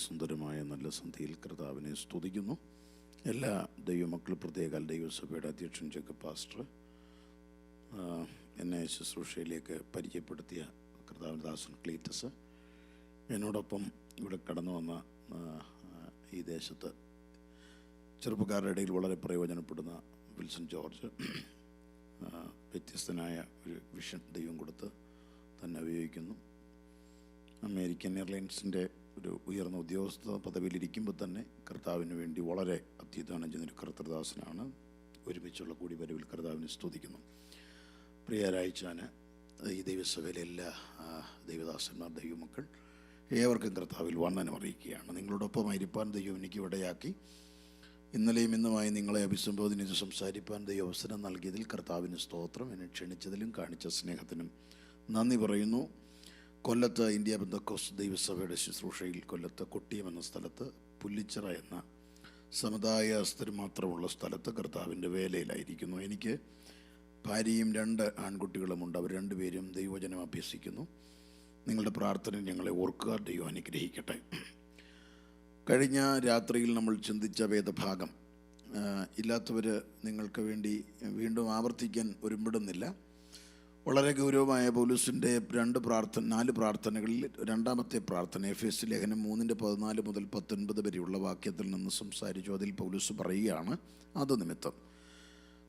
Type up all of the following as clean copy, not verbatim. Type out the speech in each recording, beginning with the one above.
സുന്ദരമായ നല്ല സന്ധ്യയിൽ കർത്താവിനെ സ്തുതിക്കുന്നു. എല്ലാ ദൈവമക്കൾ, പ്രത്യേക ദൈവസഭയുടെ അധ്യക്ഷൻ ജേക്കബ് പാസ്റ്റർ എന്നെ ശുശ്രൂഷയിലേക്ക് പരിചയപ്പെടുത്തിയ കർത്താവിൻ്റെ ദാസൻ ക്ലീറ്റസ്, എന്നോടൊപ്പം ഇവിടെ കടന്നു വന്ന ഈ ദേശത്ത് ചെറുപ്പക്കാരുടെ ഇടയിൽ വളരെ പ്രയോജനപ്പെടുന്ന വിൽസൺ ജോർജ്, വ്യത്യസ്തനായ ഒരു വിഷൻ ദൈവം കൊടുത്ത് തന്നെ ഉപയോഗിക്കുന്നു. അമേരിക്കൻ എയർലൈൻസിൻ്റെ ഒരു ഉയർന്ന ഉദ്യോഗസ്ഥ പദവിയിലിരിക്കുമ്പോൾ തന്നെ കർത്താവിന് വേണ്ടി വളരെ അത്യുദാനം ചെയ്യുന്നൊരു കർത്തൃദാസനാണ്. ഒരുമിച്ചുള്ള കൂടിവരവിൽ കർത്താവിനെ സ്തുതിക്കുന്നു. പ്രിയരായിച്ചാൻ ഈ ദൈവസഭയിലെ എല്ലാ ദൈവദാസന്മാർ, ദൈവമക്കൾ ഏവർക്കും കർത്താവിൽ വന്ദനം അറിയിക്കുകയാണ്. നിങ്ങളോടൊപ്പം ആയിരിക്കാൻ ദൈവം എനിക്ക് ഇവിടെയാക്കി ഇന്നലെയും ഇന്നുമായി നിങ്ങളെ അഭിസംബോധന ചെയ്ത് സംസാരിപ്പാൻ ദൈവം അവസരം നൽകിയതിൽ കർത്താവിന് സ്തോത്രം. എന്നെ ക്ഷണിച്ചതിലും കാണിച്ച സ്നേഹത്തിനും നന്ദി പറയുന്നു. കൊല്ലത്ത് ഇന്ത്യ പെന്തക്കോസ്ത് ദൈവസഭയുടെ ശുശ്രൂഷയിൽ കൊല്ലത്ത് കൊട്ടിയം എന്ന സ്ഥലത്ത് പുല്ലിച്ചിറ എന്ന സമുദായസ്ഥർ മാത്രമുള്ള സ്ഥലത്ത് കർത്താവിൻ്റെ വേലയിലായിരിക്കുന്നു. എനിക്ക് ഭാര്യയും 2 ആൺകുട്ടികളുമുണ്ട്. അവർ 2 പേരും ദൈവവചനം അഭ്യസിക്കുന്നു. നിങ്ങളുടെ പ്രാർത്ഥന ഞങ്ങളെ ഓർക്കുക. ദൈവം അനുഗ്രഹിക്കട്ടെ. കഴിഞ്ഞ രാത്രിയിൽ നമ്മൾ ചിന്തിച്ച വേദഭാഗം ഇല്ലാത്തവർ നിങ്ങൾക്ക് വേണ്ടി വീണ്ടും ആവർത്തിക്കാൻ ഒരുമ്പിടുന്നില്ല. വളരെ ഗൗരവമായ പൗലോസിൻ്റെ 4 പ്രാർത്ഥനകളിൽ രണ്ടാമത്തെ പ്രാർത്ഥന എഫേസ്യ ലേഖനം 3:14 മുതൽ 19 വരെയുള്ള വാക്യത്തിൽ നിന്ന് സംസാരിച്ചു. അതിൽ പൗലോസ് പറയുകയാണ്, അത് നിമിത്തം,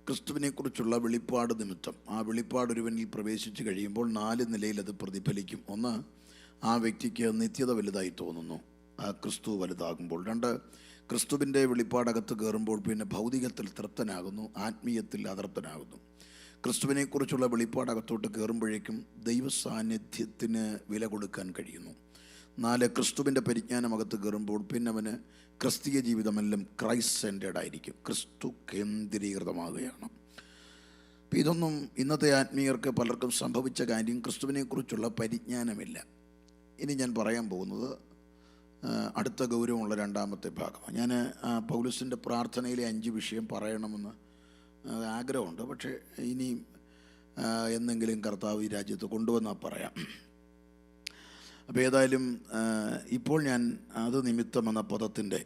ക്രിസ്തുവിനെക്കുറിച്ചുള്ള വെളിപ്പാട് നിമിത്തം, ആ വെളിപ്പാട് ഒരുവനിൽ പ്രവേശിച്ച് കഴിയുമ്പോൾ 4 നിലയിൽ അത് പ്രതിഫലിക്കും. 1, ആ വ്യക്തിക്ക് നിത്യത വലുതായി തോന്നുന്നു, ആ ക്രിസ്തു വലുതാകുമ്പോൾ. 2, ക്രിസ്തുവിൻ്റെ വെളിപ്പാടകത്ത് കയറുമ്പോൾ പിന്നെ ഭൗതികത്തിൽ തൃപ്തനാകുന്നു, ആത്മീയത്തിൽ അതൃപ്തനാകുന്നു. ക്രിസ്തുവിനെക്കുറിച്ചുള്ള വെളിപ്പാടകത്തോട്ട് കയറുമ്പോഴേക്കും ദൈവസാന്നിധ്യത്തിന് വില കൊടുക്കാൻ കഴിയുന്നു. 4, ക്രിസ്തുവിൻ്റെ പരിജ്ഞാനമകത്ത് കയറുമ്പോൾ പിന്നെ അവന് ക്രിസ്തീയ ജീവിതമെല്ലാം ക്രൈസ്റ്റ് സെൻറ്റേഡ് ആയിരിക്കും, ക്രിസ്തു കേന്ദ്രീകൃതമാകുകയാണ്. അപ്പം ഇതൊന്നും ഇന്നത്തെ ആത്മീയർക്ക് പലർക്കും സംഭവിച്ച കാര്യം, ക്രിസ്തുവിനെക്കുറിച്ചുള്ള പരിജ്ഞാനമില്ല. ഇനി ഞാൻ പറയാൻ പോകുന്നത് അടുത്ത ഗൗരവമുള്ള 2ാമത്തെ ഭാഗമാണ്. ഞാൻ പൗലോസിൻ്റെ പ്രാർത്ഥനയിലെ 5 വിഷയം പറയണമെന്ന് ആഗ്രഹമുണ്ട്. പക്ഷേ ഇനിയും എന്നെങ്കിലും കർത്താവ് ഈ രാജ്യത്ത് കൊണ്ടുവന്നാൽ പറയാം. അപ്പോൾ ഏതായാലും ഇപ്പോൾ ഞാൻ അത് നിമിത്തം എന്ന പദത്തിൻ്റെ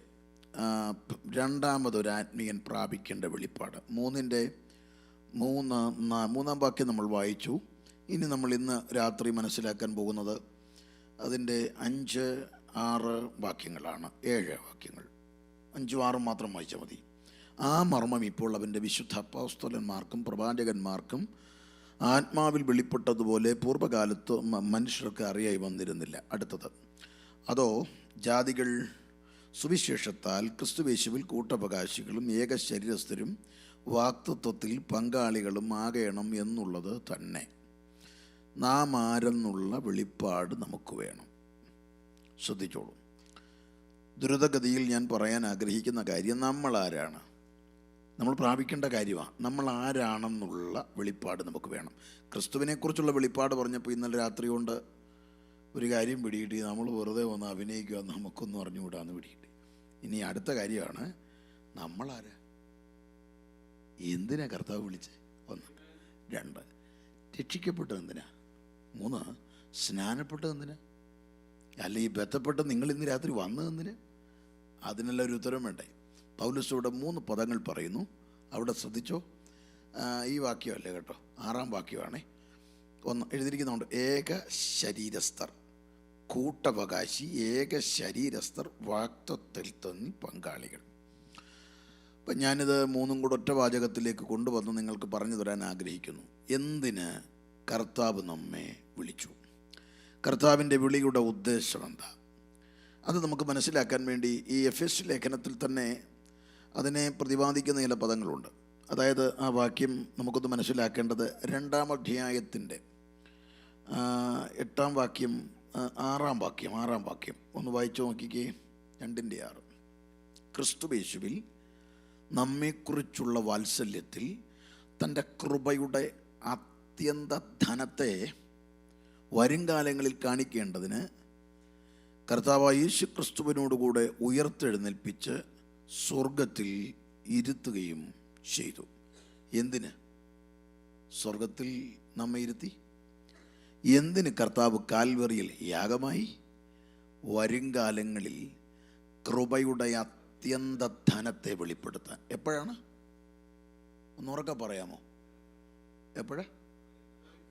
2ാമതൊരു ആത്മീയൻ പ്രാപിക്കേണ്ട വെളിപ്പാട് 3-ാം വാക്യം നമ്മൾ വായിച്ചു. ഇനി നമ്മൾ ഇന്ന് രാത്രി മനസ്സിലാക്കാൻ പോകുന്നത് അതിൻ്റെ 5-6 വാക്യങ്ങളാണ്. 7 വാക്യങ്ങൾ, 5ഉം 6ഉം മാത്രം വായിച്ചാൽ മതി. ആ മർമ്മം ഇപ്പോൾ അവൻ്റെ വിശുദ്ധ അപ്പോസ്തലന്മാർക്കും പ്രവാചകന്മാർക്കും ആത്മാവിൽ വെളിപ്പെട്ടതുപോലെ പൂർവ്വകാലത്ത് മനുഷ്യർക്ക് അറിയായി വന്നിരുന്നില്ല. അടുത്തത്, അതോ ജാതികൾ സുവിശേഷത്താൽ ക്രിസ്തുയേശുവിൽ കൂട്ടവകാശികളും ഏക ശരീരസ്ഥരും വാക്തത്വത്തിൽ പങ്കാളികളും ആകണം എന്നുള്ളത് തന്നെ. നാം ആരെന്നുള്ള വെളിപ്പാട് നമുക്ക് വേണം. ശ്രദ്ധിച്ചോളൂ. ദ്രുതഗതിയിൽ ഞാൻ പറയാൻ ആഗ്രഹിക്കുന്ന കാര്യം, നമ്മൾ ആരാണ്, നമ്മൾ പ്രാപിക്കേണ്ട കാര്യമാണ്. നമ്മൾ ആരാണെന്നുള്ള വെളിപ്പാട് നമുക്ക് വേണം. ക്രിസ്തുവിനെക്കുറിച്ചുള്ള വെളിപ്പാട് പറഞ്ഞപ്പോൾ ഇന്നലെ രാത്രി കൊണ്ട് ഒരു കാര്യം പിടികിട്ടി, നമ്മൾ വെറുതെ വന്ന് അഭിനയിക്കുക, നമുക്കൊന്നും അറിഞ്ഞുകൂടാന്ന് പിടികിട്ടി. ഇനി അടുത്ത കാര്യമാണ്, നമ്മളാരാ, എന്തിനാ കർത്താവ് വിളിച്ചേ? 1. 2, രക്ഷിക്കപ്പെട്ടത് എന്തിനാ? 3, സ്നാനപ്പെട്ടത് എന്തിനാ? അല്ല, ഈ ബന്ധപ്പെട്ട് നിങ്ങൾ ഇന്ന് രാത്രി വന്നതെന്തിന്? അതിനെല്ലാം ഒരു ഉത്തരം വേണ്ടേ? പൗലോസ് 3 പദങ്ങൾ പറയുന്നു. അവിടെ ശ്രദ്ധിച്ചോ. ഈ വാക്യമല്ലേ കേട്ടോ, 6ാം വാക്യമാണേ. 1 എഴുതിയിരിക്കുന്നുണ്ട്, ഏക ശരീരസ്ഥർ, കൂട്ടവകാശി, ഏക ശരീരസ്ഥർ, വാക്തത്വത്തിൽ തന്നെ പങ്കാളികൾ. അപ്പം ഞാനിത് 3ഉം കൂടെ ഒറ്റ വാചകത്തിലേക്ക് കൊണ്ടുവന്ന് നിങ്ങൾക്ക് പറഞ്ഞു തരാൻ ആഗ്രഹിക്കുന്നു. എന്തിന് കർത്താവ് നമ്മെ വിളിച്ചു? കർത്താവിൻ്റെ വിളിയുടെ ഉദ്ദേശം എന്താ? അത് നമുക്ക് മനസ്സിലാക്കാൻ വേണ്ടി ഈ എഫേസ്യ ലേഖനത്തിൽ തന്നെ അതിനെ പ്രതിപാദിക്കുന്ന ചില പദങ്ങളുണ്ട്. അതായത് ആ വാക്യം നമുക്കൊന്ന് മനസ്സിലാക്കേണ്ടത് 2ാം അധ്യായത്തിൻ്റെ 8ാം വാക്യം, 6ാം വാക്യം ഒന്ന് വായിച്ചു നോക്കിക്കേ. 2:6, ക്രിസ്തുയേശുവിൽ നമ്മെക്കുറിച്ചുള്ള വാത്സല്യത്തിൽ തൻ്റെ കൃപയുടെ അത്യന്ത ധനത്തെ വരുംകാലങ്ങളിൽ കാണിക്കേണ്ടതിന് കർത്താവായ യേശു ക്രിസ്തുവിനോടുകൂടെ ഉയർത്തെഴുന്നേൽപ്പിച്ച് സ്വർഗത്തിൽ ഇരുത്തുകയും ചെയ്തു. എന്തിന് സ്വർഗത്തിൽ നമ്മെ ഇരുത്തി? എന്തിന് കർത്താവ് കാൽവറിയിൽ യാഗമായി? വരുംകാലങ്ങളിൽ കൃപയുടെ അത്യന്ത ധനത്തെ വെളിപ്പെടുത്താൻ. എപ്പോഴാണ്? ഒന്നുറക്കെ പറയാമോ? എപ്പോഴാ?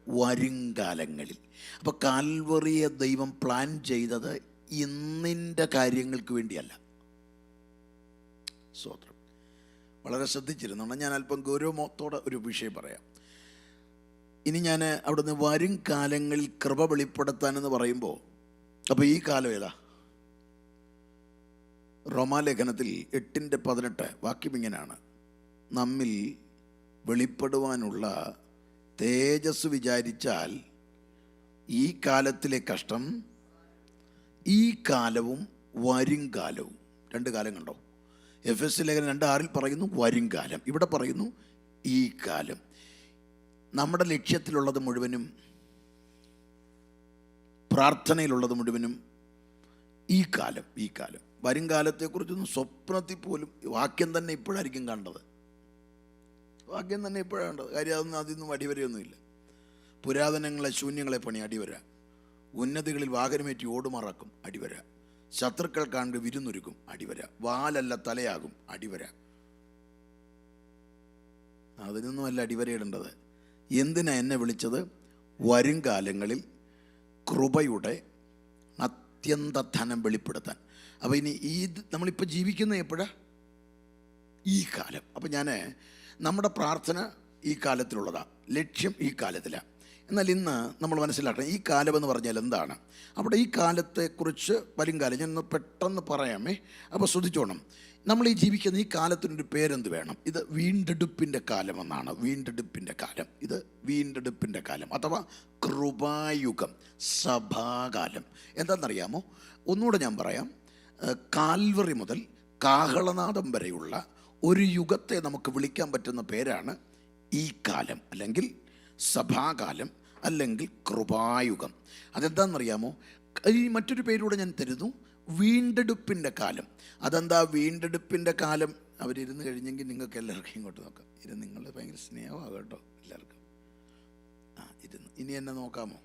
വരുംകാലങ്ങളിൽ. അപ്പോൾ കാൽവറിയെ ദൈവം പ്ലാൻ ചെയ്തത് ഇന്നിൻ്റെ കാര്യങ്ങൾക്ക് വേണ്ടിയല്ല. സ്തോത്രം. വളരെ ശ്രദ്ധിച്ചിരുന്നു. ഞാൻ അല്പം ഗൗരവത്തോടെ ഒരു വിഷയം പറയാം. ഇനി ഞാൻ അവിടുന്ന് വരും കാലങ്ങളിൽ കൃപ വെളിപ്പെടുത്താനെന്ന് പറയുമ്പോൾ, അപ്പോൾ ഈ കാലം ഏതാ? റോമാലേഖനത്തിൽ 8:18 വാക്യം ഇങ്ങനെയാണ്: നമ്മിൽ വെളിപ്പെടുവാനുള്ള തേജസ് വിചാരിച്ചാൽ ഈ കാലത്തിലെ കഷ്ടം, ഈ കാലവും വരും കാലവും. രണ്ട് കാലം കണ്ടോ? എഫെസ്യ ലേഖനം 2:6 പറയുന്നു വരും കാലം, ഇവിടെ പറയുന്നു ഈ കാലം. നമ്മുടെ ലക്ഷ്യത്തിലുള്ളത് മുഴുവനും, പ്രാർത്ഥനയിലുള്ളത് മുഴുവനും ഈ കാലം. ഈ കാലം വരും കാലത്തെക്കുറിച്ചൊന്നും സ്വപ്നത്തിൽ പോലും വാക്യം തന്നെ ഇപ്പോഴായിരിക്കും കണ്ടത്. വാക്യം തന്നെ ഇപ്പോഴാണ് കണ്ടത്. കാര്യം അതൊന്നും അതിന്നും അടിവരയൊന്നുമില്ല. പുരാതനങ്ങളെ ശൂന്യങ്ങളെ പണി അടിവര, ഉന്നതികളിൽ വാഹനമേറ്റി ഓടുമാറാക്കും അടിവര, ശത്രുക്കൾ കാണ്ട് വിരുന്നൊരുക്കും അടിവര, വാലല്ല തലയാകും അടിവര. അതിനൊന്നുമല്ല അടിവരയിടേണ്ടത്. എന്തിനാ എന്നെ വിളിച്ചത്? വരും കാലങ്ങളിൽ കൃപയുടെ അത്യന്ത ധനം വെളിപ്പെടുത്താൻ. അപ്പോൾ ഇനി നമ്മളിപ്പോൾ ജീവിക്കുന്നത് എപ്പോഴാണ്? ഈ കാലം. അപ്പം നമ്മുടെ പ്രാർത്ഥന ഈ കാലത്തിലുള്ളതാണ്, ലക്ഷ്യം ഈ കാലത്തിലാണ്. എന്നാൽ ഇന്ന് നമ്മൾ മനസ്സിലാക്കണം ഈ കാലം എന്ന് പറഞ്ഞാൽ എന്താണ്. അവിടെ ഈ കാലത്തെക്കുറിച്ച് വരും കാലം ഞാൻ പെട്ടെന്ന് പറയാമേ. അപ്പോൾ ശ്രദ്ധിച്ചോണം, നമ്മൾ ഈ ജീവിക്കുന്ന ഈ കാലത്തിനൊരു പേരെന്ത് വേണം? ഇത് വീണ്ടെടുപ്പിൻ്റെ കാലം എന്നാണ്. വീണ്ടെടുപ്പിൻ്റെ കാലം. ഇത് വീണ്ടെടുപ്പിൻ്റെ കാലം അഥവാ കൃപായുഗം, സഭാകാലം. എന്താണെന്നറിയാമോ? ഒന്നുകൂടെ ഞാൻ പറയാം. കാൽവറി മുതൽ കാഹളനാദം വരെയുള്ള ഒരു യുഗത്തെ നമുക്ക് വിളിക്കാൻ പറ്റുന്ന പേരാണ് ഈ കാലം, അല്ലെങ്കിൽ സഭാകാലം, അല്ലെങ്കിൽ കൃപായുഗം. അതെന്താണെന്നറിയാമോ? ഈ മറ്റൊരു പേരൂടെ ഞാൻ തരുന്നു, വീണ്ടെടുപ്പിൻ്റെ കാലം. അതെന്താ വീണ്ടെടുപ്പിൻ്റെ കാലം? അവരിരുന്ന് കഴിഞ്ഞെങ്കിൽ നിങ്ങൾക്ക് എല്ലാവർക്കും ഇങ്ങോട്ട് നോക്കാം. ഇത് നിങ്ങൾ ഭയങ്കര സ്നേഹമാണ് കേട്ടോ എല്ലാവർക്കും. ഇരുന്ന് ഇനി എന്നെ നോക്കാമോ?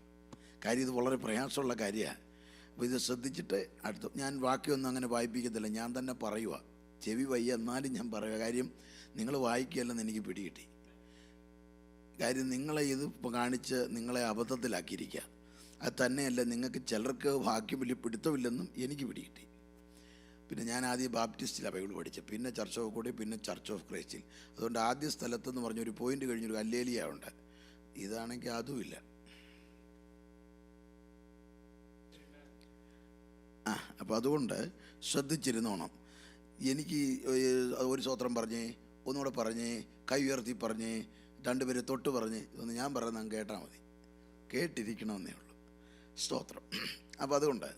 കാര്യം ഇത് വളരെ പ്രയാസമുള്ള കാര്യമാണ്. അപ്പോൾ ഇത് ശ്രദ്ധിച്ചിട്ട് അടുത്ത ഞാൻ വാക്യമൊന്നും അങ്ങനെ വായിപ്പിക്കത്തില്ല, ഞാൻ തന്നെ പറയുക. ചെവി വയ്യ എന്നാലും ഞാൻ പറയുക. കാര്യം നിങ്ങൾ വായിക്കുകയല്ലെന്ന് എനിക്ക് പിടികിട്ടി. കാര്യം നിങ്ങളെ ഇത് കാണിച്ച് നിങ്ങളെ അബദ്ധത്തിലാക്കിയിരിക്കുക. അത് തന്നെയല്ല, നിങ്ങൾക്ക് ചിലർക്ക് വാക്യം വലിയ പിടുത്തമില്ലെന്നും എനിക്ക് പിടികിട്ടി. പിന്നെ ഞാൻ ആദ്യം ബാപ്റ്റിസ്റ്റിലാണ് ബൈബിൾ പഠിച്ചത്, പിന്നെ ചർച്ച് ഓഫ് കൂടി, പിന്നെ ചർച്ച് ഓഫ് ക്രൈസ്റ്റിൽ. അതുകൊണ്ട് ആദ്യ സ്ഥലത്തെന്ന് പറഞ്ഞൊരു പോയിന്റ് കഴിഞ്ഞൊരു ഹല്ലേലൂയ ഉണ്ട്. ഇതാണെങ്കിൽ അതുമില്ല. അപ്പോൾ അതുകൊണ്ട് ശ്രദ്ധിച്ചിരുന്നോണം. എനിക്ക് ഒരു സ്തോത്രം പറഞ്ഞേ, ഒന്നുകൂടെ പറഞ്ഞേ, കൈ ഉയർത്തി പറഞ്ഞേ, രണ്ടുപേരെ തൊട്ട് പറഞ്ഞ്, ഇതൊന്ന് ഞാൻ പറയുന്നത് കേട്ടാൽ മതി, കേട്ടിരിക്കണമെന്നേ ഉള്ളൂ. സ്തോത്രം. അപ്പോൾ അതുകൊണ്ട്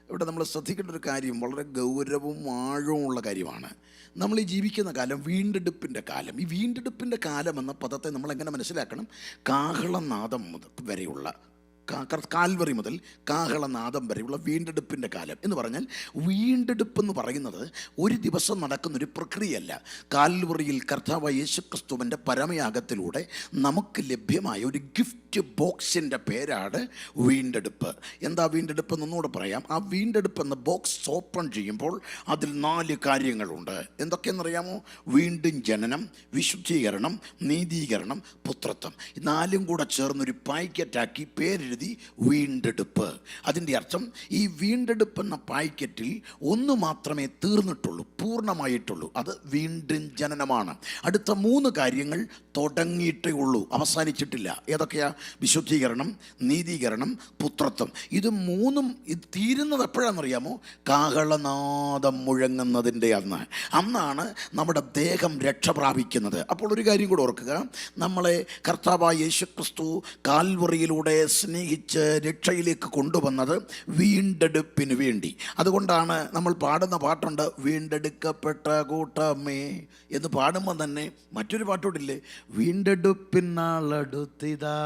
ഇവിടെ നമ്മൾ ശ്രദ്ധിക്കേണ്ട ഒരു കാര്യം വളരെ ഗൗരവവും ആഴവുമുള്ള കാര്യമാണ്. നമ്മൾ ഈ ജീവിക്കുന്ന കാലം വീണ്ടെടുപ്പിൻ്റെ കാലം. ഈ വീണ്ടെടുപ്പിൻ്റെ കാലം എന്ന പദത്തെ നമ്മളെങ്ങനെ മനസ്സിലാക്കണം? കാഹളനാദം വരെയുള്ള, കാൽവറി മുതൽ കാഹളനാദം വരെയുള്ള വീണ്ടെടുപ്പിൻ്റെ കാലം എന്ന് പറഞ്ഞാൽ, വീണ്ടെടുപ്പെന്ന് പറയുന്നത് ഒരു ദിവസം നടക്കുന്നൊരു പ്രക്രിയയല്ല. കാൽവറിയിൽ കർത്താവായ യേശുക്രിസ്തുവിൻ്റെ പരമയാഗത്തിലൂടെ നമുക്ക് ലഭ്യമായ ഒരു ഗിഫ്റ്റ് ബോക്സിൻ്റെ പേരാണ് വീണ്ടെടുപ്പ്. എന്താ വീണ്ടെടുപ്പ് എന്നൊന്നുകൂടെ പറയാം. ആ വീണ്ടെടുപ്പ് എന്ന ബോക്സ് ഓപ്പൺ ചെയ്യുമ്പോൾ അതിൽ 4 കാര്യങ്ങളുണ്ട്. എന്തൊക്കെയെന്നറിയാമോ? വീണ്ടും ജനനം, വിശുദ്ധീകരണം, നീതീകരണം, പുത്രത്വം. ഈ 4ഉം കൂടെ ചേർന്നൊരു പായ്ക്കറ്റാക്കി പേരെഴുതി വീണ്ടെടുപ്പ്. അതിൻ്റെ അർത്ഥം ഈ വീണ്ടെടുപ്പ് എന്ന പായ്ക്കറ്റിൽ ഒന്ന് മാത്രമേ തീർന്നിട്ടുള്ളൂ, പൂർണ്ണമായിട്ടുള്ളൂ. അത് വീണ്ടും ജനനമാണ്. അടുത്ത 3 കാര്യങ്ങൾ തുടങ്ങിയിട്ടേ ഉള്ളൂ, അവസാനിച്ചിട്ടില്ല. ഏതൊക്കെയാ? വിശുദ്ധീകരണം, നീതീകരണം, പുത്രത്വം. ഇത് 3ഉം ഇത് തീരുന്നത് എപ്പോഴാണെന്നറിയാമോ? കാഹളനാദം മുഴങ്ങുന്നതിൻ്റെ അന്നാണ് നമ്മുടെ ദേഹം രക്ഷ പ്രാപിക്കുന്നത്. അപ്പോൾ ഒരു കാര്യം കൂടെ ഓർക്കുക, നമ്മളെ കർത്താവായ യേശുക്രിസ്തു കാൽവറിയിലൂടെ സ്നേഹിച്ച് രക്ഷയിലേക്ക് കൊണ്ടുവന്നത് വീണ്ടെടുപ്പിന് വേണ്ടി. അതുകൊണ്ടാണ് നമ്മൾ പാടുന്ന പാട്ടുണ്ട്, വീണ്ടെടുക്കപ്പെട്ട കൂട്ടമേ എന്ന് പാടുമ്പോൾ തന്നെ മറ്റൊരു പാട്ടോടില്ലേ, വീണ്ടെടുപ്പിനാളടുത്തിതാ.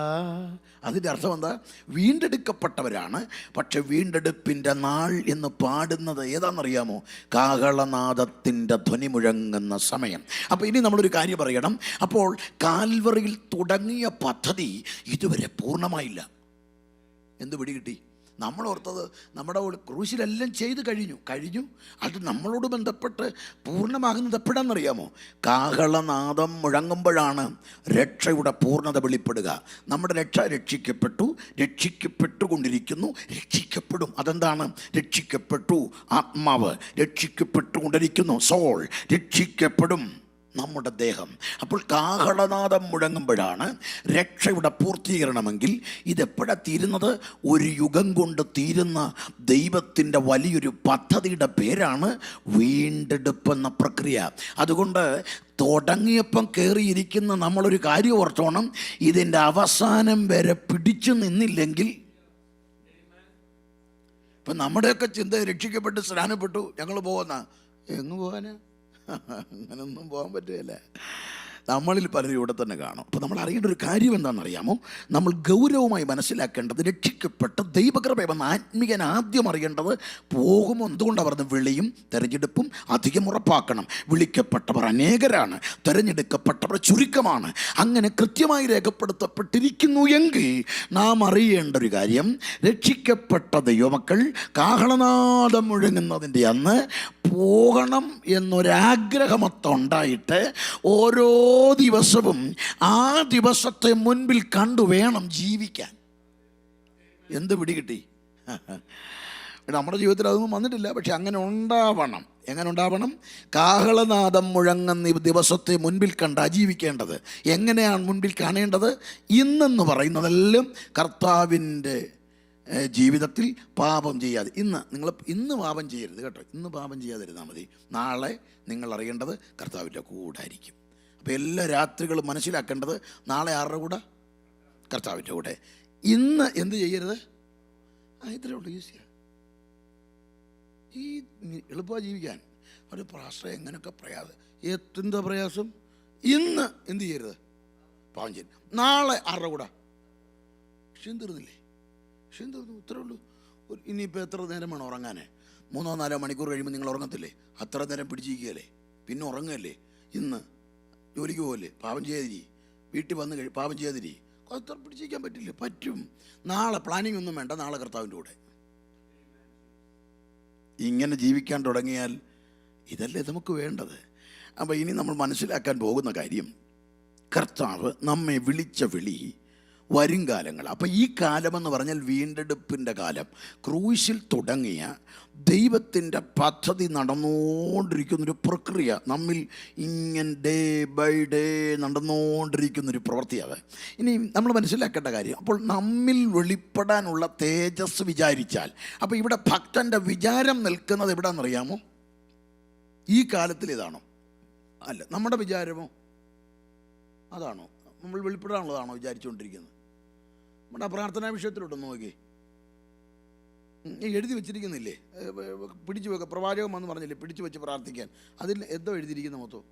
അതിൻ്റെ അർത്ഥം എന്താ? വീണ്ടെടുക്കപ്പെട്ടവരാണ്, പക്ഷെ വീണ്ടെടുപ്പിൻ്റെ നാൾ എന്ന് പാടുന്നത് ഏതാണെന്നറിയാമോ? കാഹളനാദത്തിൻ്റെ ധ്വനി മുഴങ്ങുന്ന സമയം. അപ്പോൾ ഇനി നമ്മളൊരു കാര്യം പറയണം. അപ്പോൾ കാൽവറിയിൽ തുടങ്ങിയ പദ്ധതി ഇതുവരെ പൂർണ്ണമായില്ല. എന്ത് പിടികിട്ടി? നമ്മൾ ഓർത്തത് നമ്മുടെ ക്രൂശിലെല്ലാം ചെയ്ത് കഴിഞ്ഞു. അത് നമ്മളോട് ബന്ധപ്പെട്ട് പൂർണ്ണമാകുന്നത് എപ്പോഴാണെന്നറിയാമോ? കാഹളനാദം മുഴങ്ങുമ്പോഴാണ് രക്ഷയുടെ പൂർണ്ണത വെളിപ്പെടുക. നമ്മുടെ രക്ഷിക്കപ്പെട്ടുകൊണ്ടിരിക്കുന്നു, രക്ഷിക്കപ്പെടും. അതെന്താണ്? രക്ഷിക്കപ്പെട്ടു, ആത്മാവ് രക്ഷിക്കപ്പെട്ടുകൊണ്ടിരിക്കുന്നു, സോൾ രക്ഷിക്കപ്പെടും, നമ്മുടെ ദേഹം. അപ്പോൾ കാഹളനാദം മുഴങ്ങുമ്പോഴാണ് രക്ഷയുടെ പൂർത്തീകരണമെങ്കിൽ ഇതെപ്പോഴാണ് തീരുന്നത്? ഒരു യുഗം കൊണ്ട് തീരുന്ന ദൈവത്തിൻ്റെ വലിയൊരു പദ്ധതിയുടെ പേരാണ് വീണ്ടെടുപ്പെന്ന പ്രക്രിയ. അതുകൊണ്ട് തുടങ്ങിയപ്പം കയറിയിരിക്കുന്ന നമ്മളൊരു കാര്യം ഓർത്തോണം, ഇതിൻ്റെ അവസാനം വരെ പിടിച്ചു നിന്നില്ലെങ്കിൽ, ഇപ്പം നമ്മുടെയൊക്കെ ചിന്ത രക്ഷിക്കപ്പെട്ട് സ്നാനപ്പെട്ടു ഞങ്ങൾ പോകുന്ന എങ്ങ് പോകാനാ? അങ്ങനൊന്നും പോകാൻ പറ്റുകയില്ല. നമ്മളിൽ പലരും ഇവിടെ തന്നെ കാണും. അപ്പോൾ നമ്മൾ അറിയേണ്ട ഒരു കാര്യം എന്താണെന്നറിയാമോ? നമ്മൾ ഗൗരവമായി മനസ്സിലാക്കേണ്ടത്, രക്ഷിക്കപ്പെട്ട ദൈവകൃപയെന്ന് ആത്മീയൻ ആദ്യം അറിയേണ്ടത് പോകുമ്പോൾ എന്തുകൊണ്ടാണ് പറഞ്ഞത്? വിളിയും തെരഞ്ഞെടുപ്പും അധികം ഉറപ്പാക്കണം. വിളിക്കപ്പെട്ടവർ അനേകരാണ്, തിരഞ്ഞെടുക്കപ്പെട്ടവർ ചുരുക്കമാണ്. അങ്ങനെ കൃത്യമായി രേഖപ്പെടുത്തപ്പെട്ടിരിക്കുന്നു എങ്കിൽ നാം അറിയേണ്ട ഒരു കാര്യം, രക്ഷിക്കപ്പെട്ട ദൈവമക്കൾ കാഹളനാദം മുഴങ്ങുന്നതിൻ്റെ അന്ന് പോകണം എന്നൊരാഗ്രഹമൊത്തുണ്ടായിട്ട് ഓരോ ദിവസവും ആ ദിവസത്തെ മുൻപിൽ കണ്ടു വേണം ജീവിക്കാൻ. എന്ത് പിടികിട്ടി? നമ്മുടെ ജീവിതത്തിൽ അതൊന്നും വന്നിട്ടില്ല, പക്ഷെ അങ്ങനെ ഉണ്ടാവണം. എങ്ങനെ ഉണ്ടാവണം? കാഹളനാദം മുഴങ്ങുന്ന ദിവസത്തെ മുൻപിൽ കണ്ടാ ജീവിക്കേണ്ടത്. എങ്ങനെയാണ് മുൻപിൽ കാണേണ്ടത്? ഇന്നെന്ന് പറയുന്നതെല്ലാം കർത്താവിൻ്റെ ജീവിതത്തിൽ പാപം ചെയ്യാതെ. ഇന്ന് പാപം ചെയ്യരുത് കേട്ടോ. ഇന്ന് പാപം ചെയ്യാതിരുന്നാൽ മതി. നാളെ നിങ്ങൾ അറിയേണ്ടത് കർത്താവിൻ്റെ കൂടായിരിക്കും. അപ്പോൾ എല്ലാ രാത്രികളും മനസ്സിലാക്കേണ്ടത് നാളെ ആരുടെ കൂടെ? കർത്താവിൻ്റെ കൂടെ. ഇന്ന് എന്ത് ചെയ്യരുത്? ഇത്രയേ ഉള്ളൂ. ഈസിയാണ്, ഈ എളുപ്പമാണ് ജീവിക്കാൻ. ഒരു പ്രാശ്രയം എങ്ങനെയൊക്കെ പ്രയാസം, എന്താ പ്രയാസം? ഇന്ന് എന്ത് ചെയ്യരുത്? പാപം ചെയ്യരുത്. നാളെ ആരുടെ കൂടെ? വിഷയം തീർന്നില്ലേ? വിഷയം തീർന്നു, ഇത്രേ ഉള്ളൂ. ഇനിയിപ്പോൾ എത്ര നേരം വേണം ഉറങ്ങാൻ? 3-4 മണിക്കൂർ കഴിയുമ്പോൾ നിങ്ങൾ ഉറങ്ങത്തില്ലേ? അത്ര നേരം പിടിച്ചിരിക്കുകയല്ലേ? പിന്നെ ഉറങ്ങുകയല്ലേ? ഇന്ന് ജോലിക്ക് പോകല്ലേ? പാപം ചെയ്യാതിരി. വീട്ടിൽ വന്ന് പാപം ചെയ്യാതിരി. അത്ര പിടിച്ചിരിക്കാൻ പറ്റില്ല? പറ്റും. നാളെ പ്ലാനിങ് ഒന്നും വേണ്ട, നാളെ കർത്താവിൻ്റെ കൂടെ. ഇങ്ങനെ ജീവിക്കാൻ തുടങ്ങിയാൽ ഇതല്ലേ നമുക്ക് വേണ്ടത്. അപ്പോൾ ഇനി നമ്മൾ മനസ്സിലാക്കാൻ പോകുന്ന കാര്യം, കർത്താവ് നമ്മെ വിളിച്ച വിളി വരും കാലങ്ങൾ. അപ്പോൾ ഈ കാലമെന്ന് പറഞ്ഞാൽ വീണ്ടെടുപ്പിൻ്റെ കാലം. ക്രൂശിൽ തുടങ്ങിയ ദൈവത്തിൻ്റെ പദ്ധതി നടന്നുകൊണ്ടിരിക്കുന്നൊരു പ്രക്രിയ നമ്മിൽ ഇങ്ങനെ ഡേ ബൈ ഡേ നടന്നുകൊണ്ടിരിക്കുന്നൊരു പ്രവൃത്തിയാണ്. ഇനി നമ്മൾ മനസ്സിലാക്കേണ്ട കാര്യം, അപ്പോൾ നമ്മിൽ വെളിപ്പെടാനുള്ള തേജസ് വിചാരിച്ചാൽ, അപ്പോൾ ഇവിടെ ഭക്തൻ്റെ വിചാരം നിൽക്കുന്നത് എവിടെയാണെന്നറിയാമോ? ഈ കാലത്തിൽ ഇതാണോ? അല്ല. നമ്മുടെ വിചാരമോ അതാണോ? നമ്മൾ വെളിപ്പെടാനുള്ളതാണോ വിചാരിച്ചുകൊണ്ടിരിക്കുന്നത്? നമ്മുടെ പ്രാർത്ഥനാ വിഷയത്തിലോട്ടൊന്ന് നോക്കി, എഴുതി വെച്ചിരിക്കുന്നില്ലേ? പിടിച്ചു വെക്കുക. പ്രവാചകൻ വന്ന് പറഞ്ഞില്ലേ പിടിച്ചു വെച്ച് പ്രാർത്ഥിക്കാൻ? അതിൽ എന്തോ എഴുതിയിരിക്കുന്ന മൊത്തം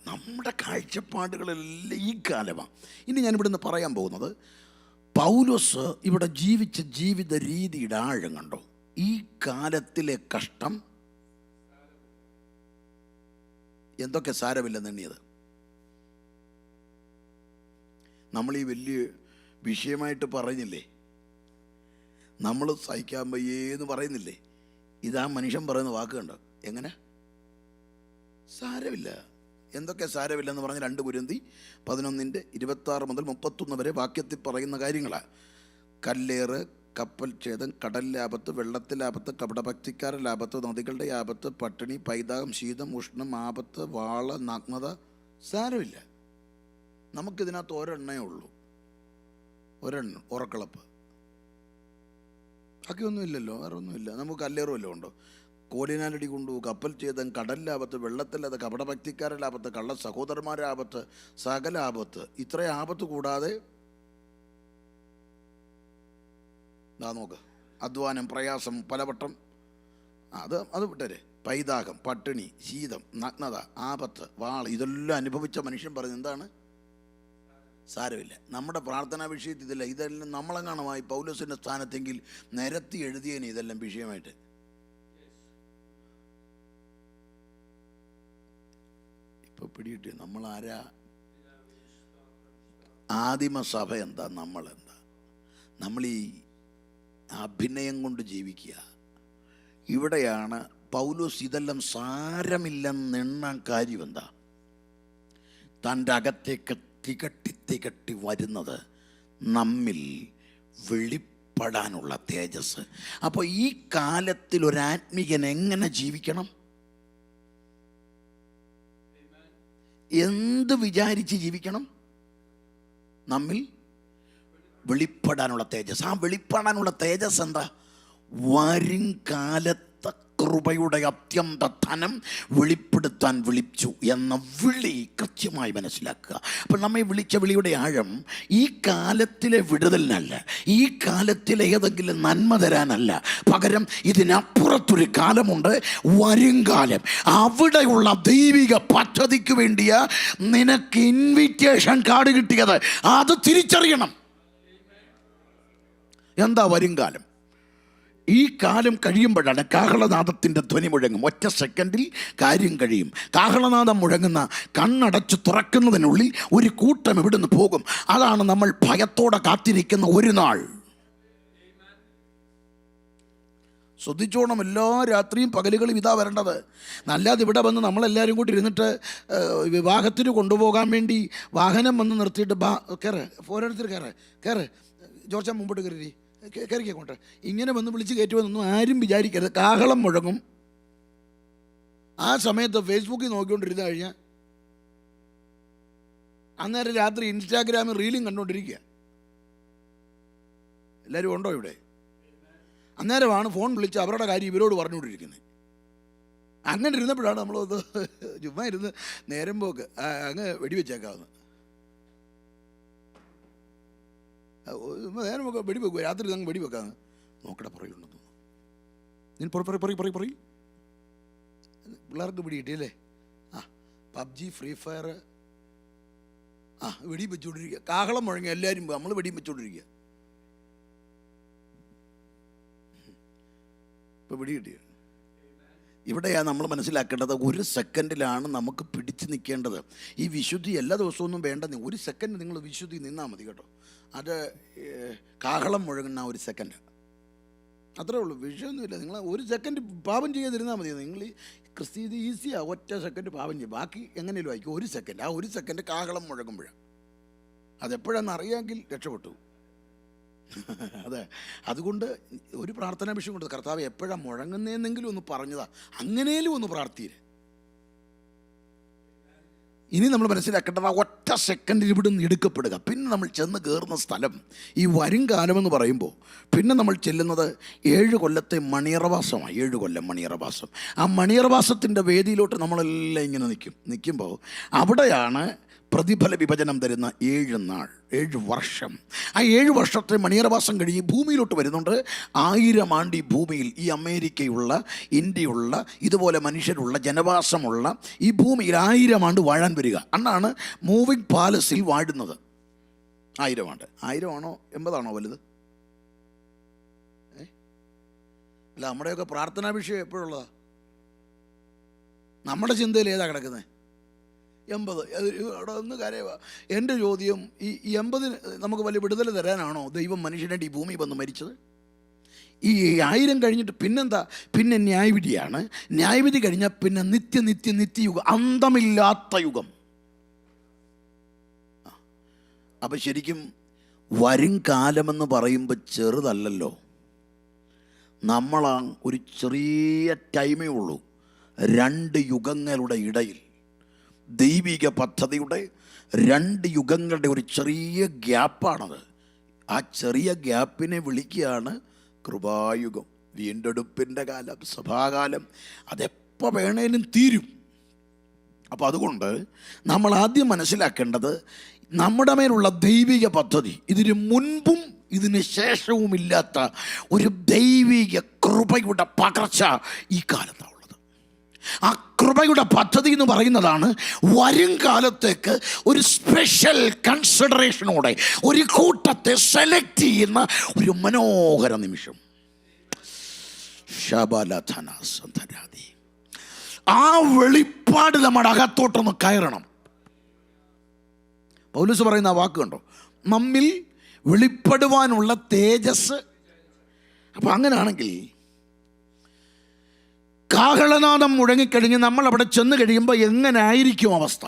നമ്മുടെ കാഴ്ചപ്പാടുകളെല്ലാം ഈ കാലമാണ്. ഇനി ഞാനിവിടുന്ന് പറയാൻ പോകുന്നത്, പൗലോസ് ഇവിടെ ജീവിച്ച ജീവിത രീതിയുടെ ആഴം കണ്ടോ? ഈ കാലത്തിലെ കഷ്ടം എന്തൊക്കെ സാരമില്ലെന്നെണ്ണിയത്. നമ്മൾ ഈ വലിയ വിഷയമായിട്ട് പറഞ്ഞില്ലേ, നമ്മൾ സഹിക്കാൻ വയ്യേന്ന് പറയുന്നില്ലേ? ഇതാ മനുഷ്യൻ പറയുന്ന വാക്കുണ്ട്. എങ്ങനെ സാരമില്ല? എന്തൊക്കെ സാരമില്ലെന്ന് പറഞ്ഞ് 2 കൊരിന്ത്യർ 11:26 മുതൽ 31 വരെ വാക്യത്തിൽ പറയുന്ന കാര്യങ്ങളാണ്. കല്ലേറ്, കപ്പൽ ഛേദം, കടലിലെ ആപത്ത്, വെള്ളത്തിലെ ആപത്ത്, കപടഭക്തിക്കാരുടെ ആപത്ത്, നദികളുടെ ആപത്ത്, പട്ടിണി, പൈതാകം, ശീതം, ഉഷ്ണം, ആപത്ത്, വാള്, നഗ്നത. സാരമില്ല. നമുക്കിതിനകത്ത് ഒരെണ്ണേ ഉള്ളൂ, ഒരെണ്ണം, ഉറക്കളപ്പ്. ബാക്കിയൊന്നുമില്ലല്ലോ, വേറെ ഒന്നുമില്ല. നമുക്ക് കല്ലേറുമല്ലോ ഉണ്ടോ? കോലിനാലടി കൊണ്ടു, കപ്പൽ ഛേദം, കടലിലെ ആപത്ത്, വെള്ളത്തിലത്, കപടഭക്തിക്കാരുടെ ആപത്ത്, കള്ള സഹോദരന്മാരുടെ ആപത്ത്, സകല ആപത്ത്. ഇത്രയും ആപത്ത് കൂടാതെ നോക്ക്, അധ്വാനം, പ്രയാസം, പലവട്ടം, അത് വിട്ടരെ. പൈതാകം, പട്ടിണി, ശീതം, നഗ്നത, ആപത്ത്, വാൾ, ഇതെല്ലാം അനുഭവിച്ച മനുഷ്യൻ പറയുന്നത് എന്താണ്? സാരമില്ല. നമ്മുടെ പ്രാർത്ഥനാ വിഷയത്തിൽ ഇതില്ല. ഇതെല്ലാം നമ്മളെങ്ങാണമായി പൗലോസിൻ്റെ സ്ഥാനത്തെങ്കിൽ നിരത്തി എഴുതിയേനെ ഇതെല്ലാം വിഷയമായിട്ട്. ഇപ്പൊ പിടികിട്ടി നമ്മളാരാ? ആദിമസഭ എന്താ, നമ്മളെന്താ? നമ്മൾ ഈ അഭിനയം കൊണ്ട് ജീവിക്കുക. ഇവിടെയാണ് പൗലോസ് ഇതെല്ലാം സാരമില്ലെന്നെണ്ണാൻ കാര്യം എന്താ? തൻ്റെ അകത്തേക്ക് തികട്ടി വരുന്നത് നമ്മിൽ വെളിപ്പെടാനുള്ള തേജസ്. അപ്പോൾ ഈ കാലത്തിൽ ഒരു ആത്മീകൻ എങ്ങനെ ജീവിക്കണം? എന്ത് വിചാരിച്ച് ജീവിക്കണം? നമ്മിൽ വെളിപ്പെടാനുള്ള തേജസ്. ആ വെളിപ്പെടാനുള്ള തേജസ് എന്താ? വരും കാലത്തെ കൃപയുടെ അത്യന്ത ധനം വെളിപ്പെടുത്താൻ വിളിച്ചു എന്ന വിളി കൃത്യമായി മനസ്സിലാക്കുക. അപ്പോൾ നമ്മെ വിളിച്ച വിളിയുടെ ആഴം ഈ കാലത്തിലെ വിടുതലിനല്ല, ഈ കാലത്തിലെ ഏതെങ്കിലും നന്മ തരാനല്ല. പകരം ഇതിനപ്പുറത്തൊരു കാലമുണ്ട്, വരും കാലം. അവിടെയുള്ള ദൈവിക പദ്ധതിക്ക് വേണ്ടിയ നിനക്ക് ഇൻവിറ്റേഷൻ കാർഡ് കിട്ടിയത്. അത് തിരിച്ചറിയണം. എന്താ വരും കാലം? ഈ കാലം കഴിയുമ്പോഴാണ് കാഹളനാദത്തിൻ്റെ ധ്വനി മുഴങ്ങും. ഒറ്റ സെക്കൻഡിൽ കാര്യം കഴിയും. കാഹളനാദം മുഴങ്ങുന്ന കണ്ണടച്ച് തുറക്കുന്നതിനുള്ളിൽ ഒരു കൂട്ടം ഇവിടുന്ന് പോകും. അതാണ് നമ്മൾ ഭയത്തോടെ കാത്തിരിക്കുന്ന ഒരു നാൾ. ശ്രദ്ധിച്ചോണം, എല്ലാ രാത്രിയും പകലുകളും ഇതാ വരേണ്ടത്. അല്ലാതെ ഇവിടെ വന്ന് നമ്മളെല്ലാവരും കൂടി ഇരുന്നിട്ട് വിവാഹത്തിന് കൊണ്ടുപോകാൻ വേണ്ടി വാഹനം വന്ന് നിർത്തിയിട്ട് കയറ്, ഓരോരുത്തർ കയറ്, ജോർജ മുമ്പോട്ട് കയറിക്കോട്ടെ, ഇങ്ങനെ വന്ന് വിളിച്ച് കയറ്റുമെന്നൊന്നും ആരും വിചാരിക്കരുത്. കാഹളം മുഴങ്ങും. ആ സമയത്ത് ഫേസ്ബുക്കിൽ നോക്കിക്കൊണ്ടിരുന്ന് കഴിഞ്ഞാൽ അന്നേരം രാത്രി ഇൻസ്റ്റാഗ്രാമിൽ റീലും കണ്ടുകൊണ്ടിരിക്കുക. എല്ലാവരും ഉണ്ടോ ഇവിടെ? അന്നേരമാണ് ഫോൺ വിളിച്ച് അവരുടെ കാര്യം ഇവരോട് പറഞ്ഞുകൊണ്ടിരിക്കുന്നത്. അങ്ങനെ ഇരുന്നപ്പോഴാണ് നമ്മളത് ചുമ്മാ ഇരുന്ന് നേരം പോക്ക് അങ്ങ് വെടിവെച്ചേക്കാവുന്നത്. നേരം ഒക്കെ വെടിവെക്കുക, രാത്രി അങ്ങ് വെടിവെക്കാന്ന് നോക്കട പറയുണ്ടെന്ന് തോന്നുന്നു. നീ പറയും പിള്ളേർക്ക് പിടി കിട്ടിയല്ലേ? പബ്ജി, ഫ്രീ ഫയർ, വെടിയും വെച്ചുകൊണ്ടിരിക്കുക. കാഹളം മുഴങ്ങി എല്ലാവരും നമ്മൾ വെടിയും വെച്ചുകൊണ്ടിരിക്കുക. ഇപ്പം പിടി കിട്ടിയ ഇവിടെയാണ് നമ്മൾ മനസ്സിലാക്കേണ്ടത്. ഒരു സെക്കൻഡിലാണ് നമുക്ക് പിടിച്ച് നിൽക്കേണ്ടത്. ഈ വിശുദ്ധി എല്ലാ ദിവസമൊന്നും വേണ്ട. ഒരു സെക്കൻഡ് നിങ്ങൾ വിശുദ്ധി നിന്നാൽ മതി കേട്ടോ. അത് കാഹളം മുഴങ്ങുന്ന ഒരു സെക്കൻഡ് അത്രേ ഉള്ളൂ. വിഷയമൊന്നുമില്ല. നിങ്ങൾ ഒരു സെക്കൻഡ് പാപം ചെയ്യാതിരുന്നാൽ മതി. നിങ്ങൾ ഈ ക്രിസ്തീയത ഈസിയാണ്. ഒറ്റ സെക്കൻഡ് പാപം ചെയ്യും, ബാക്കി എങ്ങനെയും ആയിരിക്കും. ഒരു സെക്കൻഡ്, ആ ഒരു സെക്കൻഡ് കാഹളം മുഴങ്ങുമ്പോഴാണ്. അതെപ്പോഴാണെന്ന് അറിയാമെങ്കിൽ രക്ഷപ്പെട്ടു. അതെ, അതുകൊണ്ട് ഒരു പ്രാർത്ഥനാ വിഷയം കൊണ്ട് കർത്താവ് എപ്പോഴാണ് മുഴങ്ങുന്നതെന്നെങ്കിലും ഒന്ന് പറഞ്ഞതാ, അങ്ങനെയും ഒന്ന് പ്രാർത്ഥിയില്ല. ഇനി നമ്മൾ മനസ്സിലാക്കേണ്ടത് ആ ഒറ്റ സെക്കൻഡിൽ ഇവിടെ നിന്ന് എടുക്കപ്പെടുക. പിന്നെ നമ്മൾ ചെന്ന് കയറുന്ന സ്ഥലം ഈ വരും കാലമെന്ന് പറയുമ്പോൾ പിന്നെ നമ്മൾ ചെല്ലുന്നത് 7 കൊല്ലത്തെ മണിയറവാസമാണ്. 7 കൊല്ലം മണിയറവാസം. ആ മണിയറവാസത്തിൻ്റെ വേദിയിലോട്ട് നമ്മളെല്ലാം ഇങ്ങനെ നിൽക്കുമ്പോൾ അവിടെയാണ് പ്രതിഫല വിഭജനം തരുന്ന 7 നാൾ, 7 വർഷം. ആ 7 വർഷത്തെ മണിയറവാസം കഴിഞ്ഞ് ഭൂമിയിലോട്ട് വരുന്നുണ്ട്. 1000 ആണ്ട് ഈ ഭൂമിയിൽ, ഈ അമേരിക്കയുള്ള, ഇന്ത്യയുള്ള, ഇതുപോലെ മനുഷ്യരുള്ള, ജനവാസമുള്ള ഈ ഭൂമിയിൽ 1000 ആണ്ട് വാഴാൻ വരിക. അന്നാണ് മൂവിങ് പാലസിൽ വാഴുന്നത്. 1000 ആണ്ട്. 1000 ആണോ 80 ആണോ വലുത്? അല്ല, നമ്മുടെയൊക്കെ പ്രാർത്ഥനാ വിഷയം എപ്പോഴുള്ളതാ? നമ്മുടെ ചിന്തയിൽ ഏതാ കിടക്കുന്നത്? 80. അവിടെ ഒന്ന് കാര്യമാണ്. എൻ്റെ ചോദ്യം, ഈ 80 നമുക്ക് വലിയ വിടുതൽ തരാനാണോ ദൈവം മനുഷ്യനായിട്ട് ഈ ഭൂമി വന്ന് മരിച്ചത്? ഈ 1000 കഴിഞ്ഞിട്ട് പിന്നെന്താ? പിന്നെ ന്യായവിധിയാണ്. ന്യായവിധി കഴിഞ്ഞാൽ പിന്നെ നിത്യയുഗം, അന്തമില്ലാത്ത യുഗം. അപ്പം ശരിക്കും വരും കാലമെന്ന് പറയുമ്പോൾ ചെറുതല്ലല്ലോ. നമ്മളാ ഒരു ചെറിയ ടൈമേ ഉള്ളൂ. 2 യുഗങ്ങളുടെ ഇടയിൽ ദൈവിക പദ്ധതിയുടെ 2 യുഗങ്ങളുടെ ഒരു ചെറിയ ഗ്യാപ്പാണത്. ആ ചെറിയ ഗ്യാപ്പിനെ വിളിക്കുകയാണ് കൃപായുഗം, വീണ്ടെടുപ്പിൻ്റെ കാലം, സഭാകാലം. അതെപ്പോൾ വേണേലും തീരും. അപ്പോൾ അതുകൊണ്ട് നമ്മൾ ആദ്യം മനസ്സിലാക്കേണ്ടത് നമ്മുടെ മേലുള്ള ദൈവിക പദ്ധതി, ഇതിന് മുൻപും ഇതിന് ശേഷവുമില്ലാത്ത ഒരു ദൈവിക കൃപയുടെ പകർച്ച ഈ കാലത്താണ്. ആ കൃപയുടെ പദ്ധതി എന്ന് പറയുന്നതാണ് വരും കാലത്തേക്ക് ഒരു സ്പെഷ്യൽ കൺസിഡറേഷനോടെ ഒരു കൂട്ടത്തെ സെലക്ട് ചെയ്യുന്ന ഒരു മനോഹര നിമിഷം. ആ വെളിപ്പാട് നമ്മുടെ അകത്തോട്ടൊന്ന് കയറണം. പൗലോസ് പറയുന്ന ആ വാക്ക് കണ്ടോ, നമ്മിൽ വെളിപ്പെടുവാനുള്ള തേജസ്. അപ്പം അങ്ങനെയാണെങ്കിൽ കാഹളനാദം മുഴങ്ങിക്കഴിഞ്ഞ് നമ്മൾ അവിടെ ചെന്ന് കഴിയുമ്പോൾ എങ്ങനായിരിക്കും അവസ്ഥ,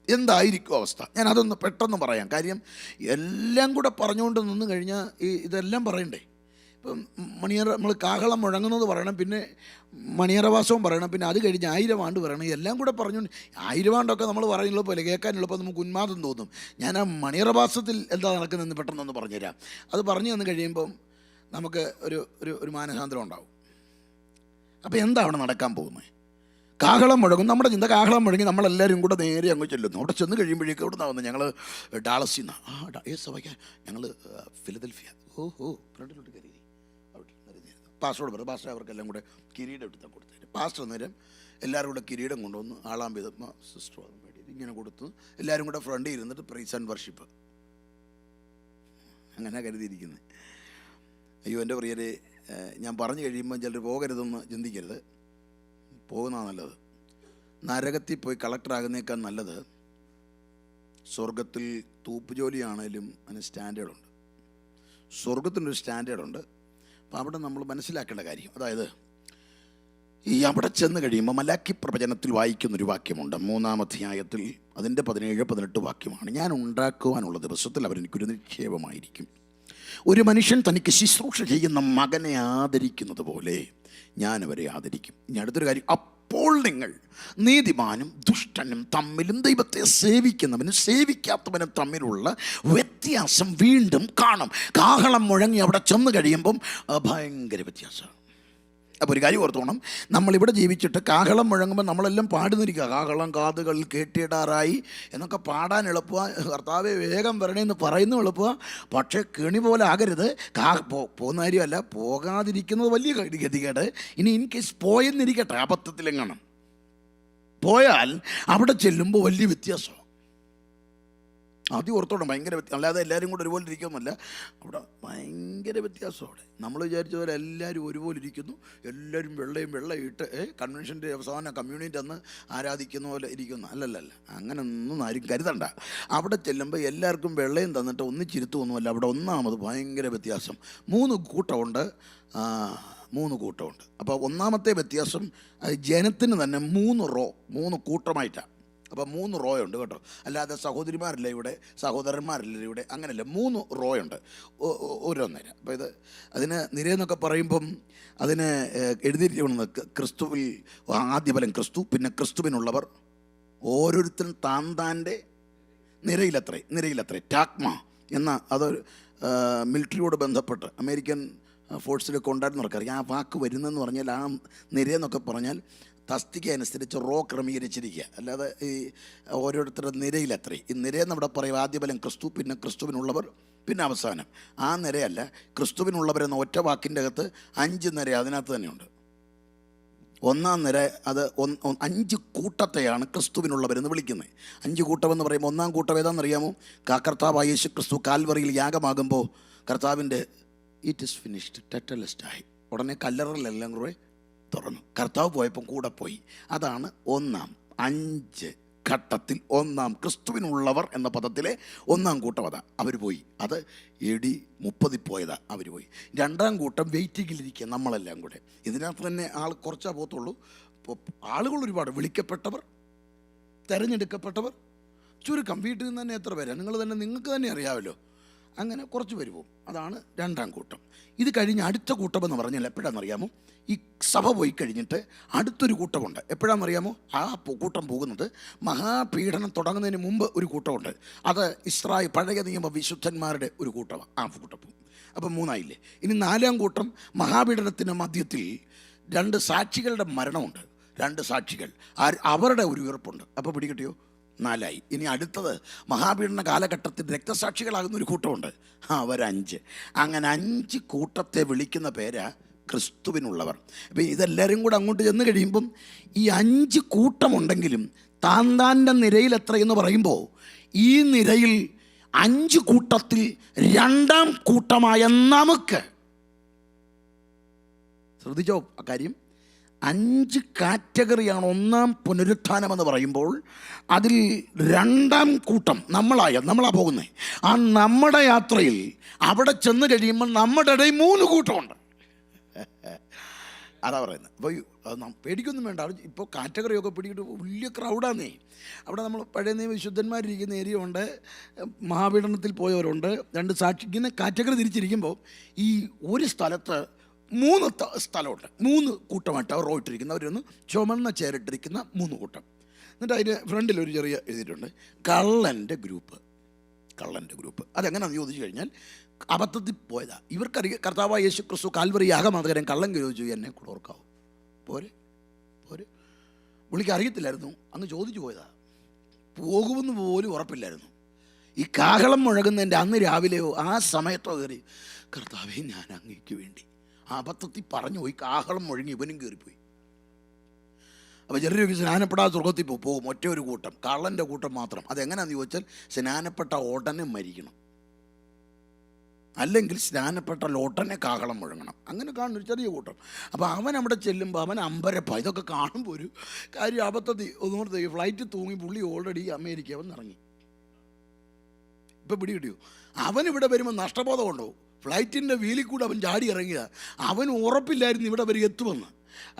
എന്തായിരിക്കും അവസ്ഥ? ഞാൻ അതൊന്ന് പെട്ടെന്ന് പറയാം. കാര്യം എല്ലാം കൂടെ പറഞ്ഞുകൊണ്ട് നിന്ന് കഴിഞ്ഞാൽ ഇതെല്ലാം പറയണ്ടേ. ഇപ്പം മണിയറ നമ്മൾ കാഹളം മുഴങ്ങുന്നത് പറയണം, പിന്നെ മണിയറവാസവും പറയണം, പിന്നെ അത് കഴിഞ്ഞ് 1000 ആണ്ട് പറയണം. എല്ലാം കൂടെ പറഞ്ഞുകൊണ്ട് 1000 ആണ്ടൊക്കെ നമ്മൾ പറയുന്നുള്ളപ്പോൾ അല്ലേ കേൾക്കാനുള്ളപ്പോൾ നമുക്ക് ഉന്മാദം തോന്നും. ഞാൻ ആ മണിയറവാസത്തിൽ എന്താ നടക്കുന്നതെന്ന് പെട്ടെന്നൊന്ന് പറഞ്ഞുതരാം. അത് പറഞ്ഞു തന്നു കഴിയുമ്പം നമുക്ക് ഒരു മാനസാന്തരം ഉണ്ടാവും. അപ്പോൾ എന്താ അവിടെ നടക്കാൻ പോകുന്നത്? കാഹളം മുഴങ്ങും. നമ്മുടെ ചിന്ത കാഹളം മുഴങ്ങി നമ്മളെല്ലാവരും കൂടെ നേരെ അങ്ങ് ചെല്ലുന്നു. അവിടെ ചെന്ന് കഴിയുമ്പോഴേക്കും എവിടെ നിന്നാണ് വന്നത്? ഞങ്ങൾ ഡാളസിൽ നിന്നാണ്. സഭയ്ക്കാൻ ഞങ്ങൾ ഫിലദൽഫിയ. ഫ്രണ്ടിലോട്ട് കയറി പാസ്റ്ററോട് പറഞ്ഞു. പാസ്റ്റർ അവർക്കെല്ലാം കൂടെ കിരീടം എടുത്താൽ കൊടുത്തത്. പാസ്റ്റർ നേരം എല്ലാവരും കൂടെ കിരീടം കൊണ്ടുവന്ന് ആളാമ്പിതമ്മ സിസ്റ്റർ ഇങ്ങനെ കൊടുത്ത് എല്ലാവരും കൂടെ ഫ്രണ്ടിൽ ഇരുന്നിട്ട് പ്രൈസ് ആൻഡ് വർഷിപ്പ്. അങ്ങനെ കരുതിയിരിക്കുന്നത്. അയ്യോ എൻ്റെ പ്രിയരെ, ഞാൻ പറഞ്ഞു കഴിയുമ്പോൾ ചിലർ പോകരുതെന്ന് ചിന്തിക്കരുത്. പോകുന്നതാണ് നല്ലത്. നരകത്തിൽ പോയി കളക്ടറാകുന്നേക്കാൾ നല്ലത് സ്വർഗത്തിൽ തൂപ്പ് ജോലിയാണേലും അതിന് സ്റ്റാൻഡേർഡുണ്ട്. സ്വർഗത്തിനൊരു സ്റ്റാൻഡേർഡുണ്ട്. അപ്പോൾ അവിടെ നമ്മൾ മനസ്സിലാക്കേണ്ട കാര്യം, അതായത് ഈ അവിടെ ചെന്ന് കഴിയുമ്പോൾ മലാക്കി പ്രവചനത്തിൽ വായിക്കുന്നൊരു വാക്യമുണ്ട്. 3-ാം അധ്യായത്തിൽ അതിൻ്റെ 17-18 വാക്യമാണ്. ഞാൻ ഉണ്ടാക്കുവാനുള്ള ദിവസത്തിൽ അവരെനിക്കൊരു നിക്ഷേപമായിരിക്കും. ഒരു മനുഷ്യൻ തനിക്ക് ശുശ്രൂഷ ചെയ്യുന്ന മകനെ ആദരിക്കുന്നത് പോലെ ഞാൻ അവരെ ആദരിക്കും. ഇനി അടുത്തൊരു കാര്യം, അപ്പോൾ നിങ്ങൾ നീതിമാനും ദുഷ്ടനും തമ്മിലും ദൈവത്തെ സേവിക്കുന്നവനും സേവിക്കാത്തവനും തമ്മിലുള്ള വ്യത്യാസം വീണ്ടും കാണും. കാഹളം മുഴങ്ങി അവിടെ ചെന്ന് കഴിയുമ്പം ഭയങ്കര വ്യത്യാസമാണ്. അപ്പോൾ ഒരു കാര്യം ഓർത്തോണം, നമ്മളിവിടെ ജീവിച്ചിട്ട് കാഹളം മുഴങ്ങുമ്പോൾ നമ്മളെല്ലാം പാടുന്നിരിക്കുക. കാഹളം കാതുകൾ കേട്ടിടാറായി എന്നൊക്കെ പാടാൻ എളുപ്പമാണ്. കർത്താവെ വേഗം വരണേന്ന് പറയുന്നു എളുപ്പമാണ്. പക്ഷേ കെണി പോലെ ആകരുത്. പോകുന്ന കാര്യമല്ല, പോകാതിരിക്കുന്നത് വലിയ ഗതികേട്. ഇനി ഇൻ കേസ് പോയെന്നിരിക്കട്ടെ, അബദ്ധത്തിലെങ്ങാനും പോയാൽ അവിടെ ചെല്ലുമ്പോൾ വലിയ വ്യത്യാസമാണ്. ആദ്യം ഓർത്തോണം, ഭയങ്കര വ്യത്യാസം. അല്ലാതെ എല്ലാവരും കൂടെ ഒരുപോലെ ഇരിക്കുമെന്നല്ല, അവിടെ ഭയങ്കര വ്യത്യാസം. അവിടെ നമ്മൾ വിചാരിച്ച പോലെ എല്ലാവരും ഒരുപോലെ ഇരിക്കുന്നു. എല്ലാവരും വെള്ളയിട്ട് കൺവെൻഷൻ്റെ അവസാന കമ്മ്യൂണിറ്റി അന്ന് ആരാധിക്കുന്ന പോലെ ഇരിക്കുന്നു. അല്ലല്ല, അങ്ങനെയൊന്നും ആരും കരുതണ്ട. അവിടെ ചെല്ലുമ്പോൾ എല്ലാവർക്കും വെള്ളയും തന്നിട്ട് ഒന്നിച്ചിരുത്തുമൊന്നുമല്ല. അവിടെ ഒന്നാമത് ഭയങ്കര വ്യത്യാസം. 3 കൂട്ടമുണ്ട്. അപ്പോൾ ഒന്നാമത്തെ വ്യത്യാസം, ജനത്തിന് തന്നെ 3 കൂട്ടമായിട്ടാണ്. അപ്പോൾ 3 റോയുണ്ട് കേട്ടോ. അല്ലാതെ സഹോദരിമാരില്ല ഇവിടെ, സഹോദരന്മാരില്ല ഇവിടെ, അങ്ങനെയല്ല. 3 റോയുണ്ട് ഓരോന്നേരം. അപ്പോൾ അതിന് നിരയെന്നൊക്കെ പറയുമ്പം അതിന് എഴുതിയിരിക്കുന്നത് ക്രിസ്തുവിൽ ആദ്യഫലം ക്രിസ്തു, പിന്നെ ക്രിസ്തുവിനുള്ളവർ ഓരോരുത്തരും താൻ്റെ നിരയിലത്രേ ടാക്മ എന്ന അതൊരു മിലിറ്ററിയോട് ബന്ധപ്പെട്ട് അമേരിക്കൻ ഫോഴ്സിലൊക്കെ ഉണ്ടായിരുന്നവർക്ക് അറിയാം. ആ വാക്ക് വരുന്നതെന്ന് പറഞ്ഞാൽ ആ നിരയെന്നൊക്കെ പറഞ്ഞാൽ തസ്തിക അനുസരിച്ച് റോ ക്രമീകരിച്ചിരിക്കുക. അല്ലാതെ ഈ ഓരോരുത്തരുടെ നിരയിലത്രേ. ഈ നിരയെന്ന് ഇവിടെ പറയും ആദ്യഫലം ക്രിസ്തു, പിന്നെ ക്രിസ്തുവിനുള്ളവർ, പിന്നെ അവസാനം. ആ നിരയല്ല, ക്രിസ്തുവിനുള്ളവരെന്ന ഒറ്റ വാക്കിൻ്റെ അകത്ത് 5 നിര അതിനകത്ത് തന്നെയുണ്ട്. 1-ാം നിര അത് 5 കൂട്ടത്തെയാണ് ക്രിസ്തുവിനുള്ളവരെന്ന് വിളിക്കുന്നത്. 5 കൂട്ടമെന്ന് പറയുമ്പോൾ 1-ാം കൂട്ടം ഏതാണെന്നറിയാമോ? കർത്താവായ യേശു ക്രിസ്തു കാൽവറിയിൽ യാഗമാകുമ്പോൾ കർത്താവിൻ്റെ ഇറ്റ് ഇസ് ഫിനിഷ്ഡ് ടെറ്റലിസ്റ്റായി ഉടനെ കല്ലറലെല്ലാം കൂടെ തുറന്നു. കർത്താവ് പോയപ്പം കൂടെ പോയി. അതാണ് 1-ാം 5 ഘട്ടത്തിൽ 1-ാം ക്രിസ്തുവിനുള്ളവർ എന്ന പദത്തിലെ 1-ാം കൂട്ടം അതാ. അവർ പോയി. അത് AD 30 പോയതാ. അവർ പോയി. 2-ാം കൂട്ടം വെയിറ്റിങ്ങിലിരിക്കുക, നമ്മളെല്ലാം കൂടെ. ഇതിനകത്ത് തന്നെ ആൾ കുറച്ചാ പോകത്തുള്ളൂ. ആളുകൾ ഒരുപാട്. വിളിക്കപ്പെട്ടവർ, തിരഞ്ഞെടുക്കപ്പെട്ടവർ ചുരുക്കം. വീട്ടിൽ നിന്ന് തന്നെ എത്ര പേരാണ്? നിങ്ങൾക്ക് തന്നെ അറിയാമല്ലോ. അങ്ങനെ കുറച്ച് പേര് പോകും. അതാണ് 2-ാം കൂട്ടം. ഇത് കഴിഞ്ഞ് അടുത്ത കൂട്ടമെന്ന് പറഞ്ഞാൽ എപ്പോഴാണെന്നറിയാമോ? ഈ സഭ പോയി കഴിഞ്ഞിട്ട് അടുത്തൊരു കൂട്ടമുണ്ട്. എപ്പോഴാണെന്നറിയാമോ? ആ കൂട്ടം പോകുന്നത് മഹാപീഡനം തുടങ്ങുന്നതിന് മുമ്പ് ഒരു കൂട്ടമുണ്ട്. അത് ഇസ്രായേൽ പഴയ നിയമ വിശുദ്ധന്മാരുടെ ഒരു കൂട്ടമാണ്. ആ കൂട്ടം പോകും. അപ്പം 3 ആയില്ലേ. ഇനി 4-ാം കൂട്ടം മഹാപീഡനത്തിന് മധ്യത്തിൽ 2 സാക്ഷികളുടെ മരണമുണ്ട്. 2 സാക്ഷികൾ, അവരുടെ ഒരു ഉയർപ്പുണ്ട്. അപ്പോൾ പിടികിട്ടിയോ? 4 ആയി. ഇനി അടുത്തത് മഹാപീഡന കാലഘട്ടത്തിൽ രക്തസാക്ഷികളാകുന്ന ഒരു കൂട്ടമുണ്ട്. അവർ 5. അങ്ങനെ 5 കൂട്ടത്തെ വിളിക്കുന്ന പേരാ ക്രിസ്തുവിനുള്ളവർ. അപ്പോൾ ഇതെല്ലാവരും കൂടെ അങ്ങോട്ട് ചെന്ന് കഴിയുമ്പം ഈ 5 കൂട്ടമുണ്ടെങ്കിലും താൻ്റെ നിരയിൽ എത്രയെന്ന് പറയുമ്പോൾ ഈ നിരയിൽ 5 കൂട്ടത്തിൽ 2-ാം കൂട്ടമായ നമുക്ക്, ശ്രദ്ധിച്ചോ ആ കാര്യം, 5 കാറ്റഗറിയാണ് ഒന്നാം പുനരുത്ഥാനം എന്ന് പറയുമ്പോൾ. അതിൽ രണ്ടാം കൂട്ടം നമ്മളാ പോകുന്നത്. ആ നമ്മുടെ യാത്രയിൽ അവിടെ ചെന്ന് കഴിയുമ്പോൾ നമ്മുടെ ഇടയിൽ 3 കൂട്ടമുണ്ട്. അതാ പറയുന്നത്. അപ്പോൾ അത് പേടിക്കൊന്നും വേണ്ട. ഇപ്പോൾ കാറ്റഗറിയൊക്കെ പിടിക്കിട്ട് വലിയ ക്രൗഡാന്നേ. അവിടെ നമ്മൾ പഴയ നിയമ വിശുദ്ധന്മാരിരിക്കുന്ന ഏരിയ ഉണ്ട്, മഹാപീഡനത്തിൽ പോയവരുണ്ട്, 2 സാക്ഷി. ഇങ്ങനെ കാറ്റഗറി തിരിച്ചിരിക്കുമ്പോൾ ഈ ഒരു സ്ഥലത്ത് 3 സ്ഥലമുണ്ട്. 3 കൂട്ടമായിട്ട് അവർ റോയിട്ടിരിക്കുന്നവരൊന്ന് ചുമന്ന ചേരിട്ടിരിക്കുന്ന 3 കൂട്ടം. എന്നിട്ട് അതിന് ഫ്രണ്ടിൽ ഒരു ചെറിയ എഴുതിയിട്ടുണ്ട്, കള്ളൻ്റെ ഗ്രൂപ്പ്. അതെങ്ങനെയാണെന്ന് ചോദിച്ചു കഴിഞ്ഞാൽ അബദ്ധത്തിൽ പോയതാ. ഇവർക്കറിയാം കർത്താവായ യേശു ക്രിസ്തു കാൽവറി യാഗമാതകരം കള്ളം ചോദിച്ചു, എന്നെ കൂടെ ഓർക്കാവും. പോരെ പുള്ളിക്ക് അറിയത്തില്ലായിരുന്നു, അങ്ങ് ചോദിച്ചു പോയതാ. പോകുമെന്ന് പോലും ഉറപ്പില്ലായിരുന്നു. ഈ കാഹളം മുഴങ്ങുന്നതിൻ്റെ അന്ന് രാവിലെയോ ആ സമയത്തോ കയറി, കർത്താവേ ഞാൻ അങ്ങേക്ക് വേണ്ടി. ആ അബദ്ധത്തിൽ പറഞ്ഞു പോയി, കാഹളം മുഴങ്ങി ഇവനും കയറിപ്പോയി. അപ്പോൾ ചെറിയൊരു സ്നാനപ്പെടാതെ സ്വർഗത്തിൽ പോകും. ഒറ്റ ഒരു കൂട്ടം, കള്ളൻ്റെ കൂട്ടം മാത്രം. അതെങ്ങനെയാണെന്ന് ചോദിച്ചാൽ സ്നാനപ്പെട്ട ഉടനെ മരിക്കണം, അല്ലെങ്കിൽ സ്നാനപ്പെട്ട ലോട്ടനെ കാഹളം മുഴങ്ങണം. അങ്ങനെ കാണുന്ന ഒരു ചെറിയ കൂട്ടം. അപ്പോൾ അവൻ അവിടെ ചെല്ലുമ്പോൾ അവൻ അമ്പരപ്പ. ഇതൊക്കെ കാണുമ്പോൾ ഒരു കാര്യം അബദ്ധത്തിൽ ഒന്നോർത്ത് ഫ്ലൈറ്റ് തൂങ്ങി പുള്ളി ഓൾറെഡി അമേരിക്ക അവൻ ഇറങ്ങി. ഇപ്പം പിടികിട്ടിയോ? അവനിവിടെ വരുമ്പോൾ നഷ്ടബോധമുണ്ടോ? ഫ്ലൈറ്റിൻ്റെ വീലിൽ കൂടെ അവൻ ചാടി ഇറങ്ങിയ. അവൻ ഉറപ്പില്ലായിരുന്നു ഇവിടെ വരെ എത്തുമെന്ന്.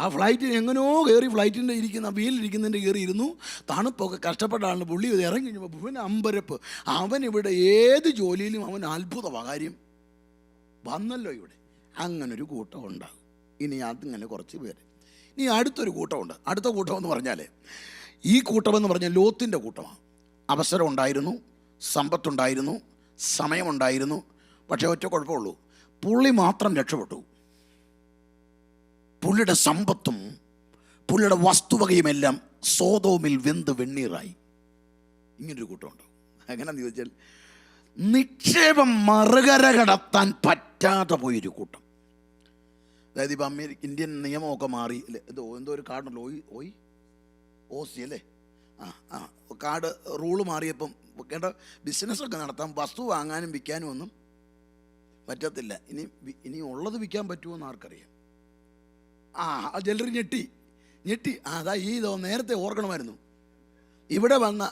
ആ ഫ്ലൈറ്റിന് എങ്ങനെയോ കയറി ഫ്ലൈറ്റിൻ്റെ വീലിരിക്കുന്നതിൻ്റെ കയറി ഇരുന്നു. തണുപ്പൊക്കെ കഷ്ടപ്പെട്ടാണ് പുള്ളി ഇറങ്ങി കഴിഞ്ഞപ്പോൾ അവൻ അമ്പരപ്പ്. അവനിവിടെ ഏത് ജോലിയിലും അവൻ അത്ഭുതമാണ്. കാര്യം വന്നല്ലോ ഇവിടെ. അങ്ങനൊരു കൂട്ടം ഉണ്ടാകും. ഇനി അതിങ്ങനെ കുറച്ച് പേര്. ഇനി അടുത്തൊരു കൂട്ടമുണ്ട്. അടുത്ത കൂട്ടം എന്ന് പറഞ്ഞാൽ, ഈ കൂട്ടമെന്ന് പറഞ്ഞാൽ ലോത്തിൻ്റെ കൂട്ടമാണ്. അവസരം ഉണ്ടായിരുന്നു, സമ്പത്തുണ്ടായിരുന്നു, സമയമുണ്ടായിരുന്നു. പക്ഷേ ഒറ്റ കുഴപ്പമുള്ളൂ, പുള്ളി മാത്രം രക്ഷപ്പെട്ടു. പുള്ളിയുടെ സമ്പത്തും പുള്ളിയുടെ വസ്തുവകയുമെല്ലാം സോദോമിൽ വെന്ത് വെണ്ണീറായി. ഇങ്ങനൊരു കൂട്ടമുണ്ട്. എങ്ങനെയാണെന്ന് ചോദിച്ചാൽ, നിക്ഷേപം മറുകര കടത്താൻ പറ്റാതെ പോയൊരു കൂട്ടം. അതായത് ഇപ്പം ഇന്ത്യൻ നിയമമൊക്കെ മാറി അല്ലേ, എന്തോ ഒരു കാർഡുണ്ടല്ലോ, ഓസി അല്ലേ, കാർഡ് റൂള് മാറിയപ്പം കേട്ടോ, ബിസിനസ്സൊക്കെ നടത്താം, വസ്തു വാങ്ങാനും വിൽക്കാനും ഒന്നും പറ്റത്തില്ല. ഇനി ഉള്ളത് വിൽക്കാൻ പറ്റുമോയെന്ന് ആർക്കറിയാം. ചിലർ ഞെട്ടി അതാ നേരത്തെ ഓർക്കണമായിരുന്നു. ഇവിടെ വന്ന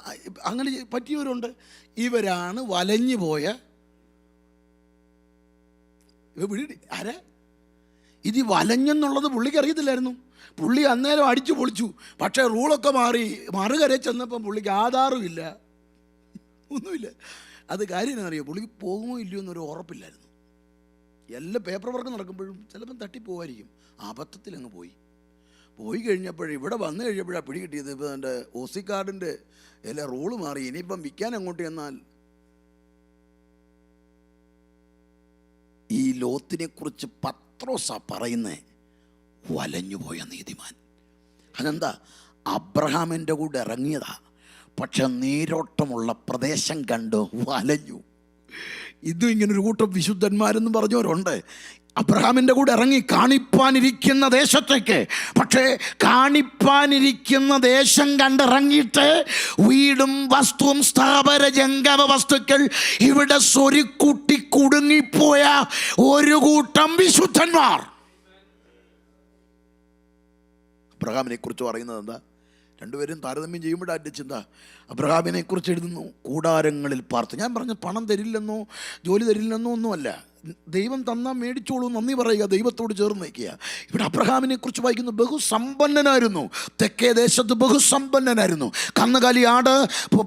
അങ്ങനെ പറ്റിയവരുണ്ട്. ഇവരാണ് വലഞ്ഞു പോയ ആരാ ഇത് വലഞ്ഞെന്നുള്ളത് പുള്ളിക്ക് അറിയത്തില്ലായിരുന്നു. പുള്ളി അന്നേരം അടിച്ചു പൊളിച്ചു. പക്ഷേ റൂളൊക്കെ മാറി. മറുകര ചെന്നപ്പം പുള്ളിക്ക് ആധാറും ഇല്ല, ഒന്നുമില്ല. അത് കാര്യം എന്നറിയോ, പുള്ളിക്ക് പോകുമോ ഇല്ലയോ എന്നൊരു ഉറപ്പില്ലായിരുന്നു. എല്ലാ പേപ്പർ വർക്ക് നടക്കുമ്പോഴും ചിലപ്പം തട്ടിപ്പോവായിരിക്കും. അബദ്ധത്തിൽ അങ്ങ് പോയി കഴിഞ്ഞപ്പോൾ ഇവിടെ വന്നു കഴിഞ്ഞപ്പോഴാണ് പിടി കിട്ടിയത്. ഇപ്പം എൻ്റെ ഓസി കാർഡിൻ്റെ എല്ലാ റൂള് മാറി. ഇനിയിപ്പം വിൽക്കാൻ അങ്ങോട്ട് ചെന്നാൽ ഈ ലോത്തിനെ കുറിച്ച് പത്രോസാ പറയുന്നേ, വലഞ്ഞുപോയ നീതിമാൻ. അതെന്താ? അബ്രഹാമിൻ്റെ കൂടെ ഇറങ്ങിയതാ, പക്ഷെ നീരോട്ടമുള്ള പ്രദേശം കണ്ട് വലഞ്ഞു. ഇതും ഇങ്ങനൊരു കൂട്ടം വിശുദ്ധന്മാരെന്ന് പറഞ്ഞവരുണ്ട്. അബ്രഹാമിൻ്റെ കൂടെ ഇറങ്ങി കാണിപ്പാനിരിക്കുന്ന ദേശത്തേക്ക്, പക്ഷേ കാണിപ്പാനിരിക്കുന്ന ദേശം കണ്ടിറങ്ങിയിട്ട് വീടും വസ്തുവും സ്ഥാപന ജംഗമ വസ്തുക്കൾ ഇവിടെ സ്വരുക്കൂട്ടി കുടുങ്ങിപ്പോയ ഒരു കൂട്ടം വിശുദ്ധന്മാർ. അബ്രഹാമിനെ കുറിച്ച് പറയുന്നത് എന്താ? രണ്ടുപേരും താരതമ്യം ചെയ്യുമ്പോഴാൻ്റെ ചിന്ത. അബ്രഹാമിനെ കുറിച്ച് എഴുതുന്നു, കൂടാരങ്ങളിൽ പാർത്തു. ഞാൻ പറഞ്ഞ പണം തരില്ലെന്നോ ജോലി തരില്ലെന്നോ ഒന്നുമല്ല. ദൈവം തന്നാൽ മേടിച്ചോളൂ, നന്ദി പറയുക, ദൈവത്തോട് ചേർന്ന് നിൽക്കുക. ഇവിടെ അബ്രഹാമിനെ കുറിച്ച് വായിക്കുന്നു, ബഹുസമ്പന്നനായിരുന്നു. തെക്കേ ദേശത്ത് ബഹുസമ്പന്നനായിരുന്നു. കന്നുകാലി, ആട്,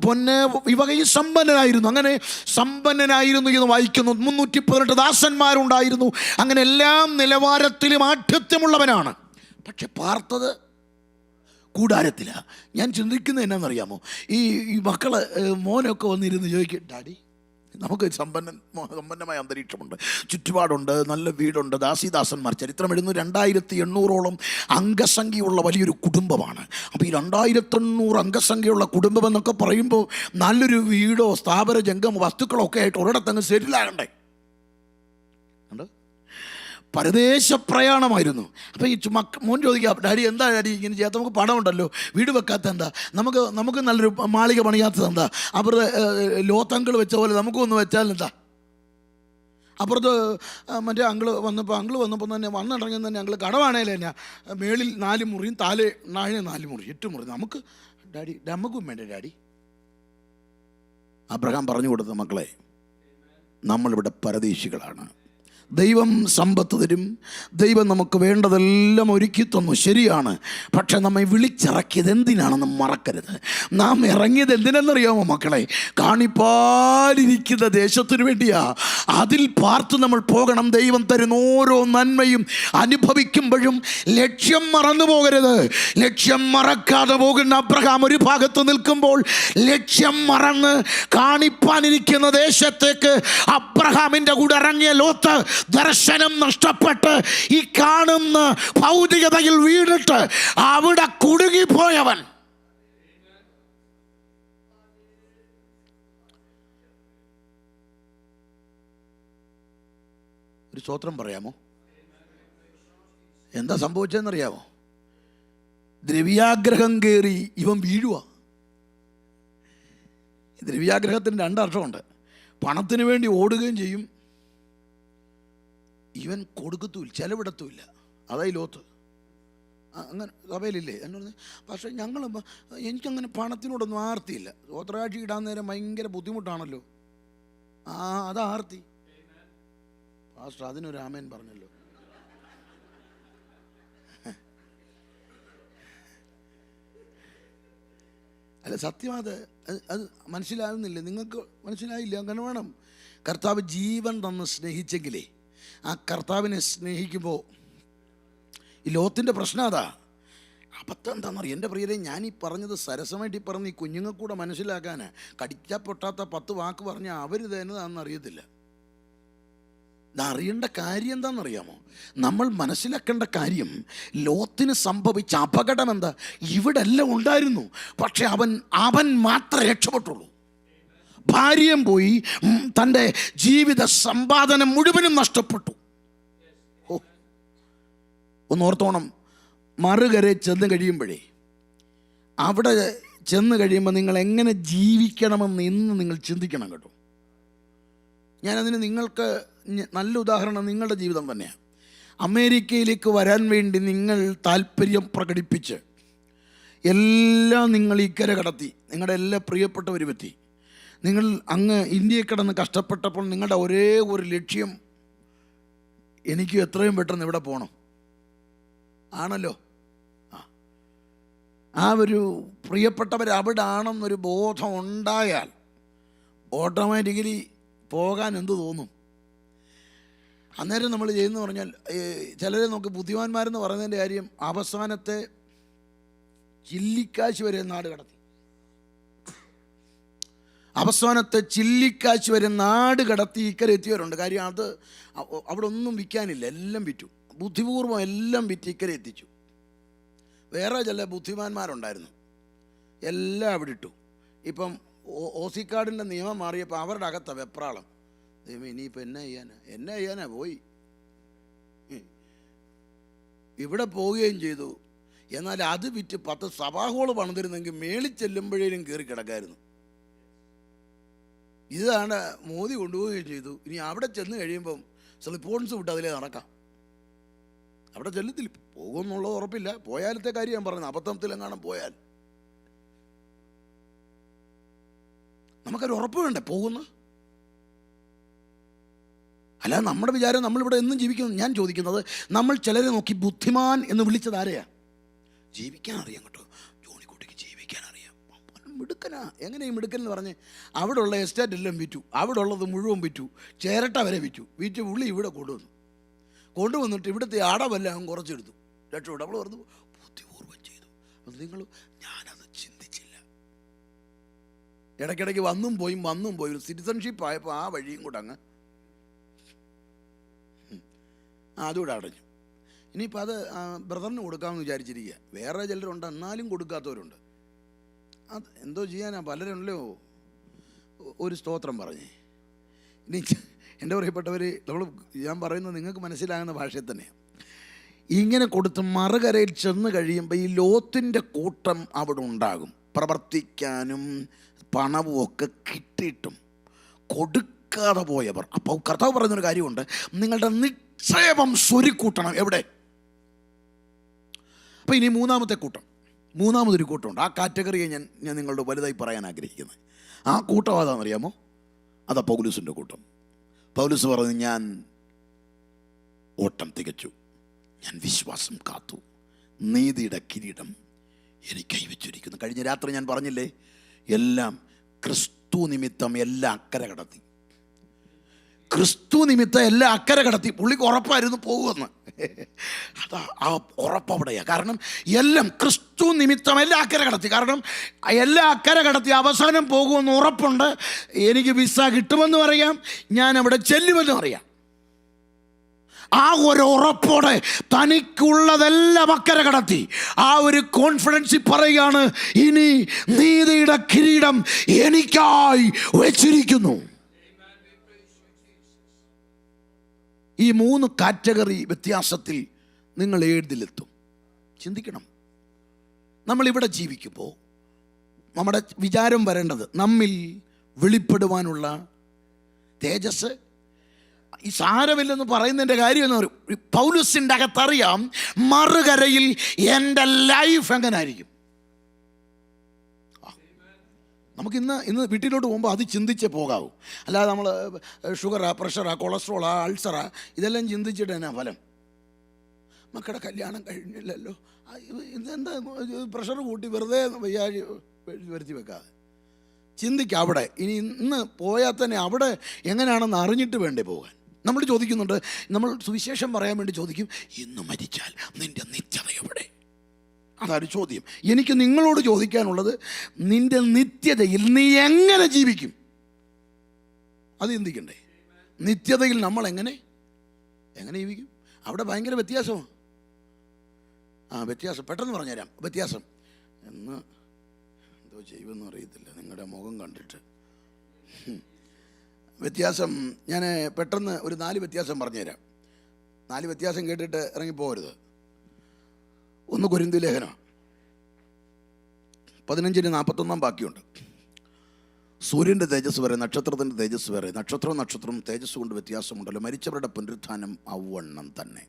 പൊന്ന് ഇവകയിൽ സമ്പന്നനായിരുന്നു. അങ്ങനെ സമ്പന്നനായിരുന്നു എന്ന് വായിക്കുന്നു. 318 ദാസന്മാരുണ്ടായിരുന്നു. അങ്ങനെ എല്ലാം നിലവാരത്തിലും ആഠ്യത്വമുള്ളവനാണ്. പക്ഷെ പാർത്തത് കൂടാരത്തിലാണ്. ഞാൻ ചിന്തിക്കുന്നത് എന്നാണെന്നറിയാമോ, ഈ മക്കള് മോനൊക്കെ വന്നിരുന്ന് ചോദിക്കും, ഡാഡി നമുക്ക് സമ്പന്നമായ അന്തരീക്ഷമുണ്ട്, ചുറ്റുപാടുണ്ട്, നല്ല വീടുണ്ട്, ദാസീദാസന്മാർ. ചരിത്രം എഴുതുന്നു 2800ഓളം അംഗസംഖ്യയുള്ള വലിയൊരു കുടുംബമാണ്. അപ്പോൾ ഈ 2800 അംഗസംഖ്യയുള്ള കുടുംബം എന്നൊക്കെ പറയുമ്പോൾ നല്ലൊരു വീടോ സ്ഥാപന ജംഗമ വസ്തുക്കളോ ഒക്കെ ആയിട്ട് ഒരിടത്തങ്ങ് സെറ്റിലാകണ്ടേ. പരദേശ പ്രയാണമായിരുന്നു. അപ്പോൾ ഈ മോൻ ചോദിക്കാം, ഡാഡി എന്താ ഡാഡി ഇങ്ങനെ ചെയ്യാത്ത? നമുക്ക് പണമുണ്ടല്ലോ, വീട് വെക്കാത്ത എന്താ? നമുക്ക് നല്ലൊരു മാളിക പണിയാത്തത് എന്താ? അവരുടെ ലോത്തങ്കൾ വെച്ച പോലെ നമുക്കൊന്ന് വെച്ചാൽ എന്താ? അപ്പുറത്ത് മറ്റേ അങ്കിള് വന്നപ്പോൾ തന്നെ വന്നിറങ്ങി തന്നെ അങ്കിള് കടവാണേലേ തന്നെ മേളിൽ 4 മുറിയും താഴെ 4 മുറി 8 മുറി. നമുക്ക് ഡാഡി നമുക്കും വേണ്ടേ ഡാഡി? അബ്രഹാം പറഞ്ഞു കൊടുത്ത മക്കളെ, നമ്മളിവിടെ പരദേശികളാണ്. ദൈവം സമ്പത്ത് തരും, ദൈവം നമുക്ക് വേണ്ടതെല്ലാം ഒരുക്കി തന്നു, ശരിയാണ്. പക്ഷെ നമ്മെ വിളിച്ചിറക്കിയത് എന്തിനാണെന്ന് മറക്കരുത്. നാം ഇറങ്ങിയത് എന്തിനെന്നറിയാമോ മക്കളെ? കാണിപ്പാലിരിക്കുന്ന ദേശത്തിനു വേണ്ടിയാ. അതിൽ പാർത്ത് നമ്മൾ പോകണം. ദൈവം തരുന്ന ഓരോ നന്മയും അനുഭവിക്കുമ്പോഴും ലക്ഷ്യം മറന്നു പോകരുത്. ലക്ഷ്യം മറക്കാതെ പോകുന്ന അബ്രഹാം ഒരു ഭാഗത്ത് നിൽക്കുമ്പോൾ ലക്ഷ്യം മറന്ന് കാണിപ്പാനിരിക്കുന്ന ദേശത്തേക്ക് അബ്രഹാമിൻ്റെ കൂടെ ഇറങ്ങിയ ലോത്ത് ദർശനം നഷ്ടപ്പെട്ട് ഈ കാണുന്ന ഭൗതികതയിൽ വീണിട്ട് അവിടെ കുടുങ്ങിപ്പോയവൻ. ഒരു സ്തോത്രം പറയാമോ? എന്താ സംഭവിച്ചതെന്നറിയാമോ? ദ്രവ്യാഗ്രഹം കയറി ഇവൻ വീഴുക. ദ്രവ്യാഗ്രഹത്തിന് 2 അർത്ഥമുണ്ട്. പണത്തിന് വേണ്ടി ഓടുകയും ചെയ്യും, ഇവൻ കൊടുക്കത്തുമില്ല, ചെലവിടത്തുമില്ല. അതായി ലോത്ത്. അങ്ങനെ സഭയിലില്ലേ എന്നോട്, പക്ഷേ എനിക്കങ്ങനെ പണത്തിനോടൊന്നും ആർത്തിയില്ല. സ്വോത്രാഴ്ച ഇടാൻ നേരം ഭയങ്കര ബുദ്ധിമുട്ടാണല്ലോ. അതാ ആർത്തി. പാസ്റ്റർ അതിനൊരു ആമേൻ പറഞ്ഞല്ലോ. അല്ല, സത്യം അത് മനസ്സിലാകുന്നില്ല. നിങ്ങൾക്ക് മനസ്സിലായില്ല. അങ്ങനെ വേണം. കർത്താവ് ജീവൻ തന്ന് സ്നേഹിച്ചെങ്കിലേ ആ കർത്താവിനെ സ്നേഹിക്കുമ്പോൾ ഈ ലോകത്തിൻ്റെ പ്രശ്നം അതാ. അബദ്ധം എന്താണെന്നറിയാം എൻ്റെ പ്രിയരെ, ഞാനീ പറഞ്ഞത് സരസമായിട്ട് പറഞ്ഞ് ഈ കുഞ്ഞുങ്ങൾക്കൂടെ മനസ്സിലാക്കാൻ, കടിച്ചാൽ പൊട്ടാത്ത 10 വാക്ക് പറഞ്ഞാൽ അവർ തന്നതാണെന്ന് അറിയത്തില്ല. അറിയേണ്ട കാര്യം എന്താണെന്നറിയാമോ? നമ്മൾ മനസ്സിലാക്കേണ്ട കാര്യം, ലോത്തിന് സംഭവിച്ച അപകടം എന്താ? ഇവിടെ എല്ലാം ഉണ്ടായിരുന്നു, പക്ഷെ അവൻ മാത്രമേ രക്ഷപ്പെട്ടുള്ളൂ. ഭാര്യയും പോയി, തൻ്റെ ജീവിത സമ്പാദനം മുഴുവനും നഷ്ടപ്പെട്ടു. ഒന്നോർത്തോണം, മറുകരെ ചെന്ന് കഴിയുമ്പോഴേ, അവിടെ ചെന്ന് കഴിയുമ്പോൾ നിങ്ങൾ എങ്ങനെ ജീവിക്കണമെന്ന് ഇന്ന് നിങ്ങൾ ചിന്തിക്കണം കേട്ടോ. ഞാനതിന് നിങ്ങൾക്ക് നല്ല ഉദാഹരണം നിങ്ങളുടെ ജീവിതം തന്നെയാണ്. അമേരിക്കയിലേക്ക് വരാൻ വേണ്ടി നിങ്ങൾ താല്പര്യം പ്രകടിപ്പിച്ച് എല്ലാം നിങ്ങൾ ഇക്കരെ കടത്തി, നിങ്ങളുടെ എല്ലാ പ്രിയപ്പെട്ടവരും എത്തി. നിങ്ങൾ അങ്ങ് ഇന്ത്യയിൽ കിടന്ന് കഷ്ടപ്പെട്ടപ്പോൾ നിങ്ങളുടെ ഒരേ ഒരു ലക്ഷ്യം, എനിക്ക് എത്രയും പെട്ടെന്ന് ഇവിടെ പോകണം ആണല്ലോ. ആ ഒരു പ്രിയപ്പെട്ടവർ അവിടെ ആണെന്നൊരു ബോധം ഉണ്ടായാൽ ഓട്ടോമാറ്റിക്കലി പോകാൻ എന്ത് തോന്നും? അന്നേരം നമ്മൾ ചെയ്യുന്നു പറഞ്ഞാൽ, ചിലരെ നോക്കി ബുദ്ധിമാന്മാരെന്ന് പറയുന്നതിൻ്റെ കാര്യം, അവസാനത്തെ ചില്ലിക്കാശ് വരെ നാട് കടത്തി. അവസാനത്തെ ചില്ലിക്കാശ് വരെ നാട് കടത്തി ഇക്കരെ എത്തിയവരുണ്ട്. കാര്യം അത് അവിടെ ഒന്നും വിൽക്കാനില്ല, എല്ലാം വിറ്റു. ബുദ്ധിപൂർവ്വം എല്ലാം വിറ്റ് ഇക്കരെ എത്തിച്ചു. വേറെ ചില ബുദ്ധിമാന്മാരുണ്ടായിരുന്നു, എല്ലാം അവിടെ ഇട്ടു. ഇപ്പം ഓസിക്കാടിൻ്റെ നിയമം മാറിയപ്പോൾ അവരുടെ അകത്ത വെപ്രാളം. ദൈവം ഇനിയിപ്പോൾ എന്നെ ചെയ്യാനാ പോയി. ഇവിടെ പോവുകയും ചെയ്തു. എന്നാൽ അത് വിറ്റ് 10 സഭാഹോള് പണിതിരുന്നെങ്കിൽ മേളിൽ ചെല്ലുമ്പോഴേലും കയറി കിടക്കായിരുന്നു. ഇതാണ് മോദി കൊണ്ടുപോവുകയും ചെയ്തു. ഇനി അവിടെ ചെന്ന് കഴിയുമ്പം സ്ലിപ്പോൺസ് വിട്ട് അതിലേ നടക്കാം. അവിടെ ചെല്ലത്തില്ല, പോകുമെന്നുള്ളത് ഉറപ്പില്ല. പോയാലത്തെ കാര്യം ഞാൻ പറയുന്നത്, അബദ്ധത്തിലെങ്ങാനും പോയാൽ നമുക്കൊരു ഉറപ്പ് വേണ്ടേ പോകുന്നു? അല്ലാതെ നമ്മുടെ വിചാരം നമ്മളിവിടെ എന്നും ജീവിക്കുന്നു. ഞാൻ ചോദിക്കുന്നത്, നമ്മൾ ചിലരെ നോക്കി ബുദ്ധിമാൻ എന്ന് വിളിച്ചത് ആരെയാ? ജീവിക്കാൻ അറിയാം കേട്ടോ, ജോണിക്കുട്ടിക്ക് ജീവിക്കാൻ അറിയാം, മിടുക്കനാ. എങ്ങനെയും മിടുക്കൻ എന്ന് പറഞ്ഞ് അവിടെ ഉള്ള എസ്റ്റേറ്റ് എല്ലാം വിറ്റു, അവിടെ ഉള്ളത് മുഴുവൻ വിറ്റു, ചേരട്ട വരെ വിറ്റ് പുള്ളി ഇവിടെ കൊണ്ടുവന്നിട്ട് ഇവിടുത്തെ അടവെല്ലാം കുറച്ചെടുത്തു, രക്ഷപ്പെട്ടു. അവൾ പറഞ്ഞു ബുദ്ധിപൂർവ്വം ചെയ്തു. അത് ഞാനത് ചിന്തിച്ചില്ല. ഇടയ്ക്കിടയ്ക്ക് വന്നും പോയി ഒരു സിറ്റിസൺഷിപ്പ് ആയപ്പോൾ ആ വഴിയും കൂടെ അങ്ങ് അതുകൂടെ അടഞ്ഞു. ഇനിയിപ്പോൾ അത് ബ്രദറിന് കൊടുക്കാമെന്ന് വിചാരിച്ചിരിക്കുക. വേറെ ചിലരുണ്ട്, എന്നാലും കൊടുക്കാത്തവരുണ്ട്. അത് എന്തോ ചെയ്യാനാ, പലരുണ്ടല്ലോ. ഒരു സ്തോത്രം പറഞ്ഞേ. ഇനി എൻ്റെ പ്രിയപ്പെട്ടവർ, ഞാൻ പറയുന്നത് നിങ്ങൾക്ക് മനസ്സിലാകുന്ന ഭാഷയിൽ തന്നെയാണ്. ഇങ്ങനെ കൊടുത്ത് മറുകരയിൽ ചെന്ന് കഴിയുമ്പോൾ ഈ ലോത്തിൻ്റെ കൂട്ടം അവിടെ ഉണ്ടാകും. പ്രവർത്തിക്കാനും പണവും ഒക്കെ കിട്ടിയിട്ടും കൊടുക്ക കൊടുക്കാതെ പോയവർ. അപ്പോൾ കർത്താവ് പറയുന്നൊരു കാര്യമുണ്ട്, നിങ്ങളുടെ നിക്ഷേപം സ്വരുക്കൂട്ടണം. എവിടെ? അപ്പോൾ ഇനി മൂന്നാമതൊരു കൂട്ടമുണ്ട്. ആ കാറ്റഗറിയെ ഞാൻ നിങ്ങളുടെ വലുതായി പറയാൻ ആഗ്രഹിക്കുന്നത്. ആ കൂട്ടം അതാണെന്നറിയാമോ? അതാ പൗലൂസിൻ്റെ കൂട്ടം. പൗലൂസ് പറഞ്ഞു, ഞാൻ ഓട്ടം തികച്ചു, ഞാൻ വിശ്വാസം കാത്തു, നീതിയുടെ കിരീടം എനിക്ക് കൈവച്ചിരിക്കുന്നു. കഴിഞ്ഞ രാത്രി ഞാൻ പറഞ്ഞില്ലേ, എല്ലാം ക്രിസ്തു നിമിത്തം എല്ലാം അക്കരെ കടത്തി. ക്രിസ്തു നിമിത്തം എല്ലാം അക്കരെ കടത്തി. പുള്ളിക്ക് ഉറപ്പായിരുന്നു പോകുമെന്ന്. അതാ ആ ഉറപ്പവിടെയാണ്. കാരണം എല്ലാം ക്രിസ്തു നിമിത്തം എല്ലാം അക്കരെ കടത്തി. കാരണം എല്ലാം അക്കരെ കടത്തി അവസാനം പോകുമെന്ന് ഉറപ്പുണ്ട്. എനിക്ക് വിസ കിട്ടുമെന്നും അറിയാം, ഞാൻ അവിടെ ചെല്ലുമെന്നും അറിയാം. ആ ഒരു ഉറപ്പോടെ തനിക്കുള്ളതെല്ലാം അക്കരെ കടത്തി ആ ഒരു കോൺഫിഡൻസിൽ പറയുകയാണ്, ഇനി നീതിയുടെ കിരീടം എനിക്കായി വെച്ചിരിക്കുന്നു. ഈ 3 കാറ്റഗറി വ്യത്യാസത്തിൽ നിങ്ങൾ ഏതിലെത്തും? ചിന്തിക്കണം. നമ്മളിവിടെ ജീവിക്കുമ്പോൾ നമ്മുടെ വിചാരം വരേണ്ടത്, നമ്മിൽ വെളിപ്പെടുവാനുള്ള തേജസ് ഈ സാരമില്ലെന്ന് പറയുന്നതിൻ്റെ കാര്യം എന്ന് പറയും. പൗലൂസിൻ്റെ അകത്തറിയാം, മറുകരയിൽ എൻ്റെ ലൈഫ് എങ്ങനെ ആയിരിക്കും. നമുക്ക് ഇന്ന് വീട്ടിലോട്ട് പോകുമ്പോൾ അത് ചിന്തിച്ചേ പോകാവൂ. അല്ലാതെ നമ്മൾ ഷുഗറാ, പ്രഷറാ, കൊളസ്ട്രോളാ, അൾസറാ ഇതെല്ലാം ചിന്തിച്ചിട്ട് എന്നാ ഫലം? മക്കളുടെ കല്യാണം കഴിഞ്ഞില്ലല്ലോ, ഇതെന്താ പ്രഷർ കൂട്ടി വെറുതെ വരുത്തി വെക്കാതെ ചിന്തിക്കുക. അവിടെ ഇന്ന് പോയാൽ തന്നെ അവിടെ എങ്ങനെയാണെന്ന് അറിഞ്ഞിട്ട് വേണ്ടേ പോകാൻ. നമ്മൾ ചോദിക്കുന്നുണ്ട്, നമ്മൾ സുവിശേഷം പറയാൻ വേണ്ടി ചോദിക്കും, ഇന്ന് മരിച്ചാൽ നിൻ്റെ നിത്യത എവിടെ? അതൊരു ചോദ്യം. എനിക്ക് നിങ്ങളോട് ചോദിക്കാനുള്ളത്, നിൻ്റെ നിത്യതയിൽ നീ എങ്ങനെ ജീവിക്കും? അത് ചിന്തിക്കണ്ടേ? നിത്യതയിൽ നമ്മൾ എങ്ങനെ ജീവിക്കും? അവിടെ ഭയങ്കര വ്യത്യാസമാണ്. വ്യത്യാസം പെട്ടെന്ന് പറഞ്ഞുതരാം. വ്യത്യാസം എന്ന് എന്തോ ചെയ്യുമെന്ന് അറിയത്തില്ല, നിങ്ങളുടെ മുഖം കണ്ടിട്ട്. വ്യത്യാസം ഞാൻ പെട്ടെന്ന് ഒരു 4 വ്യത്യാസം പറഞ്ഞുതരാം. 4 വ്യത്യാസം കേട്ടിട്ട് ഇറങ്ങിപ്പോകരുത്. 1 കൊരിന്ത്യർ ലേഖനം 15:41 ബാക്കിയുണ്ട്. സൂര്യൻ്റെ തേജസ് വരെ നക്ഷത്രത്തിൻ്റെ തേജസ് വരെ, നക്ഷത്രവും തേജസ് കൊണ്ട് വ്യത്യാസമുണ്ടല്ലോ, മരിച്ചവരുടെ പുനരുത്ഥാനം അവണ്ണം തന്നെ.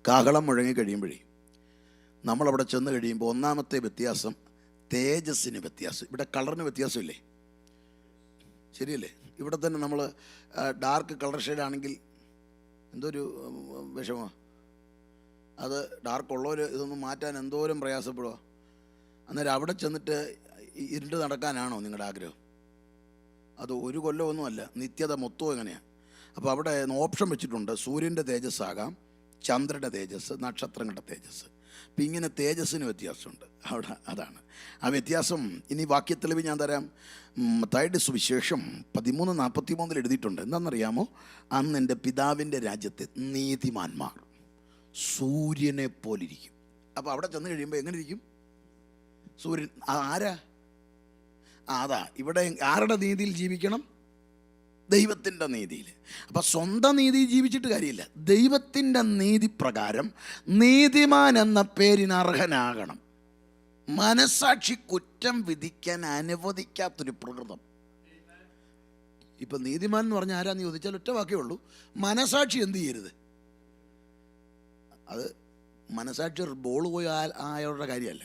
കാഹളം മുഴങ്ങി കഴിയുമ്പോഴേ നമ്മളവിടെ ചെന്ന് കഴിയുമ്പോൾ ഒന്നാമത്തെ വ്യത്യാസം തേജസ്സിന് വ്യത്യാസം. ഇവിടെ കളറിന് വ്യത്യാസമില്ലേ? ശരിയല്ലേ? ഇവിടെ തന്നെ നമ്മൾ ഡാർക്ക് കളർ ഷെയ്ഡാണെങ്കിൽ എന്തൊരു വിഷമമാണ്. അത് ഡാർക്ക് ഉള്ളവർ ഇതൊന്നും മാറ്റാൻ എന്തോരം പ്രയാസപ്പെടുക. അന്നേരം അവിടെ ചെന്നിട്ട് ഇരുണ്ട് നടക്കാനാണോ നിങ്ങളുടെ ആഗ്രഹം? അത് ഒരു കൊല്ലമൊന്നുമല്ല, നിത്യത മൊത്തം എങ്ങനെയാണ്. അപ്പോൾ അവിടെ ഓപ്ഷൻ വെച്ചിട്ടുണ്ട്, സൂര്യൻ്റെ തേജസ് ആകാം, ചന്ദ്രൻ്റെ തേജസ്, നക്ഷത്രങ്ങളുടെ തേജസ്. അപ്പം ഇങ്ങനെ തേജസ്സിന് വ്യത്യാസമുണ്ട് അവിടെ. അതാണ് ആ വ്യത്യാസം. ഇനി വാക്യത്തെളിവ് ഞാൻ തരാം. മത്തായിയുടെ സുവിശേഷം 13:43 എഴുതിയിട്ടുണ്ട്. എന്താണെന്നറിയാമോ? അന്ന് എൻ്റെ പിതാവിൻ്റെ രാജ്യത്തെ നീതിമാന്മാർ സൂര്യനെ പോലിരിക്കും. അപ്പോൾ അവിടെ ചെന്ന് കഴിയുമ്പോൾ എങ്ങനെ ഇരിക്കും? സൂര്യൻ. ആരാ? അതാ ഇവിടെ ആരുടെ നീതിയിൽ ജീവിക്കണം? ദൈവത്തിൻ്റെ നീതിയിൽ. അപ്പം സ്വന്തം നീതി ജീവിച്ചിട്ട് കാര്യമില്ല. ദൈവത്തിൻ്റെ നീതി പ്രകാരം നീതിമാൻ എന്ന പേരിന് അർഹനാകണം. മനസാക്ഷി കുറ്റം വിധിക്കാൻ അനുവദിക്കാത്തൊരു പ്രകൃതം. ഇപ്പം നീതിമാൻ എന്ന് പറഞ്ഞാൽ ആരാന്ന് ചോദിച്ചാൽ ഒറ്റ വാക്കേ ഉള്ളൂ, മനസാക്ഷി എന്ത് ചെയ്യരുത്. അത് മനസാക്ഷി ബോൾ പോയി ആയവരുടെ കാര്യമല്ല,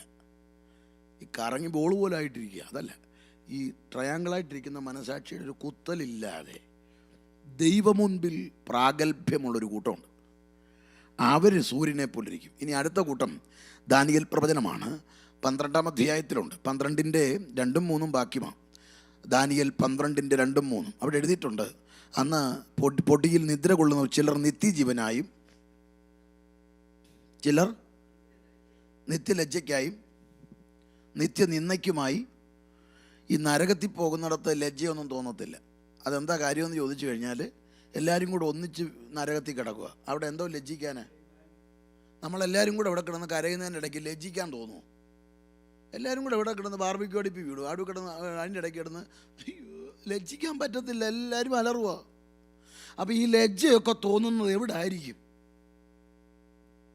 ഈ കറങ്ങി ബോൾ പോലെ ആയിട്ടിരിക്കുക, അതല്ല. ഈ ട്രയാങ്കിളായിട്ടിരിക്കുന്ന മനസാക്ഷിയുടെ ഒരു കുത്തലില്ലാതെ ദൈവമുൻപിൽ പ്രാഗൽഭ്യമുള്ളൊരു കൂട്ടമുണ്ട്. അവർ സൂര്യനെ പോലിരിക്കും. ഇനി അടുത്ത കൂട്ടം ദാനിയേൽ പ്രവചനമാണ്. 12-ാം അധ്യായത്തിലുണ്ട്. 12-2-3 ബാക്കിയാണ്. ദാനിയേൽ 12-2-3 അവിടെ എഴുതിയിട്ടുണ്ട്, അന്ന് പൊടിയിൽ നിദ്ര കൊള്ളുന്ന ചിലർ നിത്യജീവനായും ചിലർ നിത്യലജ്ജയ്ക്കായും നിത്യനിന്ദയ്ക്കുമായി ഈ നരകത്തിൽ പോകുന്നിടത്ത് ലജ്ജയൊന്നും തോന്നത്തില്ല. അതെന്താ കാര്യമെന്ന് ചോദിച്ചു കഴിഞ്ഞാൽ എല്ലാവരും കൂടെ ഒന്നിച്ച് നരകത്തിൽ കിടക്കുക. അവിടെ എന്തോ ലജ്ജിക്കാനാ? നമ്മളെല്ലാവരും കൂടെ ഇവിടെ കിടന്ന് കരയുന്നതിൻ്റെ ഇടയ്ക്ക് ലജ്ജിക്കാൻ തോന്നുമോ? എല്ലാവരും കൂടെ ഇവിടെ കിടന്ന് ബാർബിക്യൂ അടിപ്പി വീടും, ആട് കിടന്ന് അതിൻ്റെ ഇടയ്ക്ക് കിടന്ന് ലജ്ജിക്കാൻ പറ്റത്തില്ല, എല്ലാവരും അലറുക. അപ്പോൾ ഈ ലജ്ജയൊക്കെ തോന്നുന്നത് എവിടെ ആയിരിക്കും?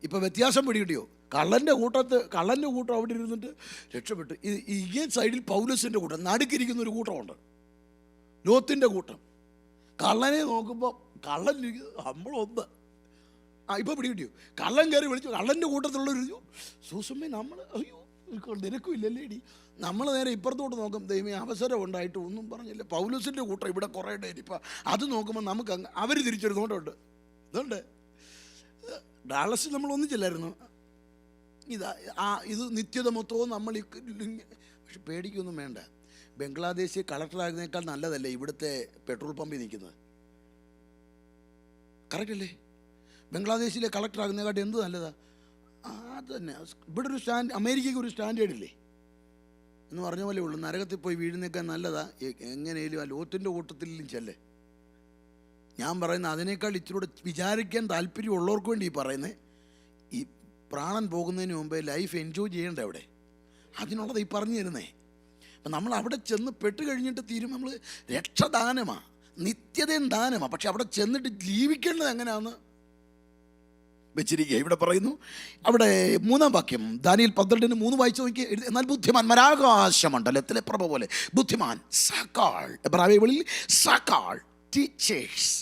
ഇപ്പം വ്യത്യാസം പിടികിട്ടിയോ? കള്ളൻ്റെ കൂട്ടം അവിടെ ഇരുന്നിട്ട് രക്ഷപ്പെട്ടു. ഈ സൈഡിൽ പൗലോസിൻ്റെ കൂട്ടം, നടുക്കിരിക്കുന്ന ഒരു കൂട്ടമുണ്ട്. ലോത്തിൻ്റെ കൂട്ടം. കള്ളനെ നോക്കുമ്പോൾ കള്ളൻ നമ്മളൊന്ന് ഇപ്പോൾ പിടികിട്ടിയോ? കള്ളൻ കയറി വിളിച്ചു. കള്ളൻ്റെ കൂട്ടത്തിലുള്ളൊരു സൂസമ്മേ നമ്മൾ അയ്യോ നിനക്കും ഇല്ലല്ലേ ഇടി. നമ്മൾ നേരെ ഇപ്പുറത്തോട്ട് നോക്കും, ദൈവമേ അവസരം ഉണ്ടായിട്ട് ഒന്നും പറഞ്ഞില്ല. പൗലോസിൻ്റെ കൂട്ടം ഇവിടെ കുറേ ഡേ ഇപ്പം അത് നോക്കുമ്പോൾ നമുക്ക് അവർ തിരിച്ചൊരു നോട്ടമുണ്ട്. ഇതുണ്ട് ഡാളസിൽ നമ്മൾ ഒന്നിച്ചില്ലായിരുന്നു. ഇത് നിത്യത മൊത്തവും നമ്മൾ പക്ഷെ പേടിക്കൊന്നും വേണ്ട. ബംഗ്ലാദേശിൽ കളക്ടറാകുന്നതിനേക്കാൾ നല്ലതല്ലേ ഇവിടുത്തെ പെട്രോൾ പമ്പിൽ നിൽക്കുന്നത്? കറക്റ്റല്ലേ? ബംഗ്ലാദേശിലെ കളക്ടറാകുന്നതിനെക്കാട്ടും എന്ത് നല്ലതാണ്? അത് തന്നെ. ഇവിടെ ഒരു അമേരിക്കയ്ക്ക് ഒരു സ്റ്റാൻഡേർഡ് ഇല്ലേ എന്ന് പറഞ്ഞ പോലെ ഉള്ളൂ. നരകത്തിൽ പോയി വീഴുന്നേക്കാൻ നല്ലതാ എങ്ങനെയും ആ ലോത്തിൻ്റെ കൂട്ടത്തിലും ചെല്ലേ. ഞാൻ പറയുന്നത് അതിനേക്കാൾ ഇച്ചിരൂടെ വിചാരിക്കാൻ താല്പര്യമുള്ളവർക്ക് വേണ്ടി ഈ പറയുന്നത്. ഈ പ്രാണൻ പോകുന്നതിന് മുമ്പേ ലൈഫ് എൻജോയ് ചെയ്യേണ്ട അവിടെ, അതിനുള്ളത് ഈ പറഞ്ഞു തരുന്നേ. അപ്പം നമ്മൾ അവിടെ ചെന്ന് പെട്ട് കഴിഞ്ഞിട്ട് തീരും നമ്മൾ രക്ഷദാനമാണ്, നിത്യതയും ദാനമാണ്. പക്ഷെ അവിടെ ചെന്നിട്ട് ജീവിക്കേണ്ടത് എങ്ങനെയാണെന്ന് വെച്ചിരിക്കുക. ഇവിടെ പറയുന്നു, അവിടെ 3-ാം വാക്യം ദാനിയേൽ 12:3 വായിച്ചു നോക്കി. എന്നാൽ ബുദ്ധിമാൻ ആകാശമണ്ഡലത്തിലെ പ്രഭ പോലെ ബുദ്ധിമാൻ സാക്കാൾ, എബ്രായകളിൽ സാക്കാൾ ടീച്ചേഴ്സ്.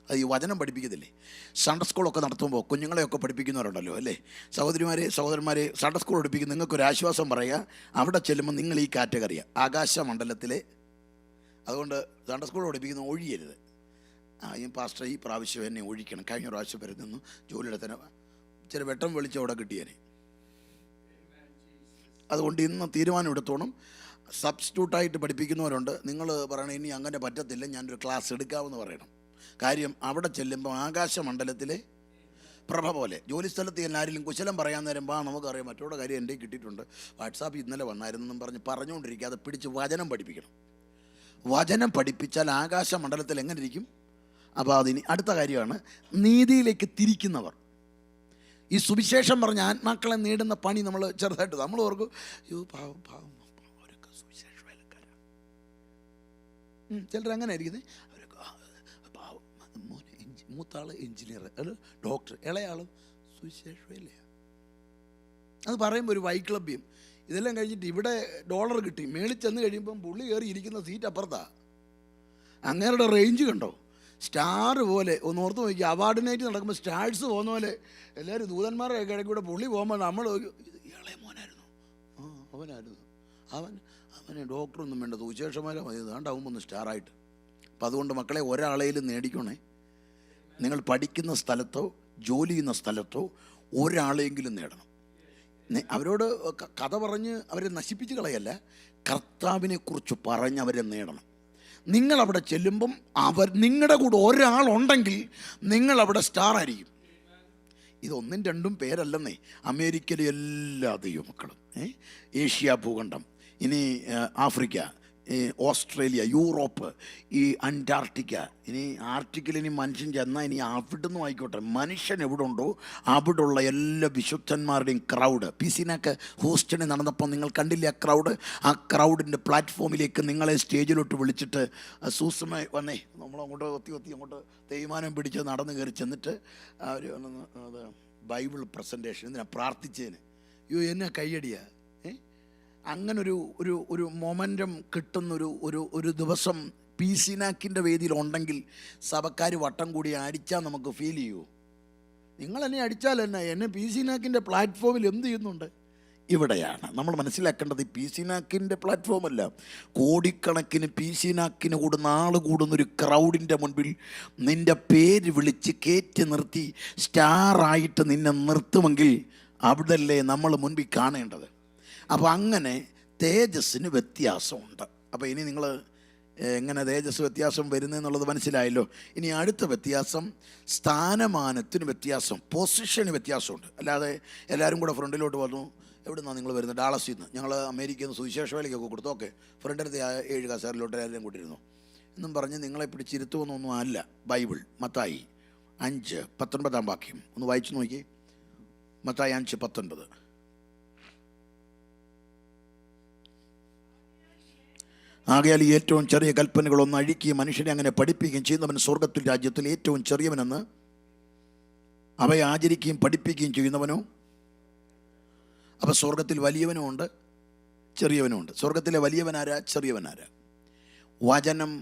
അത് ഈ വചനം പഠിപ്പിക്കത്തില്ലേ? സൺഡേ സ്കൂളൊക്കെ നടത്തുമ്പോൾ കുഞ്ഞുങ്ങളെയൊക്കെ പഠിപ്പിക്കുന്നവരുണ്ടല്ലോ അല്ലേ? സഹോദരന്മാരെ സൺഡേ സ്കൂൾ പഠിപ്പിക്കുന്ന നിങ്ങൾക്കൊരു ആശ്വാസം പറയുക, അവിടെ ചെല്ലുമ്പോൾ നിങ്ങൾ ഈ കാറ്റഗറിയാണ്, ആകാശമണ്ഡലത്തിലെ. അതുകൊണ്ട് സൺഡേ സ്കൂൾ പഠിപ്പിക്കുന്ന ഒഴിയരുത്. ഈ പാസ്റ്റർ ഈ പ്രാവശ്യം എന്നെ ഒഴിക്കണം, കഴിഞ്ഞ പ്രാവശ്യം വരുന്നു ജോലിയുടെ തന്നെ ഇച്ചിരി വെട്ടം വെളിച്ചം അവിടെ കിട്ടിയേനെ. അതുകൊണ്ട് ഇന്ന് തീരുമാനം എടുത്തോണം. സബ്സ്റ്റിറ്റ്യൂട്ടായിട്ട് പഠിപ്പിക്കുന്നവരുണ്ട്. നിങ്ങൾ പറയണം ഇനി അങ്ങനെ പറ്റത്തില്ല, ഞാനൊരു ക്ലാസ് എടുക്കാമെന്ന് പറയണം. കാര്യം അവിടെ ചെല്ലുമ്പോൾ ആകാശമണ്ഡലത്തിലെ പ്രഭ പോലെ. ജോലിസ്ഥലത്ത് എല്ലാവരിലും കുശലം പറയാൻ നേരമ്പോൾ നമുക്കറിയാം മറ്റോടെ കാര്യം എൻ്റെ കിട്ടിയിട്ടുണ്ട്, വാട്സാപ്പ് ഇന്നലെ വന്നായിരുന്നെന്നും പറഞ്ഞുകൊണ്ടിരിക്കാതെ പിടിച്ച് വചനം പഠിപ്പിക്കണം. വചനം പഠിപ്പിച്ചാൽ ആകാശമണ്ഡലത്തിൽ എങ്ങനെ ഇരിക്കും? അപ്പോൾ അതിന് അടുത്ത കാര്യമാണ് നീതിയിലേക്ക് തിരിക്കുന്നവർ. ഈ സുവിശേഷം പറഞ്ഞ ആത്മാക്കളെ നേടുന്ന പണി നമ്മൾ ചെറുതായിട്ട് നമ്മൾ ഓർക്കും, യോ പാവം പാവം അവരൊക്കെ സുവിശേഷ വേലക്കാരാണ്. ചിലർ അങ്ങനെ ആയിരിക്കുന്നത്. അവരൊക്കെ പാവം, മൂത്താള് എഞ്ചിനീയർ, ഡോക്ടർ, ഇളയാളും സുവിശേഷ വേലയാണ്. അത് പറയുമ്പോൾ ഒരു വൈക്ലഭ്യം. ഇതെല്ലാം കഴിഞ്ഞിട്ട് ഇവിടെ ഡോളർ കിട്ടി, മേളിൽ ചെന്ന് കഴിയുമ്പം പുള്ളി കയറി ഇരിക്കുന്ന സീറ്റ് അപ്പുറത്താണ്. അങ്ങേരുടെ റേഞ്ച് കണ്ടോ? സ്റ്റാർ പോലെ ഒന്ന് ഓർത്ത് നോക്കി. അവാർഡ് നൈറ്റ് നടക്കുമ്പോൾ സ്റ്റാർസ് പോകുന്ന പോലെ എല്ലാവരും ദൂതന്മാരുടെ ഇടയ്ക്ക് കൂടെ പുള്ളി പോകുമ്പോൾ നമ്മൾ ഇയാളെ മോനായിരുന്നു, അവനായിരുന്നു, അവന് ഡോക്ടറൊന്നും വേണ്ട, സുവിശേഷമാരെ മതി, അതുകൊണ്ടാവുമ്പോൾ ഒന്ന് സ്റ്റാറായിട്ട്. അപ്പം അതുകൊണ്ട് മക്കളെ ഒരാളെയും നേടിക്കണേ. നിങ്ങൾ പഠിക്കുന്ന സ്ഥലത്തോ ജോലി ചെയ്യുന്ന സ്ഥലത്തോ ഒരാളെങ്കിലും നേടണം. അവരോട് കഥ പറഞ്ഞ് അവരെ നശിപ്പിച്ച് കളയല്ല, കർത്താവിനെക്കുറിച്ച് പറഞ്ഞ് അവരെ നേടണം. നിങ്ങളവിടെ ചെല്ലുമ്പം നിങ്ങളുടെ കൂടെ ഒരാളുണ്ടെങ്കിൽ നിങ്ങളവിടെ സ്റ്റാർ ആയിരിക്കും. ഇതൊന്നും രണ്ടും പേരല്ലെന്നേ. അമേരിക്കയിലെ എല്ലാ ദൈവമക്കളും, ഏഷ്യ ഭൂഖണ്ഡം, ഇനി ആഫ്രിക്ക, ഓസ്ട്രേലിയ, യൂറോപ്പ്, ഈ അന്റാർട്ടിക്ക, ഇനി ആർട്ടിക്കിൽ ഇനി മനുഷ്യൻ ചെന്നാൽ ഇനി അവിടെ നിന്നും ആയിക്കോട്ടെ, മനുഷ്യൻ എവിടെ ഉണ്ടോ അവിടെയുള്ള എല്ലാ വിശുദ്ധന്മാരുടെയും ക്രൗഡ്. പിസിനൊക്കെ ഹൂസ്റ്റണിൽ നടന്നപ്പോൾ നിങ്ങൾ കണ്ടില്ലേ ആ ക്രൗഡ്? ആ ക്രൗഡിൻ്റെ പ്ലാറ്റ്ഫോമിലേക്ക് നിങ്ങളെ സ്റ്റേജിലോട്ട് വിളിച്ചിട്ട് സൂസമ വന്നേ, നമ്മളങ്ങോട്ട് ഒത്തി അങ്ങോട്ട് തേയ്മാനം പിടിച്ച് നടന്ന് കയറി ചെന്നിട്ട് അവർ അത് ബൈബിൾ പ്രസൻറ്റേഷൻ ഇതിനെ പ്രാർത്ഥിച്ചതിന് എന്നെ കയ്യടിയാ. അങ്ങനൊരു ഒരു ഒരു മൊമെൻറ്റം കിട്ടുന്നൊരു ദിവസം പീസിനാക്കിൻ്റെ വേദിയിലുണ്ടെങ്കിൽ സഭക്കാർ വട്ടം കൂടി അടിച്ചാൽ നമുക്ക് ഫീൽ ചെയ്യുമോ? നിങ്ങളെന്നെ അടിച്ചാൽ തന്നെ എന്നെ പീസിനാക്കിൻ്റെ പ്ലാറ്റ്ഫോമിൽ എന്ത് ചെയ്യുന്നുണ്ട്? ഇവിടെയാണ് നമ്മൾ മനസ്സിലാക്കേണ്ടത്. ഈ പീസിനാക്കിൻ്റെ പ്ലാറ്റ്ഫോമല്ല, കോടിക്കണക്കിന് പീസിനാക്കിന് കൂടുന്നൊരു ക്രൗഡിൻ്റെ മുൻപിൽ നിൻ്റെ പേര് വിളിച്ച് കയറ്റി നിർത്തി സ്റ്റാറായിട്ട് നിന്നെ നിർത്തുമെങ്കിൽ അവിടെയല്ലേ നമ്മൾ മുൻപിൽ കാണേണ്ടത്. അപ്പോൾ അങ്ങനെ തേജസ്സിന് വ്യത്യാസമുണ്ട്. അപ്പോൾ ഇനി നിങ്ങൾ എങ്ങനെ തേജസ് വ്യത്യാസം വരുന്നതെന്നുള്ളത് മനസ്സിലായല്ലോ. ഇനി അടുത്ത വ്യത്യാസം സ്ഥാനമാനത്തിന് വ്യത്യാസം, പൊസിഷന് വ്യത്യാസമുണ്ട്. അല്ലാതെ എല്ലാവരും കൂടെ ഫ്രണ്ടിലോട്ട് വന്നു, എവിടെ നിന്നാണ് നിങ്ങൾ വരുന്നത്? ഡാളസിൽ നിന്ന്. ഞങ്ങൾ അമേരിക്കയിൽ നിന്ന് സുവിശേഷ വേലയ്ക്കൊക്കെ കൊടുത്തു. ഓക്കെ, ഫ്രണ്ടിലത്തെ 7 കസേരയിലോട്ട് എല്ലാവരും കൂട്ടിയിരുന്നു എന്നും പറഞ്ഞ് നിങ്ങളെ പിടിച്ചിരുത്തുമെന്നൊന്നും അല്ല. ബൈബിൾ മത്തായി 5:19 വാക്യം ഒന്ന് വായിച്ചു നോക്കി. മത്തായി 5:19. ആകയാൽ ഈ ഏറ്റവും ചെറിയ കൽപ്പനകളൊന്ന് അഴിക്കുകയും മനുഷ്യനെ അങ്ങനെ പഠിപ്പിക്കുകയും ചെയ്യുന്നവൻ സ്വർഗത്തിൽ രാജ്യത്തിൽ ഏറ്റവും ചെറിയവനെന്ന് അവയെ ആചരിക്കുകയും പഠിപ്പിക്കുകയും ചെയ്യുന്നവനോ. അപ്പോൾ സ്വർഗത്തിൽ വലിയവനും ഉണ്ട്, ചെറിയവനും ഉണ്ട്. സ്വർഗത്തിലെ വലിയവനാരാ, ചെറിയവനാരാ? വചനം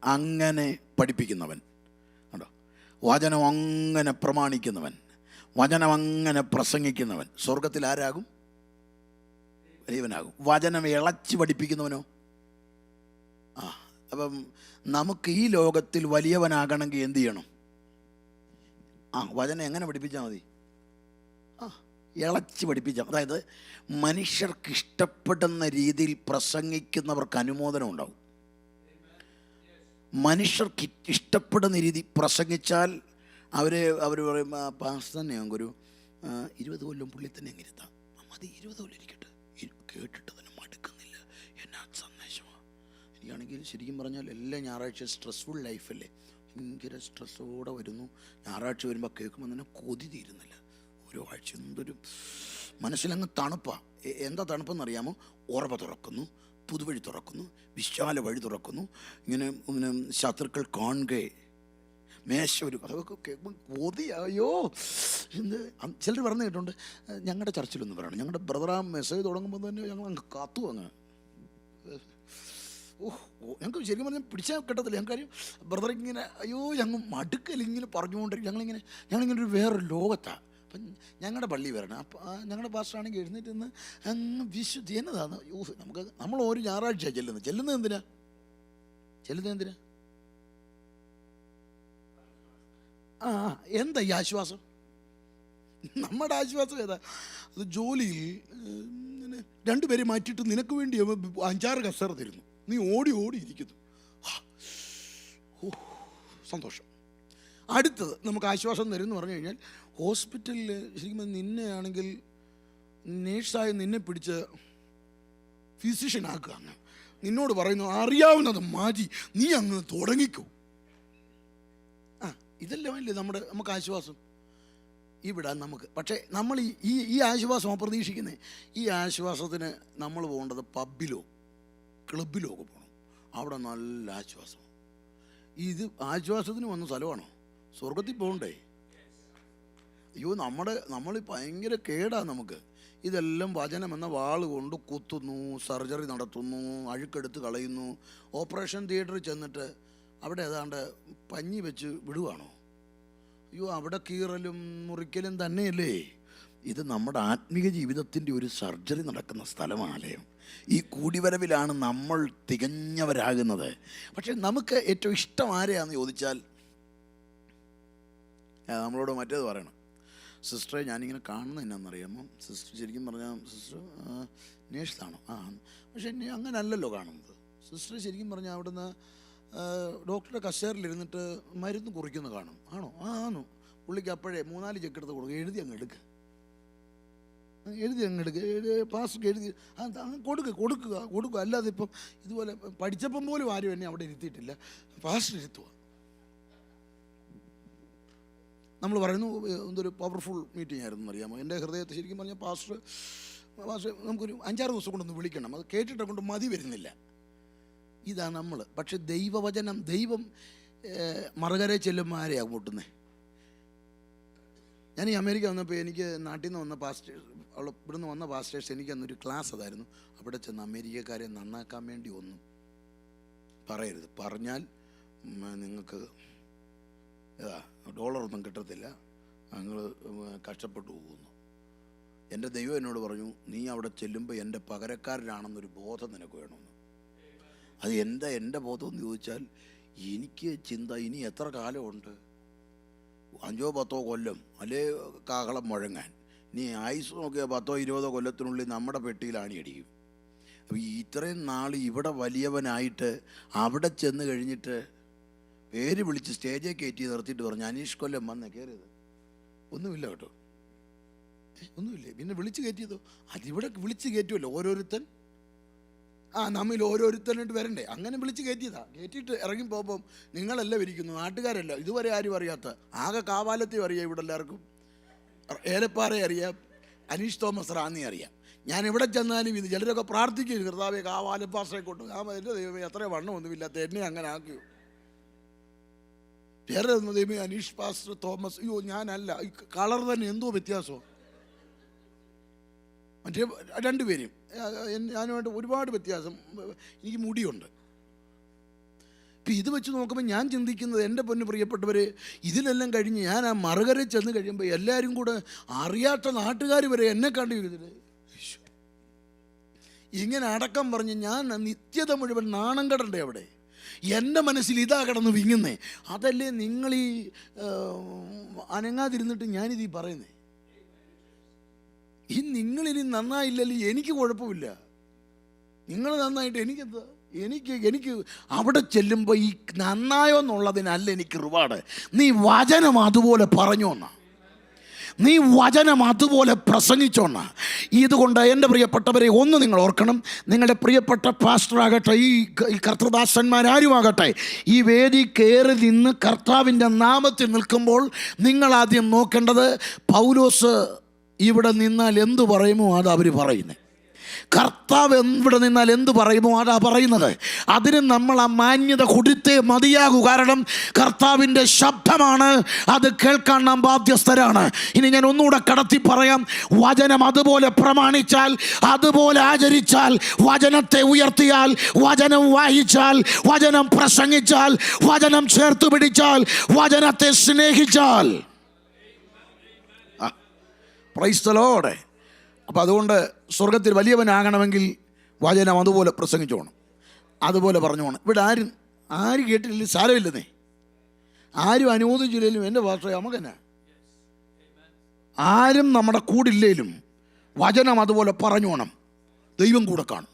അങ്ങനെ പഠിപ്പിക്കുന്നവൻ കണ്ടോ, വചനം അങ്ങനെ പ്രമാണിക്കുന്നവൻ, വചനം അങ്ങനെ പ്രസംഗിക്കുന്നവൻ സ്വർഗത്തിൽ ആരാകും? വലിയവനാകും. വചനം ഇളച്ച് പഠിപ്പിക്കുന്നവനോ? അപ്പം നമുക്ക് ഈ ലോകത്തിൽ വലിയവനാകണമെങ്കിൽ എന്ത് ചെയ്യണം? വചനം എങ്ങനെ പഠിപ്പിച്ചാൽ മതി? ഇളച്ച് പഠിപ്പിച്ചാൽ. അതായത് മനുഷ്യർക്ക് ഇഷ്ടപ്പെടുന്ന രീതിയിൽ പ്രസംഗിക്കുന്നവർക്ക് അനുമോദനം ഉണ്ടാവും. മനുഷ്യർക്ക് ഇഷ്ടപ്പെടുന്ന രീതി പ്രസംഗിച്ചാൽ അവർ പറയും, പാസ്റ്റർ തന്നെ ഞങ്ങൾക്കൊരു 20 കൊല്ലം പുള്ളി തന്നെ അങ്ങ് ഇരുത്താം, മതി 20 കൊല്ലം ഇരിക്കട്ടെ, കേട്ടിട്ട് തന്നെ മടുക്കുന്നില്ല, എന്നാ സന്ദേശമാണ്. എനിക്കാണെങ്കിൽ ശരിക്കും പറഞ്ഞാൽ എല്ലാ ഞായറാഴ്ച സ്ട്രെസ്ഫുൾ ലൈഫല്ലേ, ഭയങ്കര സ്ട്രെസ്സോടെ വരുന്നു. ഞായറാഴ്ച വരുമ്പോൾ കേൾക്കുമ്പോൾ തന്നെ കൊതി തീരുന്നില്ല. ഓരോ ആഴ്ച എന്തൊരു മനസ്സിലങ്ങ് തണുപ്പാണ്. എന്താ തണുപ്പെന്നറിയാമോ? ഓർമ്മ തുറക്കുന്നു, പുതുവഴി തുറക്കുന്നു, വിശാല വഴി തുറക്കുന്നു. ഇങ്ങനെ ശത്രുക്കൾ കാണുക, മേശ ഒരു അതൊക്കെ കേൾക്കുമ്പോൾ കൊതിയായോ. എന്ത് ചിലർ പറഞ്ഞു കേട്ടുണ്ട്, ഞങ്ങളുടെ ചർച്ചിലൊന്നും പറയണം, ഞങ്ങളുടെ ബ്രദറാ മെസ്സേജ് തുടങ്ങുമ്പോൾ തന്നെ ഞങ്ങൾ അങ്ങ് കാത്തു അങ്ങ് ഞങ്ങൾക്ക് ശരിക്കും പറഞ്ഞാൽ പിടിച്ചാൽ കിട്ടത്തില്ല. ഞങ്ങൾക്ക് ബ്രദർ ഇങ്ങനെ അയ്യോ ഞങ്ങൾ മടുക്കലിങ്ങനെ പറഞ്ഞുകൊണ്ടിരിക്കും. ഞങ്ങളിങ്ങനെ ഒരു വേറൊരു ലോകത്താണ്. അപ്പം ഞങ്ങളുടെ പള്ളി വരണം. അപ്പം ഞങ്ങളുടെ പാസ്റ്ററാണെങ്കിൽ എഴുന്നേറ്റ് നിന്ന് അങ്ങ് വിശുദ്ധി എന്നതാണ്. നമ്മൾ ഒരു ഞായറാഴ്ച ചെല്ലുന്നത് എന്തിനാ? എന്താ ഈ ആശ്വാസം? നമ്മുടെ ആശ്വാസം ഏതാ? അത് ജോലിയിൽ 2 പേരെ മാറ്റിയിട്ട് നിനക്ക് വേണ്ടി 5-6 കസേര തരുന്നു, നീ ഓടി ഇരിക്കുന്നു, സന്തോഷം. അടുത്തത് നമുക്ക് ആശ്വാസം തരുമെന്ന് പറഞ്ഞു കഴിഞ്ഞാൽ, ഹോസ്പിറ്റലിൽ ശരിക്കും നിന്നെ ആണെങ്കിൽ നേഴ്സായി നിന്നെ പിടിച്ച് ഫിസിഷ്യനാക്കുക, അങ്ങ് നിന്നോട് പറയുന്നു അറിയാവുന്നത് മാറ്റി നീ അങ്ങ് തുടങ്ങിക്കോ. ഇതെല്ലാം അല്ലേ നമുക്ക് ആശ്വാസം ഇവിടെ നമുക്ക്. പക്ഷേ നമ്മൾ ഈ ആശ്വാസം പ്രതീക്ഷിക്കുന്നത്. ഈ ആശ്വാസത്തിന് നമ്മൾ പോകേണ്ടത് പബ്ബിലോ ക്ലബിലോ ഒക്കെ പോകണം. അവിടെ നല്ല ആശ്വാസം. ഇത് ആശ്വാസത്തിന് വന്ന സ്ഥലമാണോ? സ്വർഗത്തിൽ പോകണ്ടേ? അയ്യോ നമ്മൾ ഭയങ്കര കേടാണ് നമുക്ക്. ഇതെല്ലാം വചനം എന്ന വാള് കൊണ്ട് കുത്തുന്നു, സർജറി നടത്തുന്നു, അഴുക്കെടുത്ത് കളയുന്നു. ഓപ്പറേഷൻ തിയേറ്ററിൽ ചെന്നിട്ട് അവിടെ ഏതാണ്ട് പഞ്ഞി വെച്ച് വിടുവാണോ? അയ്യോ, അവിടെ കീറലും മുറിക്കലും തന്നെയല്ലേ. ഇത് നമ്മുടെ ആത്മീയ ജീവിതത്തിൻ്റെ ഒരു സർജറി നടക്കുന്ന സ്ഥലമാലയം. ഈ കൂടിവരവിലാണ് നമ്മൾ തികഞ്ഞവരാകുന്നത്. പക്ഷെ നമുക്ക് ഏറ്റവും ഇഷ്ടം ആരെയാണെന്ന് ചോദിച്ചാൽ നമ്മളോട് മറ്റേത് പറയണം. സിസ്റ്ററെ ഞാനിങ്ങനെ കാണുന്നത് എന്നാണെന്നറിയാമോ? സിസ്റ്റർ ശരിക്കും പറഞ്ഞാൽ സിസ്റ്റർ നേഴ്സാണോ? പക്ഷെ അങ്ങനല്ലല്ലോ കാണുന്നത്. സിസ്റ്റർ ശരിക്കും പറഞ്ഞാൽ അവിടുന്ന് ഡോക്ടറുടെ കസേരയിലിരുന്നിട്ട് മരുന്ന് കുറിക്കുന്ന കാണും. ആണോ? ആണോ? പുള്ളിക്ക് അപ്പോഴേ 3-4 ചെക്കെടുത്ത് കൊടുക്കുക, എഴുതി അങ്ങ് എടുക്കുക, പാസ്റ്റർക്ക് എഴുതി കൊടുക്കുക. അല്ലാതെ ഇപ്പം ഇതുപോലെ പഠിച്ചപ്പം പോലും ആരും എന്നെ അവിടെ ഇരുത്തിയിട്ടില്ല, പാസ്റ്റർ ഇരുത്തുക. നമ്മൾ പറയുന്നു എന്തൊരു പവർഫുൾ മീറ്റിംഗ് ആയിരുന്നു അറിയാമോ. എൻ്റെ ഹൃദയത്തെ ശരിക്കും പറഞ്ഞാൽ പാസ്റ്റർ നമുക്കൊരു 5-6 ദിവസം കൊണ്ടൊന്ന് വിളിക്കണം, അത് കേട്ടിട്ട് കൊണ്ട് മതി വരുന്നില്ല. ഇതാ നമ്മൾ. പക്ഷെ ദൈവവചനം, ദൈവം മറുകരയിൽ ചെല്ലുമ്പോൾ ആരെയാണ് കൂട്ടുന്നത്? ഞാൻ ഈ അമേരിക്ക വന്നപ്പോൾ എനിക്ക് നാട്ടിൽ നിന്ന് വന്ന പാസ്റ്റേഴ്സ്, ഇവിടുന്ന് വന്ന പാസ്റ്റേഴ്സ് എനിക്കന്നൊരു ക്ലാസ് അതായിരുന്നു. അവിടെ ചെന്ന് അമേരിക്കക്കാരെ നന്നാക്കാൻ വേണ്ടി ഒന്നും പറയരുത്, പറഞ്ഞാൽ നിങ്ങൾക്ക് ഡോളറൊന്നും കിട്ടത്തില്ല, ഞങ്ങൾ കഷ്ടപ്പെട്ടു പോകുന്നു. എൻ്റെ ദൈവം എന്നോട് പറഞ്ഞു, നീ അവിടെ ചെല്ലുമ്പോൾ എൻ്റെ പകരക്കാരനാണെന്നൊരു ബോധം നിനക്ക് വേണമെന്ന്. അത് എൻ്റെ ബോധം എന്ന് ചോദിച്ചാൽ, എനിക്ക് ചിന്ത ഇനി എത്ര കാലമുണ്ട്, 5-10 കൊല്ലം അല്ലേ കാഹളം മുഴങ്ങാൻ. ഇനി ആയുസ് നോക്കിയാൽ 10-20 കൊല്ലത്തിനുള്ളിൽ നമ്മുടെ പെട്ടിയിൽ ആണിയടിക്കും. അപ്പോൾ ഇത്രയും നാൾ ഇവിടെ വലിയവനായിട്ട് അവിടെ ചെന്ന് കഴിഞ്ഞിട്ട് പേര് വിളിച്ച് സ്റ്റേജിൽ കയറ്റി നിർത്തിയിട്ട് പറഞ്ഞു അനീഷ് കൊല്ലം വന്നേ കയറിയത്. ഒന്നുമില്ല കേട്ടോ, ഒന്നുമില്ലേ. പിന്നെ വിളിച്ച് കയറ്റിയതോ? അതിവിടെ വിളിച്ച് കയറ്റുമല്ലോ ഓരോരുത്തൻ. നമ്മിൽ ഓരോരുത്തരായിട്ട് വരണ്ടേ, അങ്ങനെ വിളിച്ച് കയറ്റിയതാ. കയറ്റിയിട്ട് ഇറങ്ങി പോകുമ്പം നിങ്ങളെല്ലാം ഇരിക്കുന്നു, നാട്ടുകാരല്ല, ഇതുവരെ ആരും അറിയാത്ത, ആകെ കാവാലത്തെയും അറിയാം, ഇവിടെ എല്ലാവർക്കും ഏലപ്പാറ അറിയാം, അനീഷ് തോമസ് റാന്നി അറിയാം. ഞാൻ എവിടെ ചെന്നാലും ഇത് ചിലരൊക്കെ പ്രാർത്ഥിക്കും, കർത്താവേ കാവാലപ്പാസ്റ്ററെ കൊണ്ട്. എൻ്റെ ദൈവമേ അത്ര വണ്ണമൊന്നുമില്ലാത്ത എന്നെ അങ്ങനെ ആക്കിയോ. വേറെ ദൈവമേ അനീഷ് പാസ്റ്റർ തോമസ്. അയ്യോ ഞാനല്ല, ഈ കളർ തന്നെ എന്തോ വ്യത്യാസമോ. മറ്റേ 2 പേരും ഞാനുമായിട്ട് ഒരുപാട് വ്യത്യാസം. എനിക്ക് മുടിയുണ്ട്, ഇപ്പം ഇത് വെച്ച് നോക്കുമ്പോൾ ഞാൻ ചിന്തിക്കുന്നത്, എൻ്റെ പൊന്നു പ്രിയപ്പെട്ടവർ, ഇതിലെല്ലാം കഴിഞ്ഞ് ഞാൻ ആ മറുകരയിൽ ചെന്ന് കഴിയുമ്പോൾ എല്ലാവരും കൂടെ അറിയാത്ത നാട്ടുകാർ വരെ എന്നെ കണ്ടിരുന്നത് ഇങ്ങനെ അടക്കം പറഞ്ഞ് ഞാൻ നിത്യത മുഴുവൻ നാണം കടണ്ടേ അവിടെ. എൻ്റെ മനസ്സിൽ ഇതാ കിടന്ന് വിങ്ങുന്നേ. അതല്ലേ നിങ്ങളീ അനങ്ങാതിരുന്നിട്ട് ഞാനിതീ പറയുന്നേ. ഈ നിങ്ങളിനി നന്നായില്ലല്ലോ എനിക്ക് കുഴപ്പമില്ല, നിങ്ങൾ നന്നായിട്ട് എനിക്കെന്താ. എനിക്ക് അവിടെ ചെല്ലുമ്പോൾ ഈ നന്നായോ എന്നുള്ളതിനല്ല എനിക്ക് റിവാർഡ്. നീ വചനം അതുപോലെ പറഞ്ഞോന്നാ, നീ വചനം അതുപോലെ പ്രസംഗിച്ചോണ. ഇതുകൊണ്ട് എൻ്റെ പ്രിയപ്പെട്ടവരെ ഒന്ന് നിങ്ങൾ ഓർക്കണം, നിങ്ങളുടെ പ്രിയപ്പെട്ട പാസ്റ്ററാകട്ടെ, ഈ കർത്തൃദാസന്മാരാരുമാകട്ടെ, ഈ വേദി കയറി നിന്ന് കർത്താവിൻ്റെ നാമത്തിൽ നിൽക്കുമ്പോൾ നിങ്ങളാദ്യം നോക്കേണ്ടത് പൗലോസ് ഇവിടെ നിന്നാൽ എന്തു പറയുമോ അത് അവർ പറയുന്നത്. കർത്താവ് ഇവിടെ നിന്നാൽ എന്ത് പറയുമോ അതാ പറയുന്നത്. അതിന് നമ്മൾ ആ മാന്യത കൊടുത്തേ മതിയാകൂ. കാരണം കർത്താവിൻ്റെ ശബ്ദമാണ്, അത് കേൾക്കാൻ നാം ബാധ്യസ്ഥരാണ്. ഇനി ഞാൻ ഒന്നുകൂടെ കടത്തി പറയാം. വചനം അതുപോലെ പ്രമാണിച്ചാൽ, അതുപോലെ ആചരിച്ചാൽ, വചനത്തെ ഉയർത്തിയാൽ, വചനം വായിച്ചാൽ, വചനം പ്രസംഗിച്ചാൽ, വചനം ചേർത്ത് പിടിച്ചാൽ, വചനത്തെ സ്നേഹിച്ചാൽ, പ്രൈസ് ദി ലോർഡ്. അപ്പം അതുകൊണ്ട് സ്വർഗത്തിൽ വലിയവനാകണമെങ്കിൽ വചനം അതുപോലെ പ്രസംഗിച്ചോണം, അതുപോലെ പറഞ്ഞോണം. ഇവിടെ ആരും കേട്ടില്ലെങ്കിൽ സാരമില്ലെന്നേ, ആരും അനുമോദിച്ചില്ലെങ്കിലും എൻ്റെ ഭാഷ നമുക്കെന്നാ, ആരും നമ്മുടെ കൂടില്ലേലും വചനം അതുപോലെ പറഞ്ഞോണം. ദൈവം കൂടെ കാണും.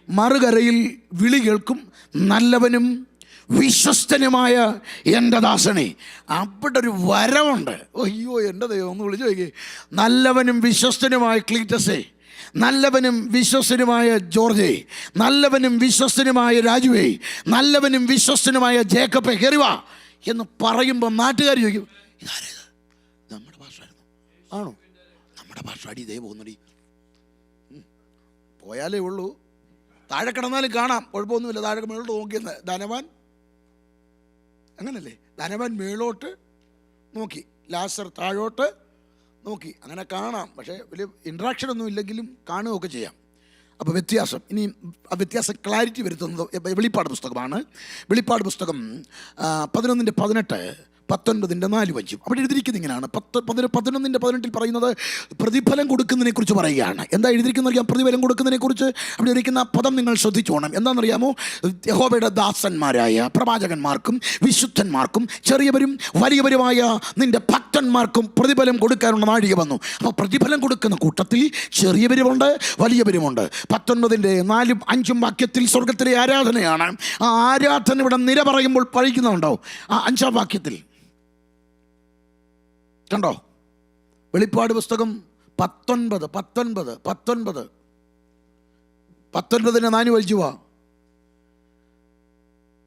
മറുകരയിൽ വിളി കേൾക്കും, നല്ലവനും വിശ്വസ്തനുമായ എൻ്റെ ദാസനെ. അവിടെ ഒരു വരവുണ്ട്. അയ്യോ എൻ്റെ ദൈവം, ഒന്ന് വിളിച്ചു നോക്കി. നല്ലവനും വിശ്വസ്തനുമായ ക്ലീറ്റസേ, നല്ലവനും വിശ്വസ്തനുമായ ജോർജേ, നല്ലവനും വിശ്വസ്തനുമായ രാജുവേ, നല്ലവനും വിശ്വസ്തനുമായ ജേക്കബേ, കയറിവാ എന്ന് പറയുമ്പോൾ നാട്ടുകാർ ചോദിക്കും, ഇതാരേത്? നമ്മുടെ ഭാഷയായിരുന്നു. ആണോ? നമ്മുടെ ഭാഷ അടി ഇതേ പോകുന്നടി. പോയാലേ ഉള്ളൂ, താഴെ കിടന്നാലും കാണാം, കുഴപ്പമൊന്നുമില്ല. താഴെ മേളോട്ട് നോക്കിയെന്ന് ധനവാൻ അങ്ങനല്ലേ, ധനവാൻ മേളോട്ട് നോക്കി, ലാസർ താഴോട്ട് നോക്കി, അങ്ങനെ കാണാം. പക്ഷേ വലിയ ഇൻട്രാക്ഷൻ ഒന്നും ഇല്ലെങ്കിലും കാണുകയൊക്കെ ചെയ്യാം. അപ്പോൾ വ്യത്യാസം, ഇനി ആ വ്യത്യാസം ക്ലാരിറ്റി വരുത്തുന്നത് വെളിപ്പാട് പുസ്തകമാണ്. വെളിപ്പാട് പുസ്തകം 11:18, 19:4 അവിടെ എഴുതിയിരിക്കുന്നത് ഇങ്ങനെയാണ്. 11:18 പറയുന്നത് പ്രതിഫലം കൊടുക്കുന്നതിനെ കുറിച്ച് പറയുകയാണ്. എന്താ എഴുതിയിരിക്കുന്നത്? പ്രതിഫലം കൊടുക്കുന്നതിനെ കുറിച്ച് അവിടെ ഇരിക്കുന്ന പദം നിങ്ങൾ ശ്രദ്ധിച്ചോണം. എന്താണെന്നറിയാമോ? യഹോവയുടെ ദാസന്മാരായ പ്രവാചകന്മാർക്കും വിശുദ്ധന്മാർക്കും ചെറിയവരും വലിയവരുമായ നിന്റെ ഭക്തന്മാർക്കും പ്രതിഫലം കൊടുക്കാനുള്ള നാഴിക വന്നു. അപ്പോൾ പ്രതിഫലം കൊടുക്കുന്ന കൂട്ടത്തിൽ ചെറിയവരുമുണ്ട്, വലിയവരുമുണ്ട്. 19:4-5 വാക്യത്തിൽ സ്വർഗത്തിലെ ആരാധനയാണ്. ആ ആരാധന ഇവിടെ നിര പറയുമ്പോൾ പഠിക്കുന്നുണ്ടോ? ആ 5-ാം വാക്യത്തിൽ കണ്ടോ? വെളിപ്പാട് പുസ്തകം 19:4 വലിച്ചു പോവാ.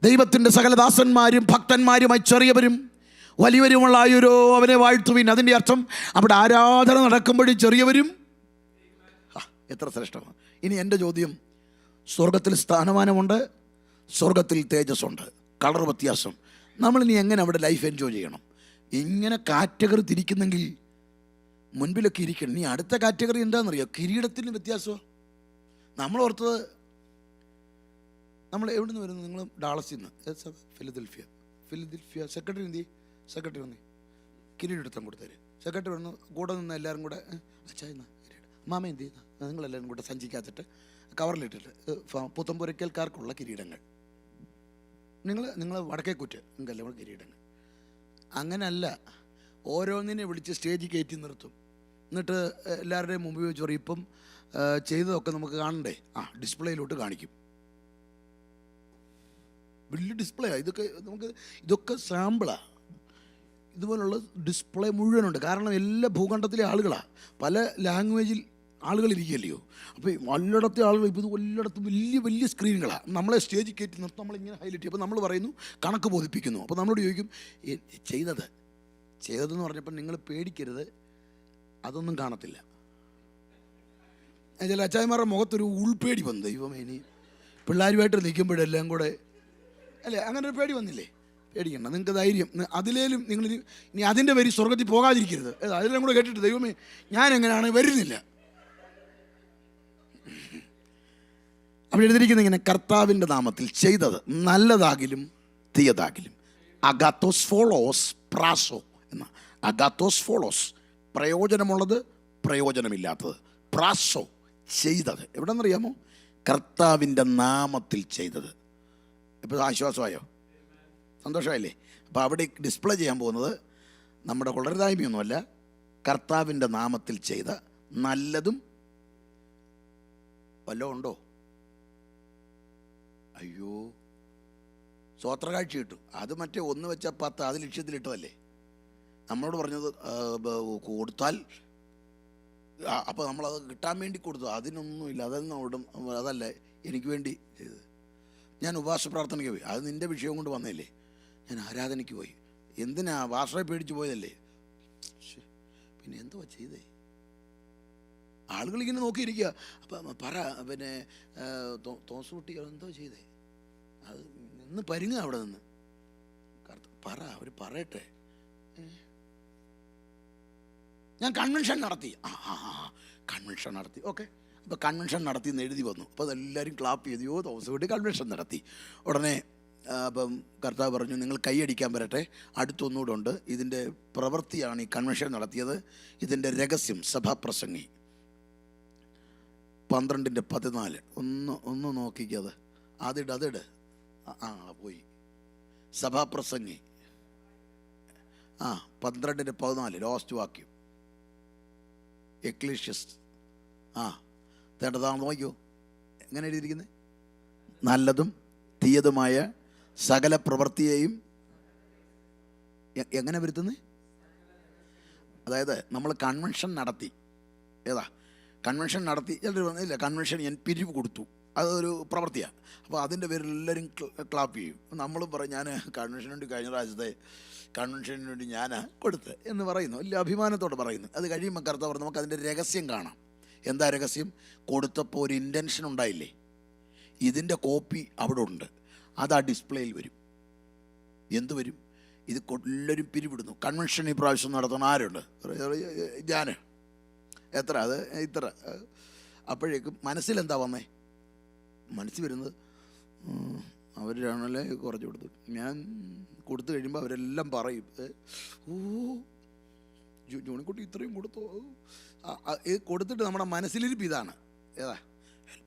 ദൈവത്തിൻ്റെ സകല ദാസന്മാരും ഭക്തന്മാരുമായി ചെറിയവരും വലിയവരുമുള്ള ആയുരോ അവനെ വാഴ്ത്തുവിൻ. അതിൻ്റെ അർത്ഥം അവിടെ ആരാധന നടക്കുമ്പോഴും ചെറിയവരും. എത്ര ശ്രേഷ്ഠമാണ്. ഇനി എൻ്റെ ചോദ്യം, സ്വർഗത്തിൽ സ്ഥാനമാനമുണ്ട്, സ്വർഗത്തിൽ തേജസ്സുണ്ട്, കളർ വ്യത്യാസം. നമ്മളിനി എങ്ങനെ അവിടെ ലൈഫ് എൻജോയ് ചെയ്യണം? ഇങ്ങനെ കാറ്റഗറി തിരിക്കുന്നെങ്കിൽ മുൻപിലൊക്കെ ഇരിക്കണം. നീ അടുത്ത കാറ്റഗറി എന്താണെന്നറിയോ? കിരീടത്തിന് വ്യത്യാസമാണ്. നമ്മൾ ഓർത്തത്, നമ്മൾ എവിടെ നിന്ന് വരുന്നത്? നിങ്ങൾ ഡാളസിൽ നിന്ന്, ഫിലദൽഫിയ സെക്രട്ടറി എന്തി? സെക്രട്ടറി വന്നേ, കിരീടം എടുത്താൽ കൊടുത്തേര്. സെക്രട്ടറി വന്നു, കൂടെ നിന്ന് എല്ലാവരും കൂടെ അച്ചായ മാമ എന്ത് ചെയ്യുന്ന, നിങ്ങളെല്ലാവരും കൂടെ സഞ്ചിക്കാത്തിട്ട് കവറിലിട്ടിട്ട് പുത്തമ്പുരയ്ക്കൽക്കാർക്കുള്ള കിരീടങ്ങൾ, നിങ്ങൾ വടക്കേക്കുറ്റ് നിങ്ങൾക്കല്ല ഇവിടെ കിരീടങ്ങൾ. അങ്ങനല്ല, ഓരോന്നിനെ വിളിച്ച് സ്റ്റേജിൽ കയറ്റി നിർത്തും. എന്നിട്ട് എല്ലാവരുടെയും മുമ്പിൽ വെച്ച് പറയും, ഇപ്പം ചെയ്തതൊക്കെ നമുക്ക് കാണണ്ടേ, ഡിസ്പ്ലേയിലോട്ട് കാണിക്കും. വലിയ ഡിസ്പ്ലേ ഇതൊക്കെ സാമ്പിളാണ്. ഇതുപോലുള്ള ഡിസ്പ്ലേ മുഴുവനുണ്ട്. കാരണം എല്ലാ ഭൂഖണ്ഡത്തിലെ ആളുകളാണ്, പല ലാംഗ്വേജിൽ ആളുകളിരിക്കുകയല്ലയോ. അപ്പോൾ എല്ലായിടത്തെ ആളുകൾ ഇപ്പോൾ ഇത് എല്ലായിടത്തും വലിയ വലിയ സ്ക്രീനുകളാണ്. നമ്മളെ സ്റ്റേജിൽ കയറ്റി നിർത്തും, നമ്മളിങ്ങനെ ഹൈലൈറ്റ് ചെയ്യും. അപ്പോൾ നമ്മൾ പറയുന്നു, കണക്ക് ബോധിപ്പിക്കുന്നു. അപ്പോൾ നമ്മളോട് ചോദിക്കും, ചെയ്തതെന്ന് പറഞ്ഞപ്പോൾ നിങ്ങൾ പേടിക്കരുത്, അതൊന്നും കാണത്തില്ല. ചില അച്ചായന്മാരുടെ മുഖത്തൊരു ഉൾപേടി വന്നു. ദൈവമേ, ഇനി പിള്ളേരുമായിട്ട് നിൽക്കുമ്പോഴെല്ലാം കൂടെ അല്ലേ, അങ്ങനെ ഒരു പേടി വന്നില്ലേ? പേടിക്കണ്ട, നിങ്ങൾക്ക് ധൈര്യം. അതിലേലും നിങ്ങൾ ഇനി അതിൻ്റെ പേര് സ്വർഗത്തിൽ പോകാതിരിക്കരുത്. അതിലെല്ലാം കൂടെ കേട്ടിട്ട് ദൈവമേ ഞാൻ എങ്ങനെയാണ് വരുന്നില്ല. അവിടെ എഴുതിയിരിക്കുന്നത് ഇങ്ങനെ, കർത്താവിൻ്റെ നാമത്തിൽ ചെയ്തത് നല്ലതാകിലും തീയതാകിലും. അഗാത്തോസ് ഫോളോസ് പ്രാസോ എന്ന. അഗാത്തോസ് ഫോളോസ് പ്രയോജനമുള്ളത്, പ്രയോജനമില്ലാത്തത്. പ്രാസോ ചെയ്തത്. എവിടെന്നറിയാമോ? കർത്താവിൻ്റെ നാമത്തിൽ ചെയ്തത്. ഇപ്പോൾ ആശ്വാസമായോ? സന്തോഷമായില്ലേ? അപ്പോൾ അവിടെ ഡിസ്പ്ലേ ചെയ്യാൻ പോകുന്നത് നമ്മുടെ കൊള്ളരുതായ്മയൊന്നുമല്ല, കർത്താവിൻ്റെ നാമത്തിൽ ചെയ്ത നല്ലതും വല്ലതും ഉണ്ടോ? അയ്യോ, സ്വോത്രകാഴ്ച കിട്ടും. അത് മറ്റേ 1 വെച്ച 10 അത് ലക്ഷ്യത്തിലിട്ടതല്ലേ നമ്മളോട് പറഞ്ഞത്. കൊടുത്താൽ അപ്പോൾ നമ്മളത് കിട്ടാൻ വേണ്ടി കൊടുത്തു. അതിനൊന്നുമില്ല, അതൊന്നും അതല്ല എനിക്ക് വേണ്ടി ചെയ്തത്. ഞാൻ ഉപവാസ പ്രാർത്ഥനയ്ക്ക് പോയി, അത് നിൻ്റെ വിഷയം കൊണ്ട് വന്നതല്ലേ. ഞാൻ ആരാധനയ്ക്ക് പോയി, എന്തിനാ? വാസറെ പേടിച്ച് പോയതല്ലേ. പിന്നെ എന്തുവാ ചെയ്തേ? ആളുകളിങ്ങനെ നോക്കിയിരിക്കുക. അപ്പം പറ, പിന്നെ തോസുകുട്ടി എന്തോ ചെയ്തേ? അത് നിന്ന് പരുങ്ങുക അവിടെ നിന്ന്. പറ, അവർ പറയട്ടെ. ഞാൻ കൺവെൻഷൻ നടത്തി. കൺവെൻഷൻ നടത്തി, ഓക്കെ. അപ്പോൾ കൺവെൻഷൻ നടത്തി എന്ന് എഴുതി വന്നു. അപ്പോൾ അതെല്ലാവരും ക്ലാപ്പ് ചെയ്തു. തോസുകുട്ടി കൺവെൻഷൻ നടത്തി. ഉടനെ അപ്പം കർത്താവ് പറഞ്ഞു, നിങ്ങൾ കൈയടിക്കാൻ വരട്ടെ, അടുത്തൊന്നുകൂടെ ഉണ്ട്. ഇതിൻ്റെ പ്രവൃത്തിയാണ് ഈ കൺവെൻഷൻ നടത്തിയത്. ഇതിൻ്റെ രഹസ്യം സഭാപ്രസംഗി 12:14. ഒന്ന് നോക്കിക്കത്. അതിട് പോയി. സഭാപ്രസംഗി 12:14 ലാസ്റ്റ് വാക്യം. എക്ലീഷ്യസ് തേണ്ടതാ നോക്കിയോ, എങ്ങനെ എഴുതിയിരിക്കുന്നത്? നല്ലതും തീയതുമായ സകല പ്രവൃത്തിയെയും എങ്ങനെ വരുത്തുന്നത്? അതായത് നമ്മൾ കൺവെൻഷൻ നടത്തി. ഏതാ കൺവെൻഷൻ നടത്തി? ഇല്ല, കൺവെൻഷൻ ഞാൻ പിരിവ് കൊടുത്തു, അതൊരു പ്രവൃത്തിയാണ്. അപ്പോൾ അതിൻ്റെ പേരിൽ എല്ലാവരും ക്ലാപ്പ് ചെയ്യും. നമ്മളും പറയും, ഞാൻ കൺവെൻഷന് വേണ്ടി കഴിഞ്ഞ പ്രാവശ്യത്തെ കൺവെൻഷന് വേണ്ടി ഞാൻ കൊടുത്ത് എന്ന് പറയുന്നു, വലിയ അഭിമാനത്തോടെ പറയുന്നു. അത് കഴിയുമ്പോൾ കർത്താവ് പറഞ്ഞു, നമുക്ക് അതിൻ്റെ രഹസ്യം കാണാം. എന്താ രഹസ്യം? കൊടുത്തപ്പോൾ ഒരു ഇൻറ്റൻഷൻ ഉണ്ടായില്ലേ, ഇതിൻ്റെ കോപ്പി അവിടെ ഉണ്ട്. അത് ആ ഡിസ്പ്ലേയിൽ വരും. എന്ത് വരും? ഇത് എല്ലാവരും പിരിവിടുന്നു. കൺവെൻഷൻ ഈ പ്രാവശ്യം നടത്തണം ആരുണ്ട്? ഞാൻ എത്ര, അത് ഇത്ര. അപ്പോഴേക്കും മനസ്സിലെന്താ വന്നേ? മനസ്സിൽ വരുന്നത് അവരാണല്ലേ കുറച്ച് കൊടുത്തു. ഞാൻ കൊടുത്തു കഴിയുമ്പോൾ അവരെല്ലാം പറയും, ജോണിക്കുട്ടി ഇത്രയും കൊടുത്തോ? കൊടുത്തിട്ട് നമ്മുടെ മനസ്സിലിരിപ്പ് ഇതാണ്. ഏതാ?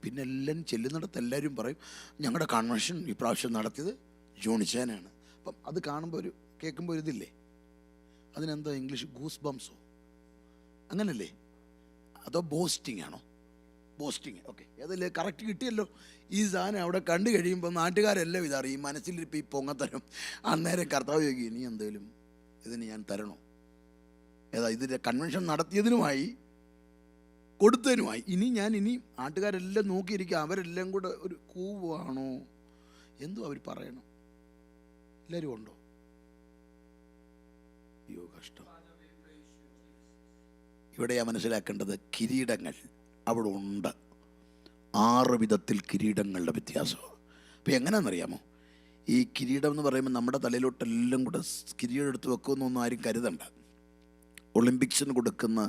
പിന്നെ എല്ലാം ചെല്ലുന്നിടത്ത് എല്ലാവരും പറയും, ഞങ്ങളുടെ കൺവെൻഷൻ ഈ പ്രാവശ്യം നടത്തിയത് ജോണിച്ചാനാണ്. അപ്പം അത് കാണുമ്പോൾ കേൾക്കുമ്പോൾ ഇതില്ലേ, അതിനെന്താ ഇംഗ്ലീഷ്, ഗൂസ് ബംസോ അങ്ങനല്ലേ? അതോ ബോസ്റ്റിംഗ് ആണോ? Bowstring, okay. അതല്ലേ കറക്റ്റ് കിട്ടിയല്ലോ. ഈ സാധനം അവിടെ കണ്ടു കഴിയുമ്പോൾ നാട്ടുകാരെല്ലാം ഇതറിയും, മനസ്സിലിരിപ്പോൾ ഈ പൊങ്ങത്തരം. അന്നേരം കർത്താവ് ചോദിക്കും, ഇനി എന്തെങ്കിലും ഇതിന് ഞാൻ തരണോ? ഏതാ? ഇതിൻ്റെ കൺവെൻഷൻ നടത്തിയതിനുമായി കൊടുത്തതിനുമായി ഇനി നാട്ടുകാരെല്ലാം നോക്കിയിരിക്കുക. അവരെല്ലാം കൂടെ ഒരു കൂവാണോ എന്തോ അവർ പറയണം. എല്ലാവരും ഉണ്ടോ? അയ്യോ കഷ്ടം. ഇവിടെയാ മനസ്സിലാക്കേണ്ടത്, കിരീടങ്ങൾ അവിടെ ഉണ്ട്. 6 വിധത്തിൽ കിരീടങ്ങളുടെ വ്യത്യാസം. അപ്പോൾ എങ്ങനെയാണെന്നറിയാമോ? ഈ കിരീടം എന്ന് പറയുമ്പോൾ നമ്മുടെ തലയിലോട്ടെല്ലാം കൂടെ കിരീടം എടുത്ത് വെക്കുമെന്നൊന്നും ആരും കരുതണ്ട. ഒളിമ്പിക്സിന് കൊടുക്കുന്ന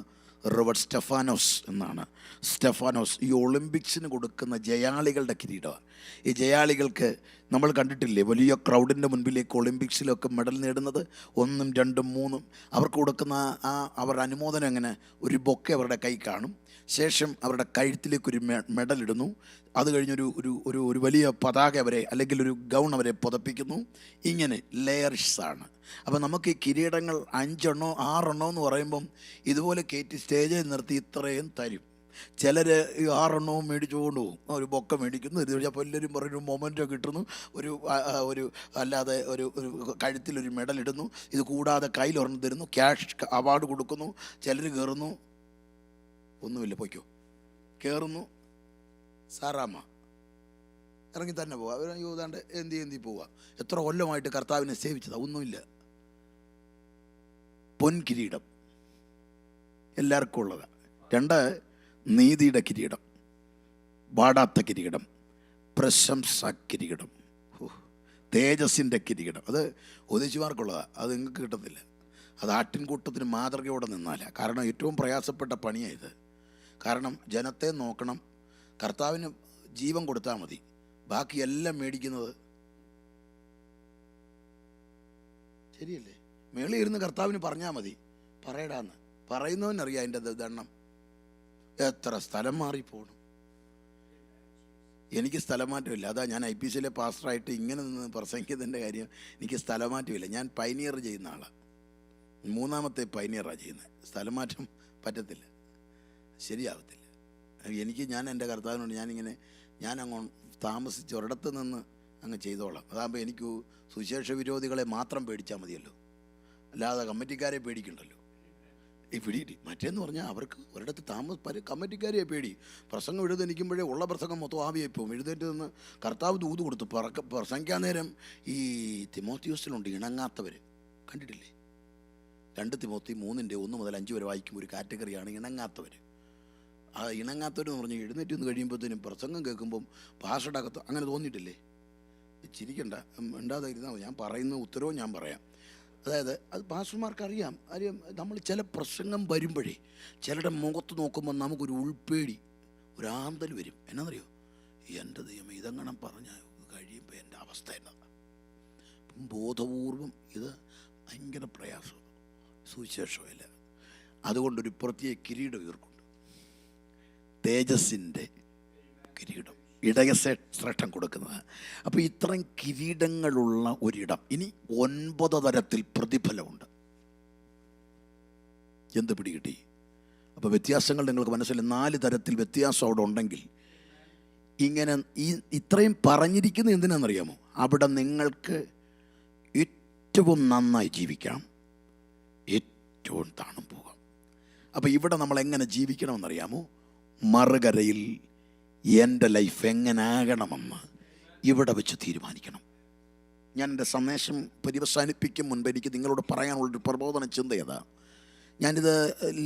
റിവർ സ്റ്റെഫാനോസ് എന്നാണ്. സ്റ്റെഫാനോസ് ഈ ഒളിമ്പിക്സിന് കൊടുക്കുന്ന ജയാളികളുടെ കിരീടമാണ്. ഈ ജയാളികൾക്ക് നമ്മൾ കണ്ടിട്ടില്ലേ, വലിയ ക്രൗഡിൻ്റെ മുൻപിലേക്ക് ഒളിമ്പിക്സിലൊക്കെ മെഡൽ നേടുന്നത് 1, 2, 3 അവർക്ക് കൊടുക്കുന്ന അവരുടെ അനുമോദനം എങ്ങനെ? ഒരു ബൊക്കെ അവരുടെ കൈ കാണും. ശേഷം അവരുടെ കഴുത്തിലേക്കൊരു മെഡൽ ഇടുന്നു. അത് കഴിഞ്ഞൊരു ഒരു ഒരു വലിയ പതാക അവരെ, അല്ലെങ്കിൽ ഒരു ഗൗൺ അവരെ പുതപ്പിക്കുന്നു. ഇങ്ങനെ ലെയർസാണ്. അപ്പം നമുക്ക് ഈ കിരീടങ്ങൾ 5 എണ്ണോ 6 എണ്ണോ എന്ന് പറയുമ്പം ഇതുപോലെ കയറ്റി സ്റ്റേജിൽ നിർത്തി ഇത്രയും തരും. ചിലർ ഈ 6 എണ്ണവും മേടിച്ചുകൊണ്ട് പോകും. ഒരു ബൊക്ക മേടിക്കുന്നു, ഇത് അപ്പോൾ എല്ലാവരും പറയും ഒരു മൊമെൻറ്റോ കിട്ടുന്നു, ഒരു അല്ലാതെ ഒരു കഴുത്തിലൊരു മെഡൽ ഇടുന്നു. ഇത് കൂടാതെ കയ്യിലൊരെണ്ണം തരുന്നു, ക്യാഷ് അവാർഡ് കൊടുക്കുന്നു. ചിലർ കയറുന്നു, ഒന്നുമില്ല പൊയ്ക്കോ, കയറുന്നു, സാറാമ്മ ഇറങ്ങി തന്നെ പോവുക. അവർ യൂതാണ്ട് എന്തി പോവുക. എത്ര കൊല്ലമായിട്ട് കർത്താവിനെ സേവിച്ചതാ, ഒന്നുമില്ല. പൊൻകിരീടം എല്ലാവർക്കും ഉള്ളതാണ്. 2 നീതിയുടെ കിരീടം, വാടാത്ത കിരീടം, പ്രശംസ കിരീടം, തേജസ്സിൻ്റെ കിരീടം. അത് ഒതിച്ചുമാർക്കുള്ളതാണ്, അത് നിങ്ങൾക്ക് കിട്ടത്തില്ല. അത് ആട്ടിൻകൂട്ടത്തിന് മാതൃകയോടെ നിന്നാല. കാരണം ഏറ്റവും പ്രയാസപ്പെട്ട പണിയായത്. കാരണം ജനത്തെ നോക്കണം. കർത്താവിന് ജീവൻ കൊടുത്താൽ മതി, ബാക്കി എല്ലാം മേടിക്കുന്നത് ശരിയല്ലേ? മേളിൽ ഇരുന്ന് കർത്താവിന് പറഞ്ഞാൽ മതി, പറയടാന്ന്. പറയുന്നവനറിയാം അതിൻ്റെ ദണ്ണം. എത്ര സ്ഥലം മാറിപ്പോണം. എനിക്ക് സ്ഥലമാറ്റമില്ല. അതാ ഞാൻ IPCയിലെ പാസ്റ്ററായിട്ട് ഇങ്ങനെ നിന്ന് പ്രസംഗിക്കുന്നതിൻ്റെ കാര്യം. എനിക്ക് സ്ഥലമാറ്റമില്ല. ഞാൻ പൈനിയർ ചെയ്യുന്ന ആളാണ്. 3ാമത്തെ പൈനിയറാണ് ചെയ്യുന്നത്. സ്ഥലമാറ്റം പറ്റത്തില്ല, ശരിയാവത്തില്ല. ഞാൻ എൻ്റെ കർത്താവിനോട് ഞാൻ അങ്ങ് താമസിച്ച് ഒരിടത്ത് നിന്ന് അങ്ങ് ചെയ്തോളാം. അതാകുമ്പോൾ എനിക്ക് സുശേഷ വിരോധികളെ മാത്രം പേടിച്ചാൽ മതിയല്ലോ, അല്ലാതെ കമ്മിറ്റിക്കാരെ പേടിക്കണ്ടല്ലോ. ഈ പിടിയിട്ടി മറ്റേന്ന് പറഞ്ഞാൽ അവർക്ക് ഒരിടത്ത് കമ്മിറ്റിക്കാരെയെ പേടി. പ്രസംഗം എഴുന്നേൽക്കുമ്പോഴേ ഉള്ള പ്രസംഗം മൊത്തം ആവിയായി പോകും. എഴുന്നേറ്റ് നിന്ന് കർത്താവ് ദൂത് കൊടുത്തു പ്രസംഗിക്കാൻ നേരം ഈ തിമോത്തിയോസിലുണ്ട് ഇണങ്ങാത്തവർ, കണ്ടിട്ടില്ലേ? 2 തിമോത്തി 3:1 മുതൽ 5 വരെ വായിക്കുമ്പോൾ ഒരു കാറ്റഗറിയാണ് ഇണങ്ങാത്തവർ. ആ ഇണങ്ങാത്തവരെന്ന് പറഞ്ഞാൽ എഴുന്നേറ്റ് നിന്ന് കഴിയുമ്പോഴത്തേനും പ്രസംഗം കേൾക്കുമ്പം പാസ്റ്ററുടെ അകത്ത് അങ്ങനെ തോന്നിയിട്ടില്ലേ? ചിരിക്കണ്ട, ഉണ്ടാതെ ഇരുന്നാൽ ഞാൻ പറയുന്ന ഉത്തരവും ഞാൻ പറയാം. അതായത് അത് പാസ്റ്റർമാർക്കറിയാം. നമ്മൾ ചില പ്രസംഗം വരുമ്പോഴേ ചിലരുടെ മുഖത്ത് നോക്കുമ്പോൾ നമുക്കൊരു ഉൾപ്പേടി, ഒരു ആന്തൽ വരും. എന്നാന്നറിയോ? എൻ്റെ ദൈവം ഇതെങ്ങനെ പറഞ്ഞാൽ കഴിയുമ്പോൾ എൻ്റെ അവസ്ഥ എന്നതാണ്. ബോധപൂർവം ഇത് ഭയങ്കര പ്രയാസം സുവിശേഷമില്ല. അതുകൊണ്ടൊരു പ്രത്യേക കിരീടം ഇവർക്കുണ്ട്, തേജസ്സിൻ്റെ കിരീടം, ഇടയശ്രേഷ്ഠം കൊടുക്കുന്നത്. അപ്പോൾ ഇത്രയും കിരീടങ്ങളുള്ള ഒരിടം. ഇനി 9 തരത്തിൽ പ്രതിഫലമുണ്ട്. എന്ത് പിടികിട്ടി? അപ്പോൾ വ്യത്യാസങ്ങൾ നിങ്ങൾക്ക് മനസ്സിലായി. 4 തരത്തിൽ വ്യത്യാസം അവിടെ ഉണ്ടെങ്കിൽ ഇങ്ങനെ ഇത്രയും പറഞ്ഞിരിക്കുന്നത് എന്തിനാണെന്നറിയാമോ? അവിടെ നിങ്ങൾക്ക് ഏറ്റവും നന്നായി ജീവിക്കാം, ഏറ്റവും താണും പോകാം. അപ്പോൾ ഇവിടെ നമ്മൾ എങ്ങനെ ജീവിക്കണമെന്നറിയാമോ? മറുകരയിൽ എൻ്റെ ലൈഫ് എങ്ങനാകണമെന്ന് ഇവിടെ വെച്ച് തീരുമാനിക്കണം. ഞാൻ എൻ്റെ സന്ദേശം പര്യവസാനിപ്പിക്കും മുൻപ് എനിക്ക് നിങ്ങളോട് പറയാനുള്ളൊരു പ്രബോധന ചിന്തയതാ. ഞാനിത്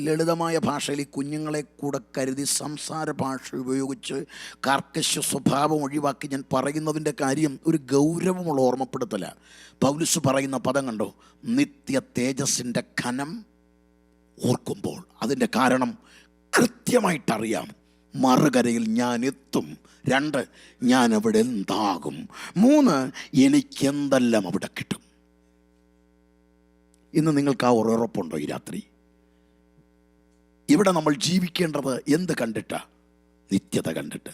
ലളിതമായ ഭാഷയിൽ കുഞ്ഞുങ്ങളെ കൂടെ കരുതി സംസാര ഭാഷ ഉപയോഗിച്ച് കാർക്കശ സ്വഭാവം ഒഴിവാക്കി ഞാൻ പറയുന്നതിൻ്റെ കാര്യം ഒരു ഗൗരവമുള്ള ഓർമ്മപ്പെടുത്തല. പൗലുസ് പറയുന്ന പദം കണ്ടോ? നിത്യ തേജസ്സിൻ്റെ ഘനം ഓർക്കുമ്പോൾ. അതിൻ്റെ കാരണം കൃത്യമായിട്ടറിയാം. മറുകരയിൽ ഞാൻ എത്തും. 2, ഞാൻ അവിടെ എന്താകും. 3, എനിക്കെന്തെല്ലാം അവിടെ കിട്ടും. ഇന്ന് നിങ്ങൾക്ക് ആ ഉറപ്പുണ്ടോ? ഈ രാത്രി ഇവിടെ നമ്മൾ ജീവിക്കേണ്ടത് എന്ത് കണ്ടിട്ടാ? നിത്യത കണ്ടിട്ട്.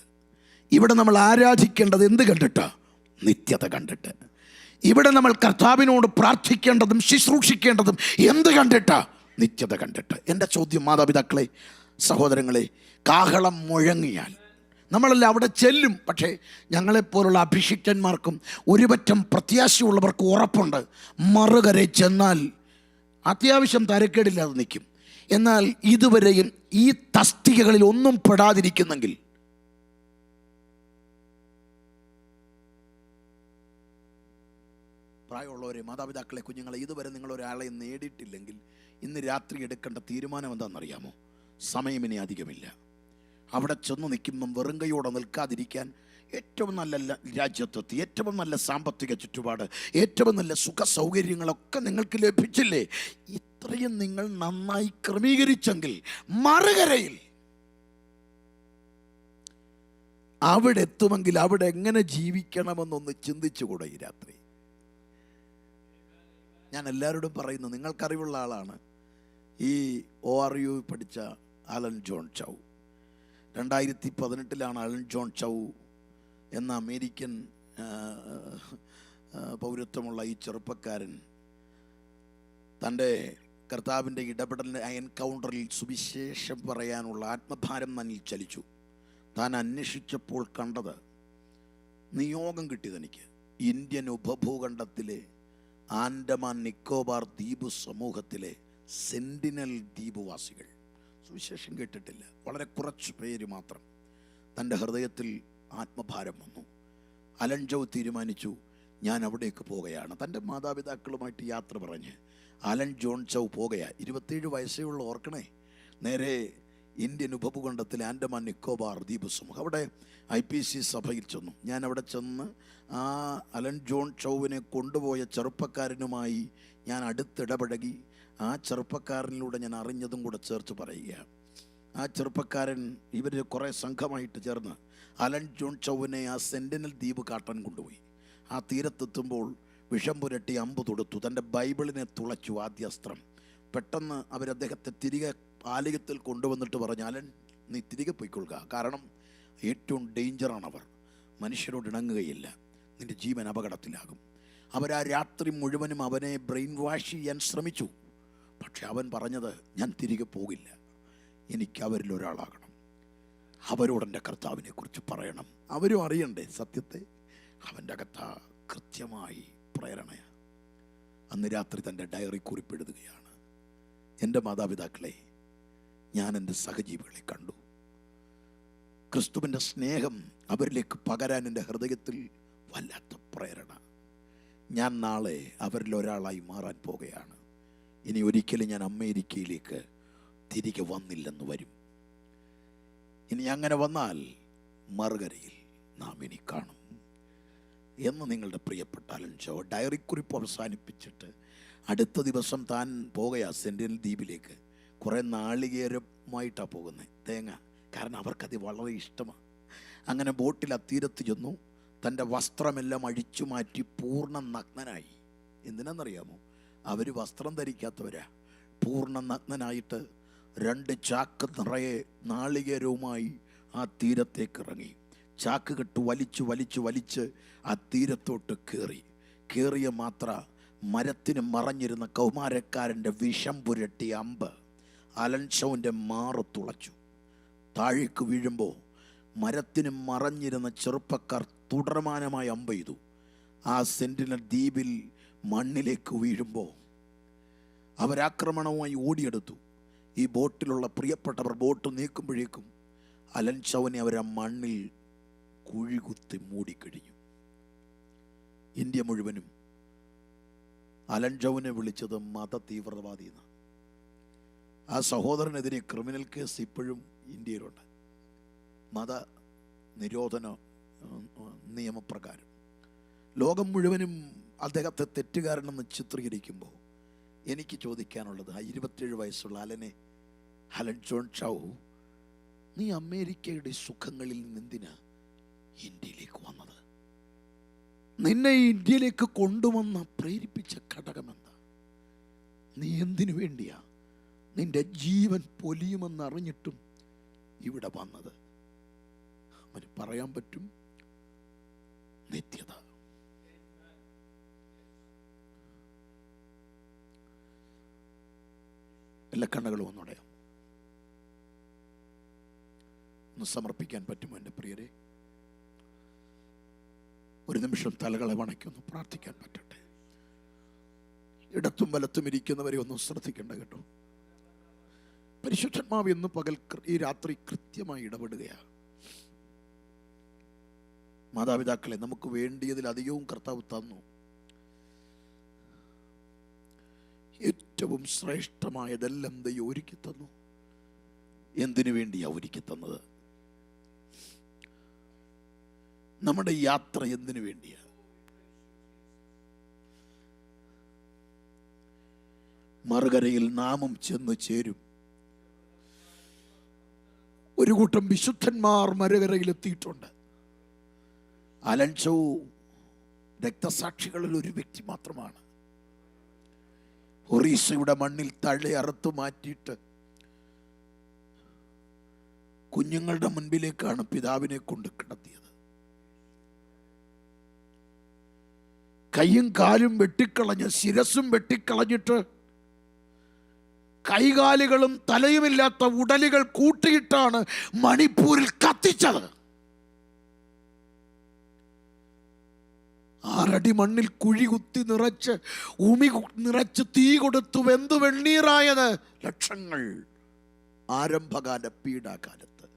ഇവിടെ നമ്മൾ ആരാധിക്കേണ്ടത് എന്ത് കണ്ടിട്ടാ? നിത്യത കണ്ടിട്ട്. ഇവിടെ നമ്മൾ കർത്താവിനോട് പ്രാർത്ഥിക്കേണ്ടതും ശുശ്രൂഷിക്കേണ്ടതും എന്ത് കണ്ടിട്ടാ? നിത്യത കണ്ടിട്ട്. എൻ്റെ ചോദ്യം, മാതാപിതാക്കളെ, സഹോദരങ്ങളെ, കാഹളം മുഴങ്ങിയാൽ നമ്മളെല്ലാം അവിടെ ചെല്ലും. പക്ഷേ ഞങ്ങളെപ്പോലുള്ള അഭിഷിക്തന്മാർക്കും ഒരുപറ്റം പ്രത്യാശയുള്ളവർക്ക് ഉറപ്പുണ്ട്, മറുകരെ ചെന്നാൽ അത്യാവശ്യം തരക്കേടില്ലാതെ നിൽക്കും. എന്നാൽ ഇതുവരെയും ഈ തസ്തികകളിൽ ഒന്നും പെടാതിരിക്കുന്നെങ്കിൽ പ്രായമുള്ളവരെ, മാതാപിതാക്കളെ, കുഞ്ഞുങ്ങളെ, ഇതുവരെ നിങ്ങളൊരാളെ നേടിയിട്ടില്ലെങ്കിൽ ഇന്ന് രാത്രി എടുക്കേണ്ട തീരുമാനം എന്താണെന്നറിയാമോ? സമയം ഇനി അധികമില്ല. അവിടെ ചെന്ന് നിൽക്കുമ്പം വെറും കൈയോടെ നിൽക്കാതിരിക്കാൻ ഏറ്റവും നല്ല രാജ്യത്വത്തിൽ, ഏറ്റവും നല്ല സാമ്പത്തിക ചുറ്റുപാട്, ഏറ്റവും നല്ല സുഖ സൗകര്യങ്ങളൊക്കെ നിങ്ങൾക്ക് ലഭിച്ചില്ലേ? ഇത്രയും നിങ്ങൾ നന്നായി ക്രമീകരിച്ചെങ്കിൽ മറുകരയിൽ അവിടെ എത്തുമെങ്കിൽ അവിടെ എങ്ങനെ ജീവിക്കണമെന്നൊന്ന് ചിന്തിച്ചുകൂടെ ഈ രാത്രി? ഞാൻ എല്ലാവരോടും പറയുന്നു, നിങ്ങൾക്കറിവുള്ള ആളാണ് ഈ ORU പഠിച്ച അലൻ ജോൺ ചൗ. 2018 അലൻ ജോൺ ചൗ എന്ന അമേരിക്കൻ പൗരത്വമുള്ള ഈ ചെറുപ്പക്കാരൻ തൻ്റെ കർത്താവിൻ്റെ ഇടപെടലിൻ്റെ എൻകൗണ്ടറിൽ സുവിശേഷം പറയാനുള്ള ആത്മഭാരം തന്നിൽ ചലിച്ചു. താൻ അന്വേഷിച്ചപ്പോൾ കണ്ടത്, നിയോഗം കിട്ടിയതെനിക്ക് ഇന്ത്യൻ ഉപഭൂഖണ്ഡത്തിലെ ആൻഡമാൻ നിക്കോബാർ ദ്വീപ് സമൂഹത്തിലെ സെന്റിനൽ ദ്വീപുവാസികൾ സുവിശേഷം കേട്ടിട്ടില്ല, വളരെ കുറച്ച് പേര് മാത്രം. തൻ്റെ ഹൃദയത്തിൽ ആത്മഭാരം വന്നു. അലൻ ജോ തീരുമാനിച്ചു, ഞാൻ അവിടേക്ക് പോകുകയാണ്. തൻ്റെ മാതാപിതാക്കളുമായിട്ട് യാത്ര പറഞ്ഞ് അലൻ ജോൺ ചൗ പോകുകയാണ്. 27 വയസ്സേ ഉള്ള, ഓർക്കണേ. നേരെ ഇന്ത്യൻ ഉപഭൂഖണ്ഡത്തിൽ ആൻഡമാൻ നിക്കോബാർ ദ്വീപ് സമൂഹം, അവിടെ IPC സഭയിൽ ചെന്നു. ഞാൻ അവിടെ ചെന്ന് ആ അലൻ ജോൺ ചൗവിനെ കൊണ്ടുപോയ ചെറുപ്പക്കാരനുമായി ഞാൻ അടുത്തിടപഴകി. ആ ചെറുപ്പക്കാരനിലൂടെ ഞാൻ അറിഞ്ഞതും കൂടെ ചേർത്ത് പറയുക. ആ ചെറുപ്പക്കാരൻ ഇവർ കുറേ സംഘമായിട്ട് ചേർന്ന് അലൻ ജോൺ ചൗവിനെ ആ സെന്റിനൽ ദ്വീപ് കാട്ടാൻ കൊണ്ടുപോയി. ആ തീരത്തെത്തുമ്പോൾ വിഷം പുരട്ടി അമ്പ് തൊടുത്തു. തൻ്റെ ബൈബിളിനെ തുളച്ചു ആദ്യ അസ്ത്രം. പെട്ടെന്ന് അവരദ്ദേഹത്തെ തിരികെ ആലയത്തിൽ കൊണ്ടുവന്നിട്ട് പറഞ്ഞു, അലൻ നീ തിരികെ പോയിക്കൊള്ളുക, കാരണം ഏറ്റവും ഡേഞ്ചറാണവർ, മനുഷ്യരോട് ഇണങ്ങുകയില്ല, നിൻ്റെ ജീവൻ അപകടത്തിലാകും. അവരാ രാത്രി മുഴുവനും അവനെ ബ്രെയിൻ വാഷ് ചെയ്യാൻ ശ്രമിച്ചു. പക്ഷെ അവൻ പറഞ്ഞത്, ഞാൻ തിരികെ പോകില്ല, എനിക്ക് അവരിൽ ഒരാളാകണം, അവരോട് എൻ്റെ കർത്താവിനെ കുറിച്ച് പറയണം, അവരും അറിയണ്ടേ സത്യത്തെ. അവൻ്റെ അകത്ത് കൃത്യമായി പ്രേരണയാണ്. അന്ന് രാത്രി തൻ്റെ ഡയറി കുറിപ്പെഴുതുകയാണ്, എൻ്റെ മാതാപിതാക്കളെ, ഞാൻ എൻ്റെ സഹജീവികളെ കണ്ടു, ക്രിസ്തുവിൻ്റെ സ്നേഹം അവരിലേക്ക് പകരാൻ എൻ്റെ ഹൃദയത്തിൽ വല്ലാത്ത പ്രേരണ. ഞാൻ നാളെ അവരിൽ ഒരാളായി മാറാൻ പോകുകയാണ്. ഇനി ഒരിക്കലും ഞാൻ അമേരിക്കയിലേക്ക് തിരികെ വന്നില്ലെന്ന് വരും. ഇനി അങ്ങനെ വന്നാൽ മറുകരയിൽ നാം ഇനി കാണും എന്ന് നിങ്ങളുടെ പ്രിയപ്പെട്ട അലൻ ചോ ഡയറി കുറിപ്പ് അവസാനിപ്പിച്ചിട്ട് അടുത്ത ദിവസം താൻ പോകുക സെന്റിനൽ ദ്വീപിലേക്ക്. കുറേ നാളികേരമായിട്ടാണ് പോകുന്നത്, തേങ്ങ, കാരണം അവർക്കത് വളരെ ഇഷ്ടമാണ്. അങ്ങനെ ബോട്ടിൽ ആ തീരത്ത് ചെന്നു. തൻ്റെ വസ്ത്രമെല്ലാം അഴിച്ചു മാറ്റി പൂർണ്ണ നഗ്നനായി. എന്തിനാണെന്നറിയാമോ? അവർ വസ്ത്രം ധരിക്കാത്തവരാ. പൂർണ്ണ നഗ്നനായിട്ട് 2 ചാക്ക് നിറയെ നാളികേരവുമായി ആ തീരത്തേക്ക് ഇറങ്ങി. ചാക്ക് കെട്ട് വലിച്ച് വലിച്ച് വലിച്ച് ആ തീരത്തോട്ട് കയറിയ മാത്ര മരത്തിന് മറഞ്ഞിരുന്ന കൗമാരക്കാരൻ്റെ വിഷം പുരട്ടി അമ്പ് അലൻ ചൗവിൻ്റെ മാറ് തുളച്ചു. താഴേക്ക് വീഴുമ്പോൾ മരത്തിന് മറഞ്ഞിരുന്ന ചെറുപ്പക്കാർ തുടർമാനമായി അമ്പ് ചെയ്തു. ആ സെന്റിനൽ ദ്വീപിൽ മണ്ണിലേക്ക് വീഴുമ്പോൾ അവരാക്രമണവുമായി ഓടിയെടുത്തു. ഈ ബോട്ടിലുള്ള പ്രിയപ്പെട്ടവർ ബോട്ട് നീക്കുമ്പോഴേക്കും അലൻ ചൗവിനെ അവർ ആ മണ്ണിൽ കുഴികുത്തി മൂടിക്കഴിഞ്ഞു. ഇന്ത്യ മുഴുവനും അലൻ ചൗവിനെ വിളിച്ചത് മത തീവ്രവാദി എന്നാണ്. ആ സഹോദരനെതിരെ ക്രിമിനൽ കേസ് ഇപ്പോഴും ഇന്ത്യയിലുണ്ട്, മത നിരോധന നിയമപ്രകാരം. ലോകം മുഴുവനും അദ്ദേഹത്തെ തെറ്റുകാരനെന്ന് ചിത്രീകരിക്കുമ്പോൾ എനിക്ക് ചോദിക്കാനുള്ളത്, ആ 27 വയസ്സുള്ള അലൻ ജോൺ ചൗ, നീ അമേരിക്കയുടെ സുഖങ്ങളിൽ നിന്നെന്തിനാ ഇന്ത്യയിലേക്ക് വന്നത്? നിന്നെ ഇന്ത്യയിലേക്ക് കൊണ്ടുവന്ന പ്രേരിപ്പിച്ച ഘടകമെന്താ? നീ എന്തിനു വേണ്ടിയാ നിന്റെ ജീവൻ പൊലിയുമെന്നറിഞ്ഞിട്ടും ഇവിടെ വന്നത്? അവന് പറയാൻ പറ്റും, നിത്യത. എല്ലാ കണ്ണുകളും ഒന്നോടെ ഒന്ന് സമർപ്പിക്കാൻ പറ്റുമോ എൻ്റെ പ്രിയരെ? ഒരു നിമിഷം തലകളെ വണക്കി ഒന്ന് പ്രാർത്ഥിക്കാൻ പറ്റട്ടെ. ഇടത്തും വലത്തും ഇരിക്കുന്നവരെ ഒന്നും ശ്രദ്ധിക്കേണ്ട കേട്ടോ. പരിശുദ്ധാത്മാവ് ഇന്ന് പകൽ ഈ രാത്രി കൃത്യമായി ഇടപെടുകയാണ്. മാതാപിതാക്കളെ, നമുക്ക് വേണ്ടിയതിലധികവും കർത്താവ് തന്നു. ഏറ്റവും ശ്രേഷ്ഠമായതെല്ലാം ദൈവം ഒരുക്കി തന്നു. എന്തിനു വേണ്ടിയാ ഒരുക്കി തന്നത്? നമ്മുടെ യാത്ര എന്തിനു വേണ്ടിയാ? മറുകരയിൽ നാമും ചെന്ന് ചേരും. ഒരു കൂട്ടം വിശുദ്ധന്മാർ മറുകരയിലെത്തിയിട്ടുണ്ട്. അലൻ ചൗ രക്തസാക്ഷികളിൽ ഒരു വ്യക്തി മാത്രമാണ്. ഒറീസയുടെ മണ്ണിൽ തഴ അറുത്തു മാറ്റിയിട്ട് കുഞ്ഞുങ്ങളുടെ മുൻപിലേക്കാണ് പിതാവിനെ കൊണ്ട് കിടത്തിയത്. കൈയും കാലും വെട്ടിക്കളഞ്ഞ് ശിരസും വെട്ടിക്കളഞ്ഞിട്ട് കൈകാലുകളും തലയുമില്ലാത്ത ഉടലുകൾ കൂട്ടിയിട്ടാണ് മണിപ്പൂരിൽ കത്തിച്ചത്. 6 അടി മണ്ണിൽ കുഴി കുത്തി നിറച്ച് ഉമി നിറച്ച് തീ കൊടുത്തു വെന്തു വെണ്ണീറായത് ലക്ഷങ്ങൾ. ആരംഭകാല പീഡാകാലത്ത്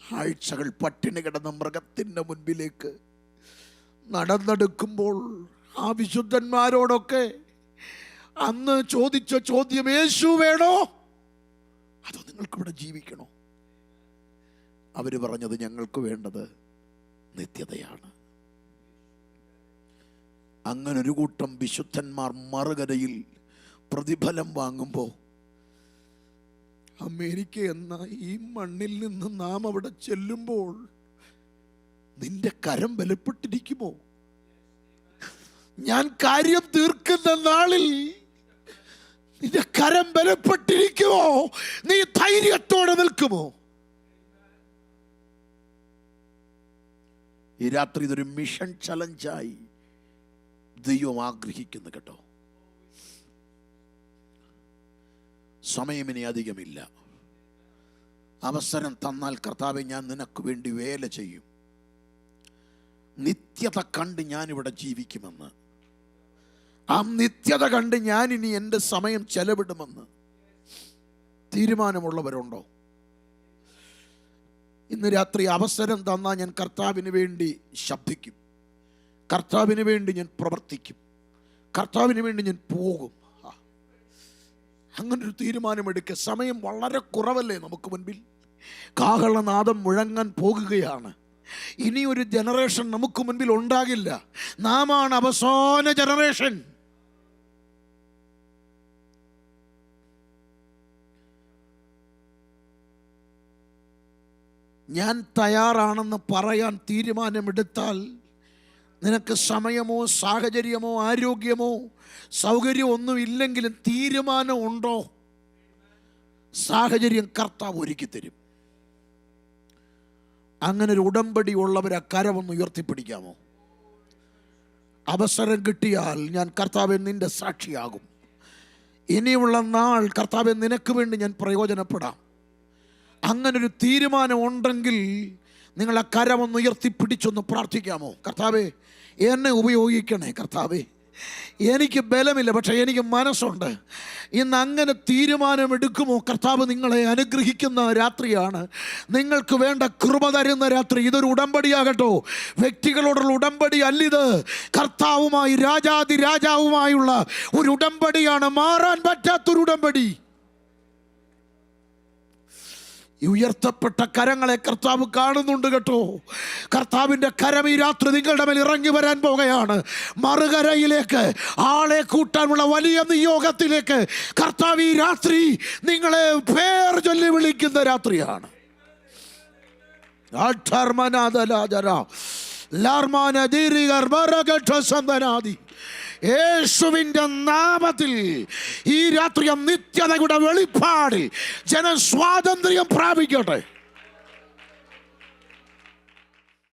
ആഴ്ചകൾ പട്ടിണി കിടന്ന മൃഗത്തിൻ്റെ മുൻപിലേക്ക് നടന്നെടുക്കുമ്പോൾ ആ വിശുദ്ധന്മാരോടൊക്കെ അന്ന് ചോദിച്ച ചോദ്യം, യേശു വേണോ അതോ നിങ്ങൾക്കിവിടെ ജീവിക്കണോ? അവര് പറഞ്ഞത്, ഞങ്ങൾക്ക് വേണ്ടത് നിത്യതയാണ്. അങ്ങനെ ഒരു കൂട്ടം വിശുദ്ധന്മാർ മറുകരയിൽ പ്രതിഫലം വാങ്ങുമ്പോൾ അമേരിക്ക എന്ന ഈ മണ്ണിൽ നിന്ന് നാം അവിടെ ചെല്ലുമ്പോൾ നിന്റെ കരം ബലപ്പെട്ടിരിക്കുമോ? ഞാൻ കാര്യം തീർക്കുന്ന നാളിൽ നിന്റെ കരം ബലപ്പെട്ടിരിക്കുമോ? നീ ധൈര്യത്തോടെ നിൽക്കുമോ? ഈ രാത്രി ഇതൊരു മിഷൻ ചലഞ്ചായി ദൈവം ആഗ്രഹിക്കുന്നു കേട്ടോ. സമയം ഇനി അധികമില്ല. അവസരം തന്നാൽ കർത്താവേ, ഞാൻ നിനക്ക് വേണ്ടി വേല ചെയ്യും. നിത്യത കണ്ട് ഞാനിവിടെ ജീവിക്കുമെന്ന്, ആ നിത്യത കണ്ട് ഞാൻ ഇനി എൻ്റെ സമയം ചെലവിടുമെന്ന് തീരുമാനമുള്ളവരുണ്ടോ? ഇന്ന് രാത്രി അവസരം തന്നാൽ ഞാൻ കർത്താവിന് വേണ്ടി ശബ്ദിക്കും, കർത്താവിന് വേണ്ടി ഞാൻ പ്രവർത്തിക്കും, കർത്താവിന് വേണ്ടി ഞാൻ പോകും. അങ്ങനൊരു തീരുമാനമെടുക്കുക. സമയം വളരെ കുറവല്ലേ നമുക്ക് മുൻപിൽ? കാഹളനാദം മുഴങ്ങാൻ പോകുകയാണ്. ഇനി ഒരു ജനറേഷൻ നമുക്ക് മുൻപിൽ ഉണ്ടാകില്ല. നാമാണ് അവസാന ജനറേഷൻ. ഞാൻ തയ്യാറാണെന്ന് പറയാൻ തീരുമാനമെടുത്താൽ നിനക്ക് സമയമോ സാഹചര്യമോ ആരോഗ്യമോ സൗകര്യമോ ഒന്നും ഇല്ലെങ്കിലും തീരുമാനം ഉണ്ടോ? സാഹചര്യം കർത്താവ് ഒരുക്കി തരും. അങ്ങനെ ഒരു ഉടമ്പടി ഉള്ളവരെ കരമൊന്ന് ഉയർത്തിപ്പിടിക്കാമോ? അവസരം കിട്ടിയാൽ ഞാൻ കർത്താവേ നിന്റെ സാക്ഷിയാകും. ഇനിയുള്ള നാൾ കർത്താവേ നിനക്ക് വേണ്ടി ഞാൻ പ്രയോജനപ്പെടാം. അങ്ങനൊരു തീരുമാനം ഉണ്ടെങ്കിൽ നിങ്ങളെ കരമൊന്ന് ഉയർത്തിപ്പിടിച്ചൊന്ന് പ്രാർത്ഥിക്കാമോ? കർത്താവേ എന്നെ ഉപയോഗിക്കണേ. കർത്താവേ എനിക്ക് ബലമില്ല, പക്ഷെ എനിക്ക് മനസ്സുണ്ട്. ഇന്ന് അങ്ങനെ തീരുമാനമെടുക്കുമോ? കർത്താവ് നിങ്ങളെ അനുഗ്രഹിക്കുന്ന രാത്രിയാണ്. നിങ്ങൾക്ക് വേണ്ട കൃപ തരുന്ന രാത്രി. ഇതൊരു ഉടമ്പടിയാകട്ടോ. വ്യക്തികളോടുള്ള ഉടമ്പടി അല്ലിത്. കർത്താവുമായി, രാജാതി രാജാവുമായുള്ള ഒരു ഉടമ്പടിയാണ്. മാറാൻ പറ്റാത്തൊരു ഉടമ്പടി. ഈ ഉയർത്തപ്പെട്ട കരങ്ങളെ കർത്താവ് കാണുന്നുണ്ട് കേട്ടോ. കർത്താവിൻ്റെ കരം ഈ രാത്രി നിങ്ങളുടെ മേൽ ഇറങ്ങി വരാൻ പോകുകയാണ്. മറുകരയിലേക്ക് ആളെ കൂട്ടാനുള്ള വലിയ നിയോഗത്തിലേക്ക് കർത്താവ് ഈ രാത്രി നിങ്ങളെ പേർ ചൊല്ലി വിളിക്കുന്ന രാത്രിയാണ്. യേശുവിൻ്റെ നാമത്തിൽ ഈ രാത്രി നിത്യതയുടെ വെളിപ്പാടിൽ ജനം സ്വാതന്ത്ര്യം പ്രാപിക്കട്ടെ.